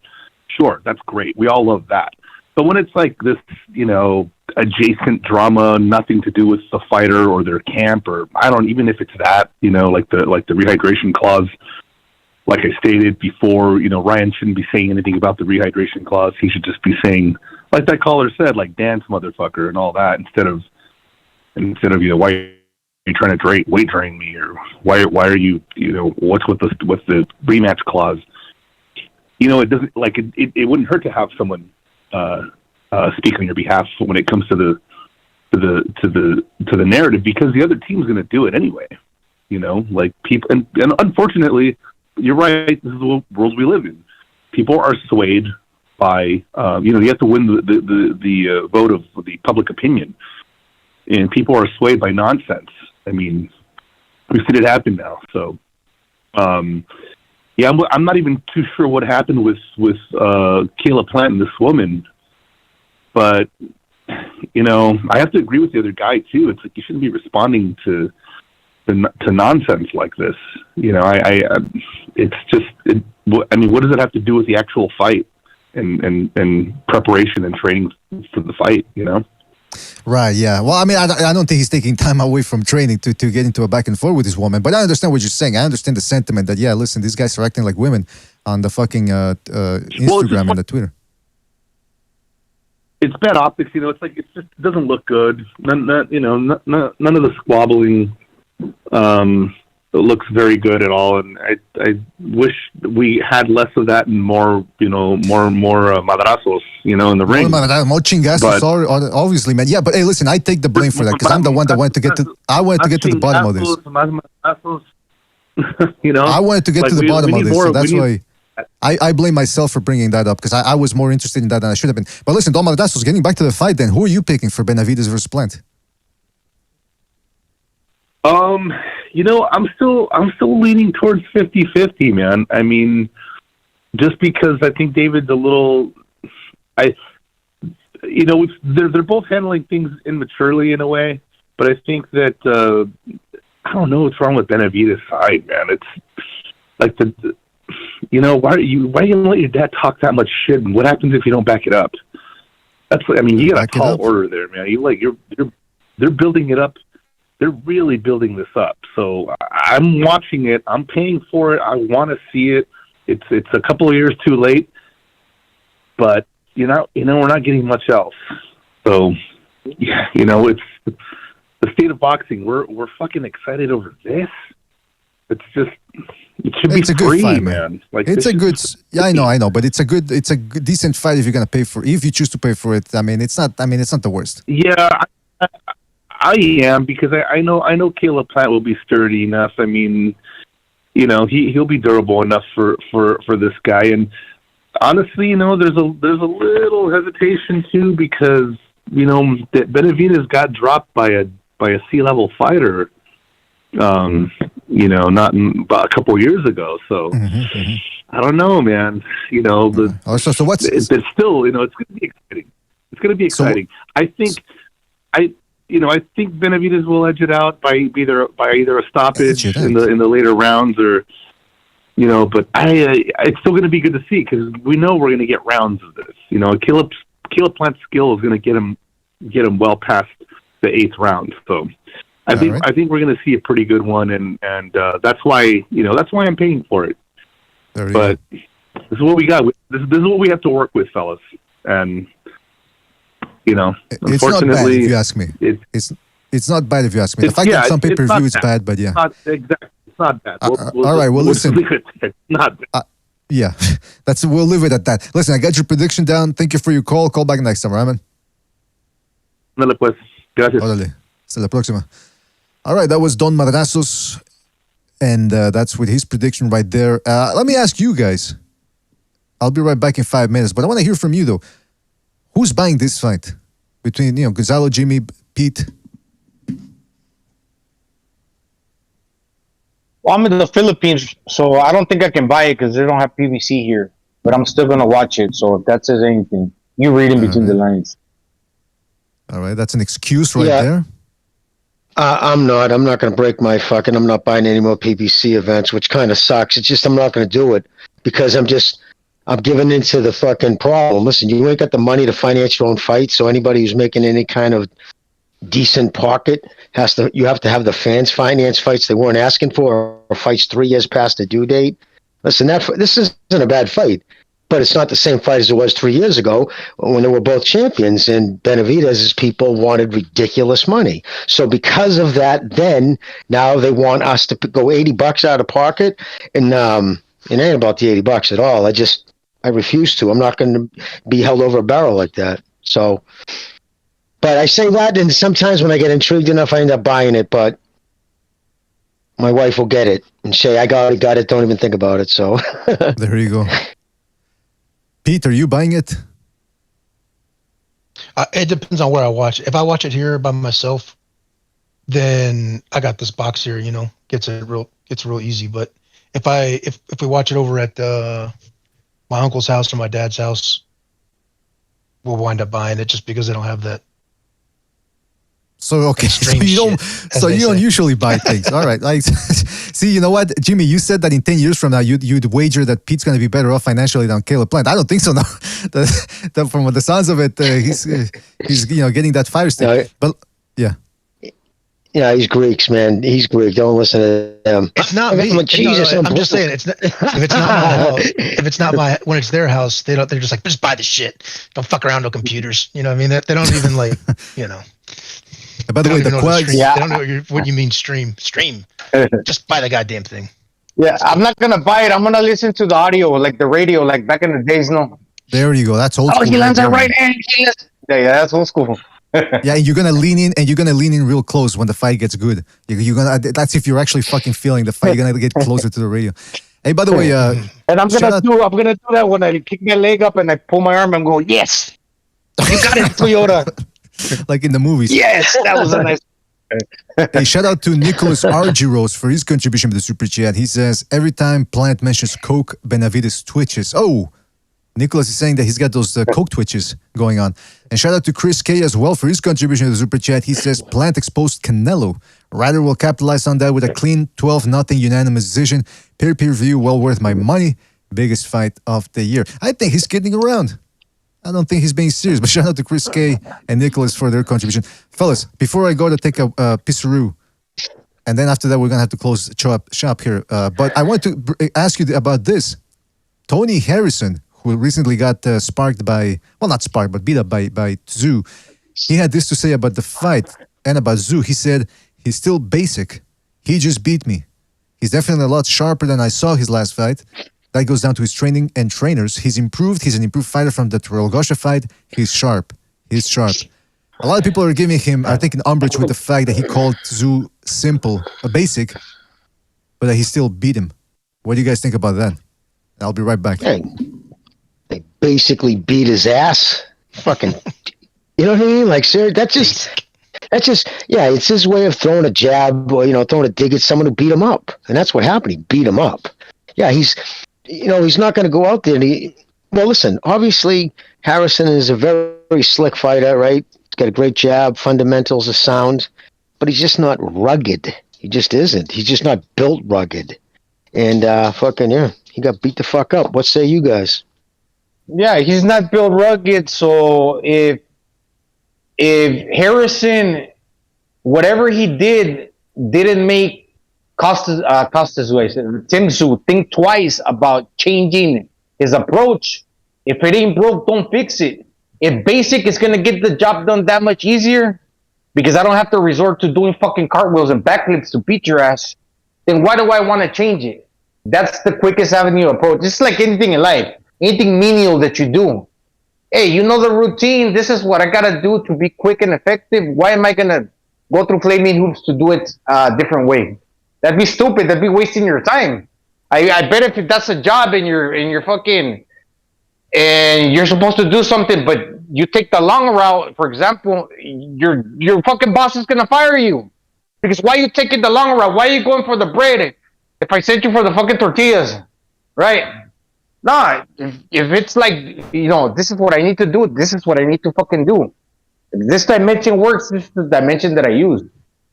sure, that's great. We all love that. But when it's like this, adjacent drama, nothing to do with the fighter or their camp, or even if it's that, like the rehydration clause, like I stated before, Ryan shouldn't be saying anything about the rehydration clause. He should just be saying, like that caller said, like, dance, motherfucker, and all that, instead of why are you trying to weight drain me, or why are you, what's with the rematch clause? It doesn't, like, it wouldn't hurt to have someone speak on your behalf when it comes to the narrative, because the other team's going to do it anyway. Like, people, and unfortunately, you're right. This is the world we live in. People are swayed by, you have to win the vote of the public opinion, and people are swayed by nonsense. I mean, we've seen it happen now. So, yeah, I'm not even too sure what happened with Caleb Plant and this woman, but I have to agree with the other guy too. It's like, you shouldn't be responding to nonsense like this. It's just, what does it have to do with the actual fight and preparation and training for the fight? Right, yeah. Well, I mean, I don't think he's taking time away from training to get into a back and forth with this woman. But I understand what you're saying. I understand the sentiment that, yeah, listen, these guys are acting like women on the fucking Instagram and the Twitter. It's bad optics, It's like, it doesn't look good. None of the squabbling looks very good at all. And I wish we had less of that and more madrazos, in the ring. More chingazos, obviously, man. Yeah, but hey, listen, I take the blame for that, because I'm the one that wanted to get to. I wanted to get to the bottom of this. I wanted to get to the bottom of this, so that's why. I blame myself for bringing that up, because I was more interested in that than I should have been. But listen, Don Madrazos, getting back to the fight then, who are you picking for Benavidez versus Plant? I'm still leaning towards 50-50, man. I mean, just because I think David's a little, they're both handling things immaturely in a way, but I think that, I don't know what's wrong with Benavidez' side, man. It's like why are you gonna let your dad talk that much shit, and what happens if you don't back it up? You got a tall order there, man. They're building it up. They're really building this up. So I'm watching it. I'm paying for it. I want to see it. It's a couple of years too late, but we're not getting much else. So, yeah, the state of boxing. We're fucking excited over this. It should be It's a good free, fight, man. Like it's this a good. is- Yeah, I know, but it's a good, decent fight if you're gonna pay for. If you choose to pay for it, I mean, it's not. I mean, it's not the worst. Yeah, I am because I know Caleb Plant will be sturdy enough. I mean, you know, he'll be durable enough for this guy. And honestly, you know, there's a little hesitation too because you know that Benavidez got dropped by a C-level fighter. You know, about a couple of years ago. So I don't know, man. You know, so what's it's still, you know, it's going to be exciting. It's going to be exciting. I think Benavidez will edge it out by either a stoppage in the later rounds or, you know. But it's still going to be good to see because we know we're going to get rounds of this. You know, Caleb Plant's skill is going to get him well past the 8th round. So. I think we're going to see a pretty good one, and that's why I'm paying for it. But this is what we got. This is what we have to work with, fellas. And you know, it's not bad if you ask me. It's not bad if you ask me. The fact that some pay-per-view is bad, but yeah, exactly. It's not bad. All right. Well, listen. It's not bad. Yeah, we'll leave it at that. Listen, I got your prediction down. Thank you for your call. Call back next time, right, man? Dale pues. Gracias. Órale. Hasta la próxima. All right, that was Don Madrazos, and that's with his prediction right there. Let me ask you guys. I'll be right back in 5 minutes, but I want to hear from you, though. Who's buying this fight? Between, Gonzalo, Jimmy, Pete? Well, I'm in the Philippines, so I don't think I can buy it because they don't have PVC here. But I'm still going to watch it, so if that says anything, you read in between the lines. All right, that's an excuse there. I'm not going to break my fucking. I'm not buying any more PPC events, which kind of sucks. It's just I'm not going to do it because I'm giving into the fucking problem. Listen, you ain't got the money to finance your own fight, so anybody who's making any kind of decent pocket you have to have the fans finance fights they weren't asking for or fights 3 years past the due date. Listen, this isn't a bad fight. But it's not the same fight as it was 3 years ago when they were both champions and Benavidez's people wanted ridiculous money. So because of that, then now they want us to go $80 out of pocket, and it ain't about the $80 at all. I refuse to. I'm not going to be held over a barrel like that. So, but I say that, and sometimes when I get intrigued enough, I end up buying it. But my wife will get it and say, "I got it. Don't even think about it." So there you go. Pete, are you buying it? It depends on where I watch it. If I watch it here by myself, then I got this box here. Gets real easy. But if we watch it over at my uncle's house or my dad's house, we'll wind up buying it just because they don't have that. So okay, so you don't usually buy things. All right, see, you know what, Jimmy, you said that in 10 years from now you'd wager that Pete's going to be better off financially than Caleb Plant. I don't think so now. From the sounds of it, he's getting that fire stick. But yeah. Yeah, he's Greeks, man. He's Greek. Don't listen to them. It's not me. Jesus, I'm just saying. If it's not my when it's their house, they're just like, just buy the shit. Don't fuck around with computers. You know what I mean? They don't even By the way, the quads. They don't know what you mean stream. Just buy the goddamn thing. Yeah, I'm not gonna buy it. I'm gonna listen to the audio, like the radio, like back in the days. No. There you go. That's old school. Oh, he lands that right hand. Yeah, that's old school. Yeah, and you're gonna lean in, real close when the fight gets good. You're gonna. That's if you're actually fucking feeling the fight. You're gonna get closer to the radio. Hey, by the way, and I'm gonna do that when I kick my leg up and I pull my arm and go, yes, you got it, Toyota. Like in the movies. Yes, that was a nice. Hey, shout out to Nicholas Argyros for his contribution to the Super Chat. He says, every time Plant mentions Coke, Benavidez twitches. Oh, Nicholas is saying that he's got those Coke twitches going on. And shout out to Chris K as well for his contribution to the Super Chat. He says, Plant exposed Canelo. Ryder will capitalize on that with a clean 12-0 unanimous decision. Pay-per-view, well worth my money. Biggest fight of the year. I think he's kidding around. I don't think he's being serious, but shout out to Chris K and Nicholas for their contribution. Fellas, before I go to take a pisseroo, and then after that, we're going to have to close shop here. But I want to ask you about this. Tony Harrison, who recently got beat up by Tzu, he had this to say about the fight. And about Zoo, he said, he's still basic. He just beat me. He's definitely a lot sharper than I saw his last fight. That goes down to his training and trainers. He's improved. He's an improved fighter from the Trelgosha fight. He's sharp. He's sharp. A lot of people are giving him, I think, an umbrage with the fact that he called Zoo simple, a basic, but that he still beat him. What do you guys think about that? I'll be right back. Hey, they basically beat his ass. Fucking, you know what I mean? Like, sir, that's just, yeah, it's his way of throwing a jab or, throwing a dig at someone who beat him up. And that's what happened. He beat him up. Yeah, he's not going to go out there and well, listen, obviously, Harrison is a very, very slick fighter, right? He's got a great jab, fundamentals are sound, but he's just not rugged. He just isn't. He's just not built rugged. And he got beat the fuck up. What say you guys? Yeah, he's not built rugged. So if Harrison, whatever he did, didn't make Tim Tszyu think twice about changing his approach. If it ain't broke, don't fix it. If basic is gonna get the job done that much easier, because I don't have to resort to doing fucking cartwheels and backflips to beat your ass, then why do I want to change it? That's the quickest avenue approach. It's like anything in life, anything menial that you do. Hey, you know the routine. This is what I gotta do to be quick and effective. Why am I gonna go through flaming hoops to do it a different way? That'd be stupid. That'd be wasting your time. I bet if that's a job and you're fucking and you're supposed to do something, but you take the long route, for example, your fucking boss is gonna fire you. Because why are you taking the long route? Why are you going for the bread if I sent you for the fucking tortillas? Right? Nah, if it's like, this is what I need to do, this is what I need to fucking do. If this dimension works, this is the dimension that I use.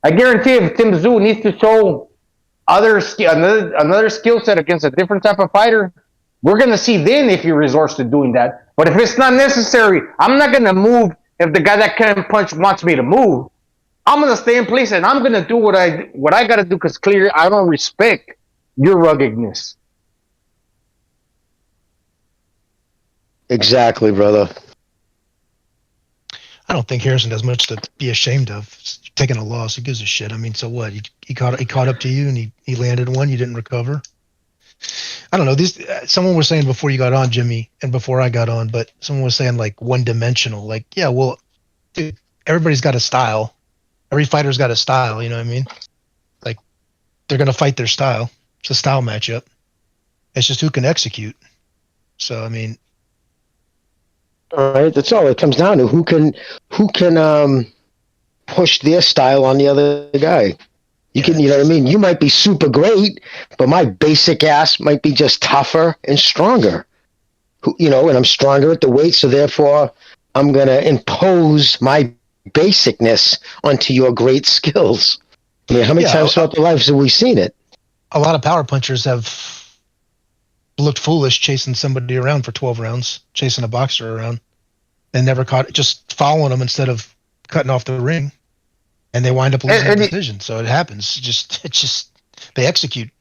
I guarantee if Tim Tszyu needs to show another skill set against a different type of fighter, we're going to see then if he resorts to doing that. But if it's not necessary, I'm not going to move if the guy that can punch wants me to move. I'm going to stay in place and I'm going to do what I got to do because clearly I don't respect your ruggedness. Exactly, brother. I don't think Harrison does much to be ashamed of. Taking a loss, who gives a shit? I mean, so what? He caught up to you and he landed one. You didn't recover. I don't know. Someone was saying before you got on, Jimmy, and before I got on, but someone was saying like one-dimensional. Like, yeah, well, dude, everybody's got a style. Every fighter's got a style. You know what I mean? Like, they're gonna fight their style. It's a style matchup. It's just who can execute. So I mean, all right, that's all it comes down to. Who can push their style on the other guy? You know what I mean? You might be super great, but my basic ass might be just tougher and stronger. And I'm stronger at the weight, so therefore I'm going to impose my basicness onto your great skills. I mean, how many times throughout their lives have we seen it? A lot of power punchers have looked foolish chasing somebody around for 12 rounds, chasing a boxer around, and never caught it, just following them instead of cutting off the ring. And they wind up losing the decision. So it happens. It's just they execute.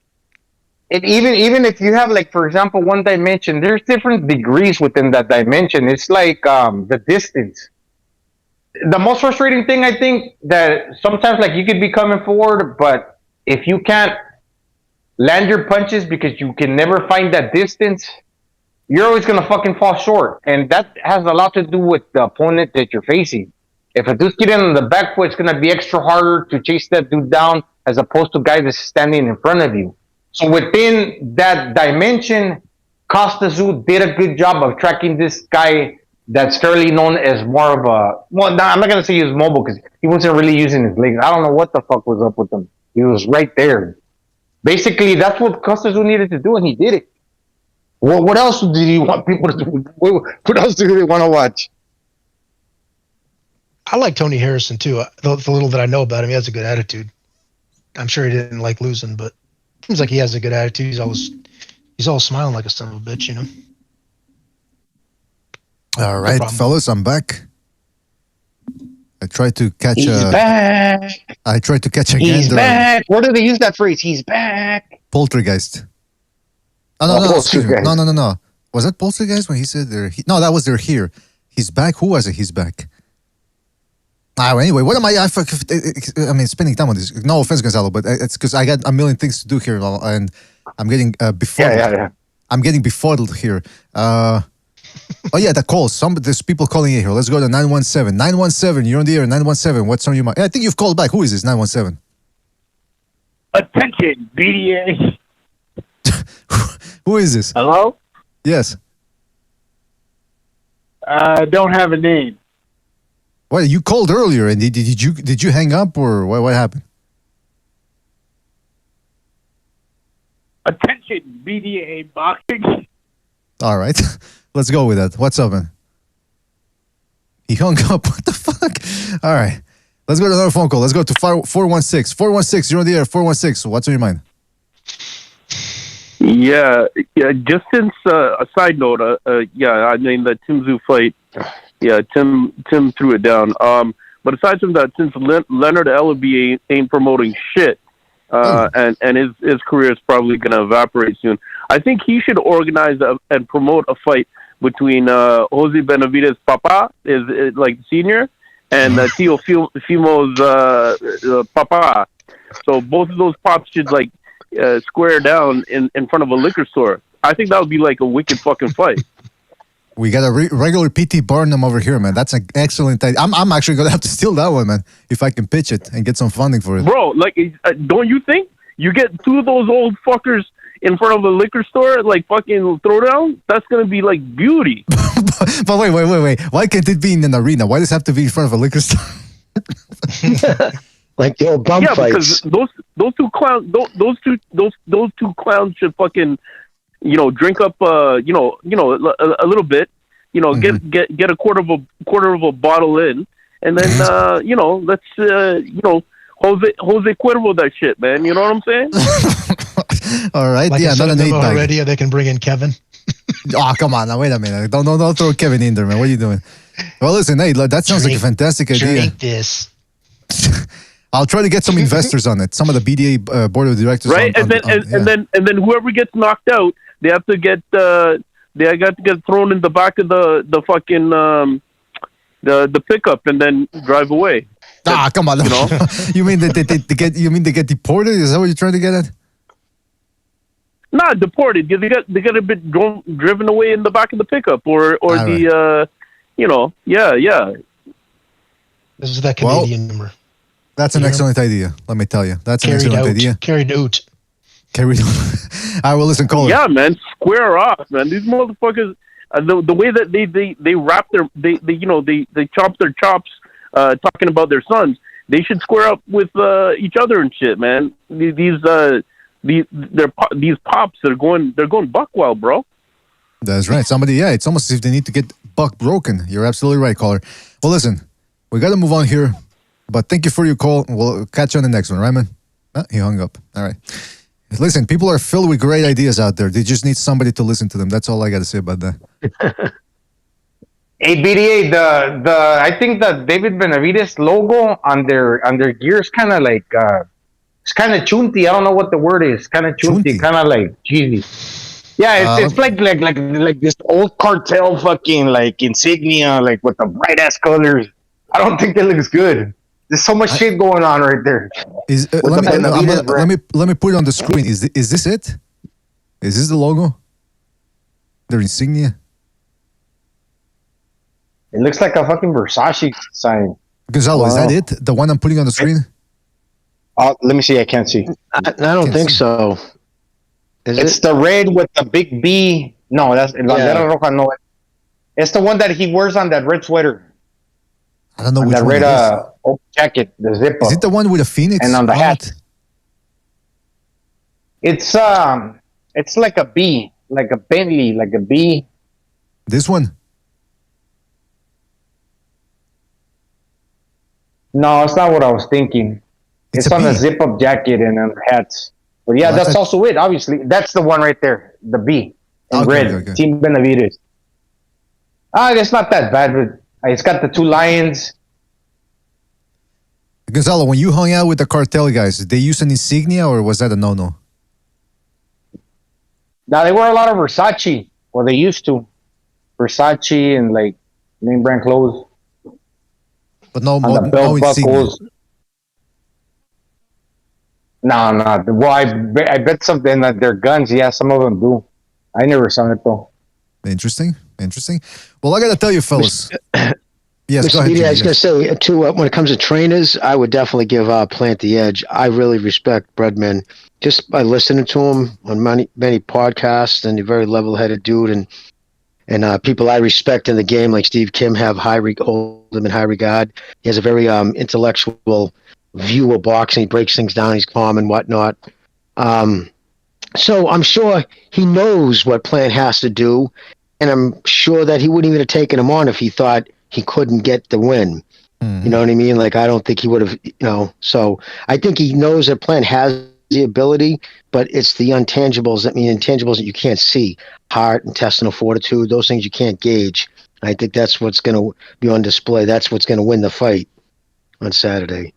And even if you have, like, for example, one dimension, there's different degrees within that dimension. It's like the distance. The most frustrating thing, I think, that sometimes, like, you could be coming forward, but if you can't land your punches because you can never find that distance, you're always going to fucking fall short. And that has a lot to do with the opponent that you're facing. If a dude's getting on the back foot, it's going to be extra harder to chase that dude down as opposed to guys that's standing in front of you. So within that dimension, Costa Tszyu did a good job of tracking this guy that's fairly known as more of a... Well, I'm not going to say he was mobile because he wasn't really using his legs. I don't know what the fuck was up with him. He was right there. Basically, that's what Costa Tszyu needed to do, and he did it. Well, what else did he want people to do? What else do they want to watch? I like Tony Harrison too. The little that I know about him, he has a good attitude. I'm sure he didn't like losing, but it seems like he has a good attitude. He's always smiling like a son of a bitch, you know. All right, fellas, I'm back. I tried to catch He's back. I tried to catch a He's gander. back. Where do they use that phrase? He's back. Poltergeist. Oh, excuse me. No. Was that Poltergeist when he said they're no, that was they're here. He's back. Who was it? He's back. Anyway, what am I spending time on this. No offense, Gonzalo, but it's because I got a million things to do here, and I'm getting befuddled. Yeah. I'm getting befuddled here. Oh yeah, the calls. There's people calling in here. Let's go to 917. 917, you're on the air. 917, what's on your mind? I think you've called back. Who is this? 917. Attention, BDA. Who is this? Hello? Yes. Don't have a name. What, you called earlier and did you hang up or what happened? Attention, BDA boxing. All right. Let's go with that. What's up, man? He hung up. What the fuck? All right. Let's go to another phone call. Let's go to 416. 416, you're on the air. 416, what's on your mind? Yeah. Just since a side note, I mean the Tim Tszyu fight. Yeah, Tim threw it down. But aside from that, since Leonard Ellaby ain't promoting shit, and his career is probably gonna evaporate soon, I think he should organize and promote a fight between Jose Benavidez' papa, is like senior, and Teofimo's papa. So both of those pops should like square down in front of a liquor store. I think that would be like a wicked fucking fight. We got a regular PT Barnum over here, man. That's an excellent idea. I'm actually going to have to steal that one, man, if I can pitch it and get some funding for it. Bro, like, don't you think? You get two of those old fuckers in front of a liquor store, like fucking throwdown? That's going to be like beauty. But wait. Why can't it be in an arena? Why does it have to be in front of a liquor store? Like the old bum fights. Because those two clowns, those two clowns should fucking, drink up, a little bit, get a quarter of a bottle in, and then, let's, Jose Cuervo that shit, man. You know what I'm saying? All right, like yeah, not an 8-pack. Already, they can bring in Kevin. Oh, come on, now wait a minute. Don't throw Kevin in there, man. What are you doing? Well, listen, hey, that sounds like a fantastic idea. Drink this. I'll try to get some investors on it. Some of the BDA board of directors, right? And then whoever gets knocked out, they have to get thrown in the back of the fucking the pickup and then drive away. Come on, you mean they get deported? Is that what you're trying to get at? Not deported. They got a bit driven away in the back of the pickup or the yeah. This is that Canadian number. That's an excellent idea. Let me tell you, that's an excellent idea. Carried out. I will listen. Call Yeah, man, square off, man. These motherfuckers, the way that they wrap they chop their chops, talking about their sons. They should square up with each other and shit, man. These pops they're going buck wild, bro. That's right. It's almost as if they need to get buck broken. You're absolutely right, caller. Well, listen, we got to move on here, but thank you for your call. We'll catch you on the next one, right, man? He hung up. All right. Listen, people are filled with great ideas out there. They just need somebody to listen to them. That's all I got to say about that. Hey, BDA, I think the David Benavidez logo on their gear is kind of like it's kind of chunty. I don't know what the word is. Kind of chunty, kind of like cheesy. Yeah, it's like this old cartel fucking like insignia, like with the bright ass colors. I don't think that looks good. There's so much shit going on right there. Let me put it on the screen. Is this it? Is this the logo? Their insignia? It looks like a fucking Versace sign. Gonzalo, is that it? The one I'm putting on the screen? Let me see. I can't see. I don't think so. It's the red with the big B. No, that's Bandera Roja. No, it's the one that he wears on that red sweater. I don't know which that one. Red open jacket, the zip. Is it the one with a phoenix? And on the hat. It's like a B, like a Bentley, like a B. This one? No, it's not what I was thinking. It's on a zip-up jacket and on the hats. But yeah, that's also it. Obviously, that's the one right there, the B in red. Okay. Team Benavidez. It's not that bad, but it's got the two lions. Gonzalo, when you hung out with the cartel guys, did they use an insignia or was that a no-no? Now, they wear a lot of Versace. Well, they used to. Versace and like name brand clothes. But no, on the no belt insignia. buckles. No. Well, I bet something that they're guns. Yeah, some of them do. I never saw it though. Interesting. Well, I gotta tell you, fellas. Yes, go Mr. ahead. BD, Jimmy, I was going yes. to say, too, when it comes to trainers, I would definitely give Plant the edge. I really respect Breadman just by listening to him on many podcasts, and a very level-headed dude, and people I respect in the game, like Steve Kim, hold him in high regard. He has a very intellectual view of boxing. He breaks things down. He's calm and whatnot. So I'm sure he knows what Plant has to do, and I'm sure that he wouldn't even have taken him on if he thought he couldn't get the win. You know what I mean? Like, I don't think he would have, so I think he knows that Plant has the ability, but it's the intangibles that you can't see. Heart, intestinal fortitude, those things you can't gauge. I think that's what's going to be on display. That's what's going to win the fight on Saturday.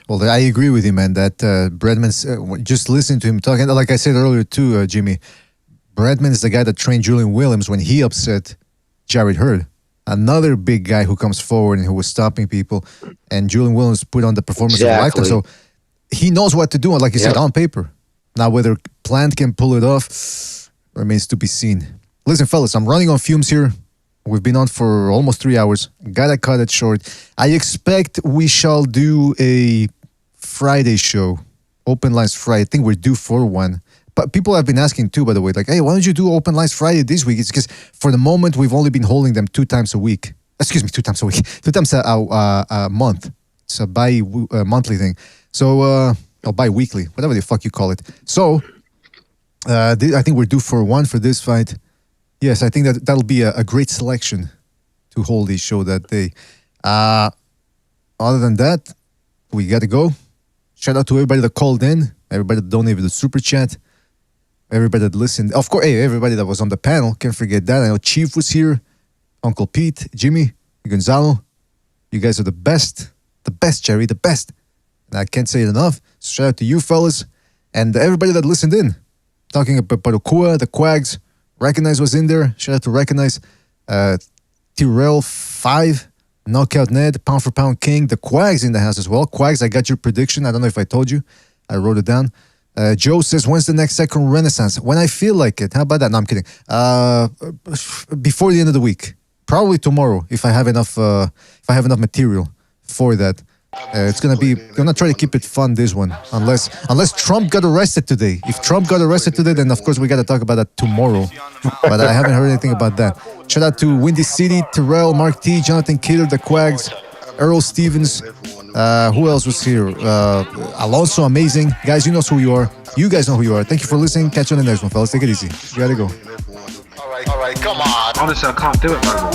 Well, I agree with you, man, that Breadman's, just listening to him talking, like I said earlier too, Jimmy, Breadman is the guy that trained Julian Williams when he upset Jared Hurd. Another big guy who comes forward and who was stopping people, and Julian Williams put on the performance of a lifetime. So he knows what to do, like you said, on paper. Now, whether Plant can pull it off remains to be seen. Listen, fellas, I'm running on fumes here. We've been on for almost 3 hours. Gotta cut it short. I expect we shall do a Friday show, Open Lines Friday. I think we're due for one. But people have been asking too, by the way, like, hey, why don't you do Open Lines Friday this week? It's because for the moment, we've only been holding them 2 times a week. Excuse me, 2 times a week. 2 times a month. It's a monthly thing. So, or bi-weekly, whatever the fuck you call it. So, I think we're due for one for this fight. Yes, I think that'll be a great selection to hold this show that day. Other than that, we got to go. Shout out to everybody that called in, everybody that donated the super chat, everybody that listened. Of course, hey, everybody that was on the panel. Can't forget that. I know Chief was here, Uncle Pete, Jimmy, Gonzalo. You guys are the best, Jerry, the best. And I can't say it enough. So shout out to you fellas and everybody that listened in. Talking about Parukua, the Quags. Recognize was in there. Shout out to Recognize. Tyrell 5, Knockout Ned, Pound for Pound King. The Quags in the house as well. Quags, I got your prediction. I don't know if I told you. I wrote it down. Joe says, when's the next second Renaissance? When I feel like it. How about that? No, I'm kidding. Before the end of the week. Probably tomorrow if I have enough material for that. It's gonna try to keep it fun this one, unless Trump got arrested today. If Trump got arrested today, then of course we gotta talk about that tomorrow. But I haven't heard anything about that. Shout out to Windy City, Terrell, Mark T, Jonathan Kidder, the Quags, Earl Stevens. Who else was here? Alonso, amazing guys. You know who you are. You guys know who you are. Thank you for listening. Catch you on the next one, fellas. Take it easy. You gotta go. All right, come on. Honestly, I can't do it no more.